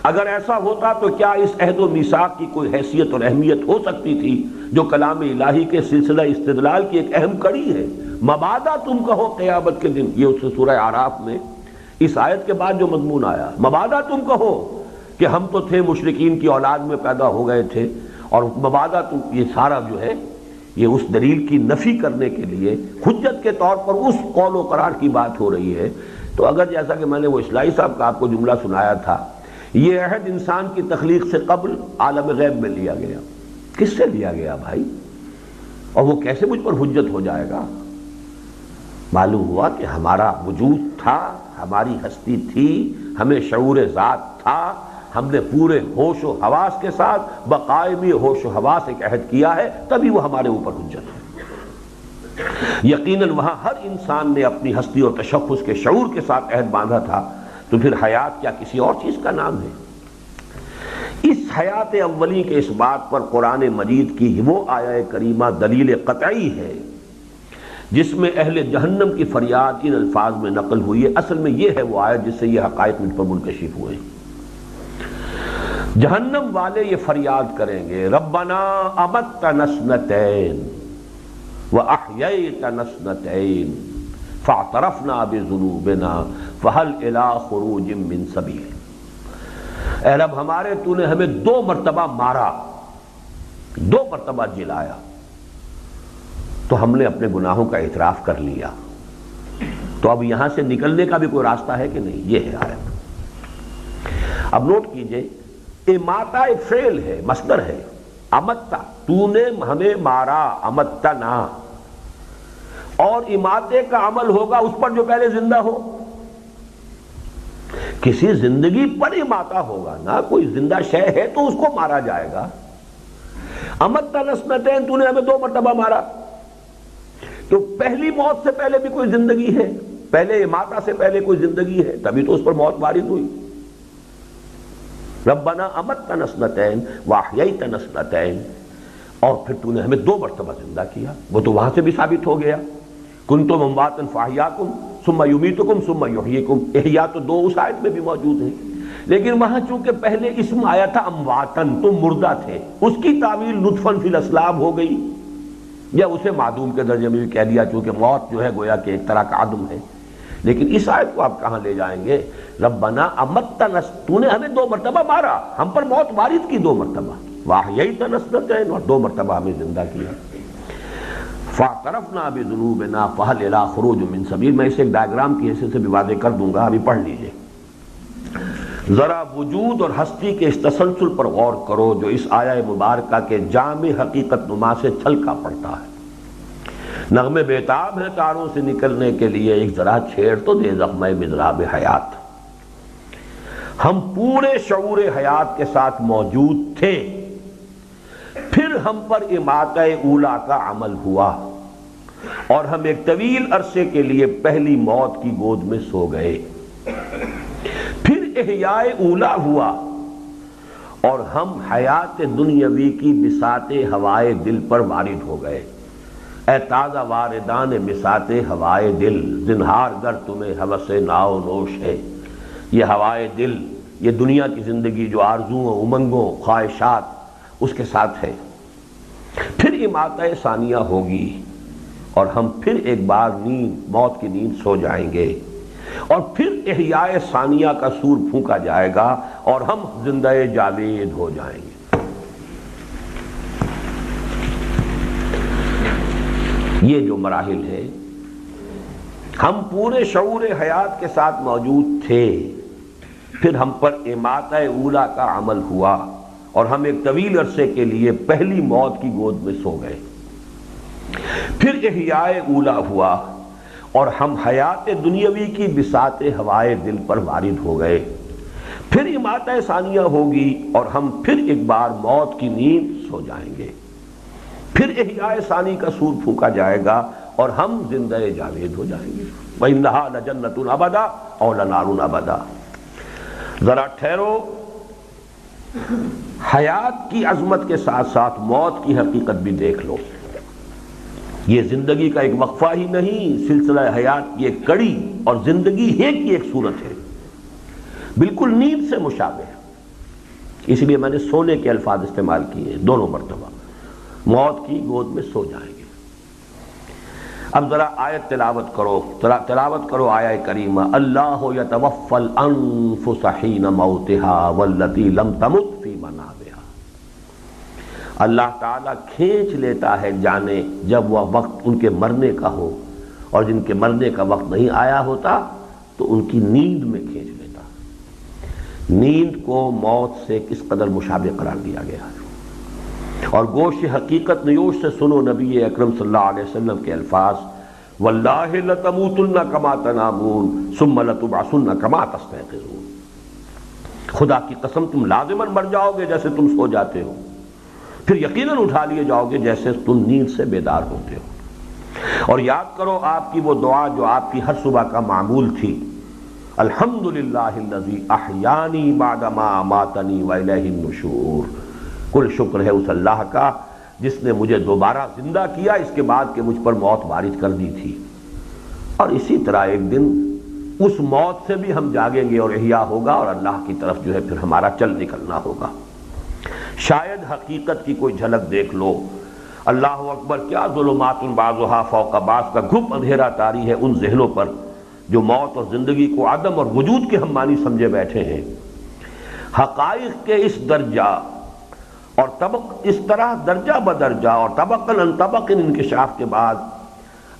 اگر ایسا ہوتا تو کیا اس عہد و میثاق کی کوئی حیثیت اور اہمیت ہو سکتی تھی جو کلام الہی کے سلسلہ استدلال کی ایک اہم کڑی ہے؟ مبادا تم کہو قیامت کے دن، یہ اس سورہ اعراف میں اس آیت کے بعد جو مضمون آیا، مبادا تم کہو کہ ہم تو تھے مشرکین کی اولاد میں پیدا ہو گئے تھے، اور مبادا تم، یہ سارا جو ہے یہ اس دلیل کی نفی کرنے کے لیے حجت کے طور پر اس قول و قرار کی بات ہو رہی ہے۔ تو اگر جیسا کہ میں نے وہ اصلاحی صاحب کا آپ کو جملہ سنایا تھا، یہ عہد انسان کی تخلیق سے قبل عالم غیب میں لیا گیا، کس سے لیا گیا بھائی؟ اور وہ کیسے مجھ پر حجت ہو جائے گا؟ معلوم ہوا کہ ہمارا وجود تھا، ہماری ہستی تھی، ہمیں شعور ذات تھا، ہم نے پورے ہوش و حواس کے ساتھ بقائمی ہوش و حواس ایک عہد کیا ہے، تبھی وہ ہمارے اوپر حجت ہے۔ یقیناً وہاں ہر انسان نے اپنی ہستی اور تشخص کے شعور کے ساتھ عہد باندھا تھا، تو پھر حیات کیا کسی اور چیز کا نام ہے؟ اس حیات اولی کے اس بات پر قرآن مجید کی وہ آیہ کریمہ دلیل قطعی ہے جس میں اہل جہنم کی فریاد ان الفاظ میں نقل ہوئی ہے۔ اصل میں یہ ہے وہ آیت جس سے یہ حقائق مجھ پر منکشف ہوئے۔ جہنم والے یہ فریاد کریں گے، ربنا امتنا اثنتین واحییتنا اثنتین فاعترفنا بذنوبنا فہل الی خروج من سبیل۔ اے رب ہمارے، تو نے ہمیں 2 مرتبہ مارا، 2 مرتبہ جلایا، تو ہم نے اپنے گناہوں کا اعتراف کر لیا، تو اب یہاں سے نکلنے کا بھی کوئی راستہ ہے کہ نہیں؟ یہ ہے آیت۔ اب نوٹ کیجئے، اماتا ایک فعل ہے، مصدر ہے، امتا، تو نے ہمیں مارا، امتنا، اور اماتے کا عمل ہوگا اس پر جو پہلے زندہ ہو۔ کسی زندگی پر اماتا ہوگا نا، کوئی زندہ شے ہے تو اس کو مارا جائے گا۔ امتنا اثنتین، تو نے ہمیں 2 مرتبہ مارا، تو پہلی موت سے پہلے بھی کوئی زندگی ہے، پہلے اماتا سے پہلے کوئی زندگی ہے، تبھی تو اس پر موت وارد ہوئی۔ ربنا امتنا اثنتین واحییتنا اثنتین، اور پھر تو نے ہمیں 2 مرتبہ زندہ کیا، وہ تو وہاں سے بھی ثابت ہو گیا، کنتم امواتا فاحیاکم ثم یمیتکم ثم یحییکم، احیا تو 2 اس آیت میں بھی موجود ہیں، لیکن وہاں چونکہ پہلے اسم آیا تھا امواتن، تم مردہ تھے، اس کی تعویل نطفن فی الاسلاب ہو گئی، یا اسے معدوم کے درجے میں بھی کہہ دیا، چونکہ موت جو ہے گویا کہ ایک طرح کا عدم ہے۔ لیکن اس آیت کو آپ کہاں لے جائیں گے؟ ربنا امتنا، تو نے ہمیں 2 مرتبہ مارا، ہم پر موت وارد کی 2 مرتبہ، واحییتنا اثنتین، اور 2 مرتبہ ہمیں زندہ کیا۔ فاعترفنا بذنوبنا فہل الی خروج من سبیل، میں اسے ایک ڈائیگرام کی حیثیت سے بھی واضح کر دوں گا، ابھی پڑھ لیجئے۔ ذرا وجود اور ہستی کے اس تسلسل پر غور کرو جو اس آیہ مبارکہ کے جامع حقیقت نما سے چھلکا پڑتا ہے۔ نغمے بیتاب ہے تاروں سے نکلنے کے لیے، ایک ذرا چھیڑ تو دے زخمِ مضراب حیات۔ ہم پورے شعور حیات کے ساتھ موجود تھے، پھر ہم پر اماتہ اولا کا عمل ہوا، اور ہم ایک طویل عرصے کے لیے پہلی موت کی گود میں سو گئے، پھر احیاء اولا ہوا، اور ہم حیات دنیاوی کی بساط ہوائے دل پر وارد ہو گئے۔ اے تازہ واردان بساط ہوائے دل، زنہار گر تمہیں ہوس ناؤ نوش ہے۔ یہ ہوائے دل، یہ دنیا کی زندگی جو آرزوؤں، امنگوں، خواہشات اس کے ساتھ ہے۔ پھر اماتہ ثانیہ ہوگی، اور ہم پھر ایک بار نیند، موت کی نیند سو جائیں گے، اور پھر احیاء ثانیہ کا سور پھونکا جائے گا، اور ہم زندہ جاوید ہو جائیں گے۔ یہ جو مراحل ہے، ہم پورے شعور حیات کے ساتھ موجود تھے، پھر ہم پر اماتہ اولا کا عمل ہوا، اور ہم ایک طویل عرصے کے لیے پہلی موت کی گود میں سو گئے، پھر احیاء اولا ہوا، اور ہم حیات دنیاوی کی بساط ہوائے دل پر وارد ہو گئے، پھر اماتہ ثانیہ ہوگی، اور ہم پھر ایک بار موت کی نیند سو جائیں گے، پھر احیاء ثانی کا سور پھونکا جائے گا، اور ہم زندہ جاوید ہو جائیں گے۔ وَإِنَّهَا لَجَنَّةٌ أَبَدًا أَوْ لَنَارٌ أَبَدًا۔ ذرا ٹھہرو، حیات کی عظمت کے ساتھ ساتھ موت کی حقیقت بھی دیکھ لو۔ یہ زندگی کا ایک وقفہ ہی نہیں، سلسلہ حیات کی ایک کڑی اور زندگی ہے کی ایک صورت ہے، بالکل نیند سے مشابہ ہے۔ اس لیے میں نے سونے کے الفاظ استعمال کیے ہیں دونوں مرتبہ، موت کی گود میں سو جائیں گے۔ اب ذرا آیت تلاوت کرو آیہ کریمہ، اللہ یتوفی الانفس حین موتها والتی لم تمت فی منامها۔ اللہ تعالیٰ کھینچ لیتا ہے جانے جب وہ وقت ان کے مرنے کا ہو، اور جن کے مرنے کا وقت نہیں آیا ہوتا تو ان کی نیند میں کھینچ لیتا ہے۔ نیند کو موت سے کس قدر مشابہ قرار دیا گیا ہے، اور گوش حقیقت نیوش سے سنو نبی اکرم صلی اللہ علیہ وسلم کے الفاظ، واللہ لتموتن کما تنامون ثم لتبعثن کما تستيقظون۔ خدا کی قسم تم لازماً مر جاؤ گے جیسے تم سو جاتے ہو، پھر یقیناً اٹھا لیے جاؤ گے جیسے تم نیند سے بیدار ہوتے ہو۔ اور یاد کرو آپ کی وہ دعا جو آپ کی ہر صبح کا معمول تھی، الحمدللہ الذی احیانی بعدما اماتنی والیہ النشور۔ کل شکر ہے اس اللہ کا جس نے مجھے دوبارہ زندہ کیا اس کے بعد کہ مجھ پر موت وارد کر دی تھی، اور اسی طرح ایک دن اس موت سے بھی ہم جاگیں گے اور احیاء ہوگا، اور اللہ کی طرف جو ہے پھر ہمارا چل نکلنا ہوگا۔ شاید حقیقت کی کوئی جھلک دیکھ لو۔ اللہ اکبر، کیا ظلمات بعضھا فوق بعض کا گھپ اندھیرا طاری ہے ان ذہنوں پر جو موت اور زندگی کو عدم اور وجود کے ہم معنی سمجھے بیٹھے ہیں۔ حقائق کے اس درجہ اور اس طرح درجہ بدرجہ اور طبقاً ان طبقاً انکشاف کے بعد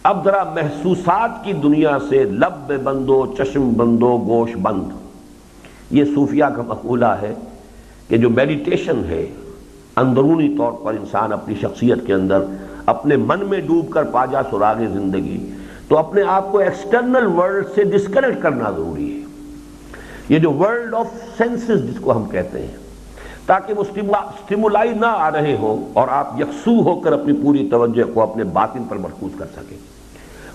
اب ذرا محسوسات کی دنیا سے لب بندو چشم بندو گوش بند۔ یہ صوفیہ کا مقولہ ہے کہ جو میڈیٹیشن ہے، اندرونی طور پر انسان اپنی شخصیت کے اندر اپنے من میں ڈوب کر پا جا سراغ زندگی، تو اپنے آپ کو ایکسٹرنل ورلڈ سے ڈسکنیکٹ کرنا ضروری ہے۔ یہ جو ورلڈ آف سینسز جس کو ہم کہتے ہیں، تاکہ وہ سٹیمولائی نہ آ رہے ہو اور آپ یکسو ہو کر اپنی پوری توجہ کو اپنے باطن پر مرکوز کر سکیں۔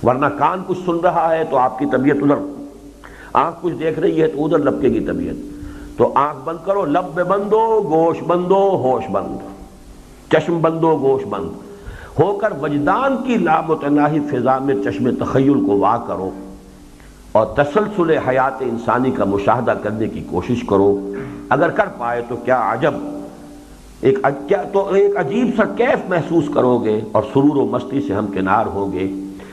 ورنہ کان کچھ سن رہا ہے تو آپ کی طبیعت ادھر، آنکھ کچھ دیکھ رہی ہے تو ادھر لپکے گی طبیعت۔ تو آنکھ بند کرو، لب بندو گوش بندو ہوش بند، چشم بندو گوش بند ہو کر وجدان کی لامتناہی فضا میں چشم تخیل کو وا کرو اور تسلسل حیات انسانی کا مشاہدہ کرنے کی کوشش کرو۔ اگر کر پائے تو کیا عجب، ایک عجیب سا کیف محسوس کرو گے اور سرور و مستی سے ہمکنار ہوگے،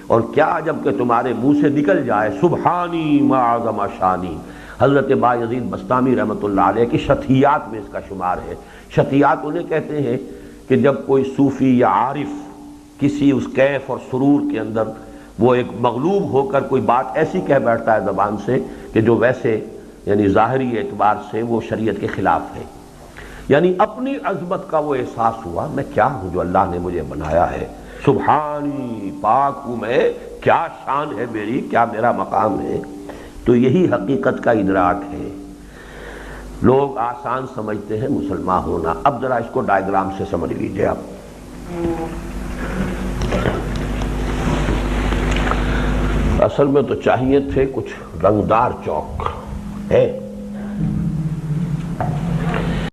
اور کیا عجب کہ تمہارے منہ سے نکل جائے سبحانی ما عظم شانی۔ حضرت بایزید بسطامی رحمۃ اللہ علیہ کی شتیات میں اس کا شمار ہے۔ شتیات انہیں کہتے ہیں کہ جب کوئی صوفی یا عارف کسی اس کیف اور سرور کے اندر وہ ایک مغلوب ہو کر کوئی بات ایسی کہہ بیٹھتا ہے زبان سے کہ جو ویسے یعنی ظاہری اعتبار سے وہ شریعت کے خلاف ہے، یعنی اپنی عظمت کا وہ احساس ہوا، میں کیا ہوں جو اللہ نے مجھے بنایا ہے، سبحانی پاک ہوں میں، کیا شان ہے میری، کیا میرا مقام ہے۔ تو یہی حقیقت کا ادراک ہے۔ لوگ آسان سمجھتے ہیں مسلمان ہونا۔ اب ذرا اس کو ڈائیگرام سے سمجھ لیجئے آپ۔ اصل میں تو چاہیے تھے کچھ رنگدار چوک ہے،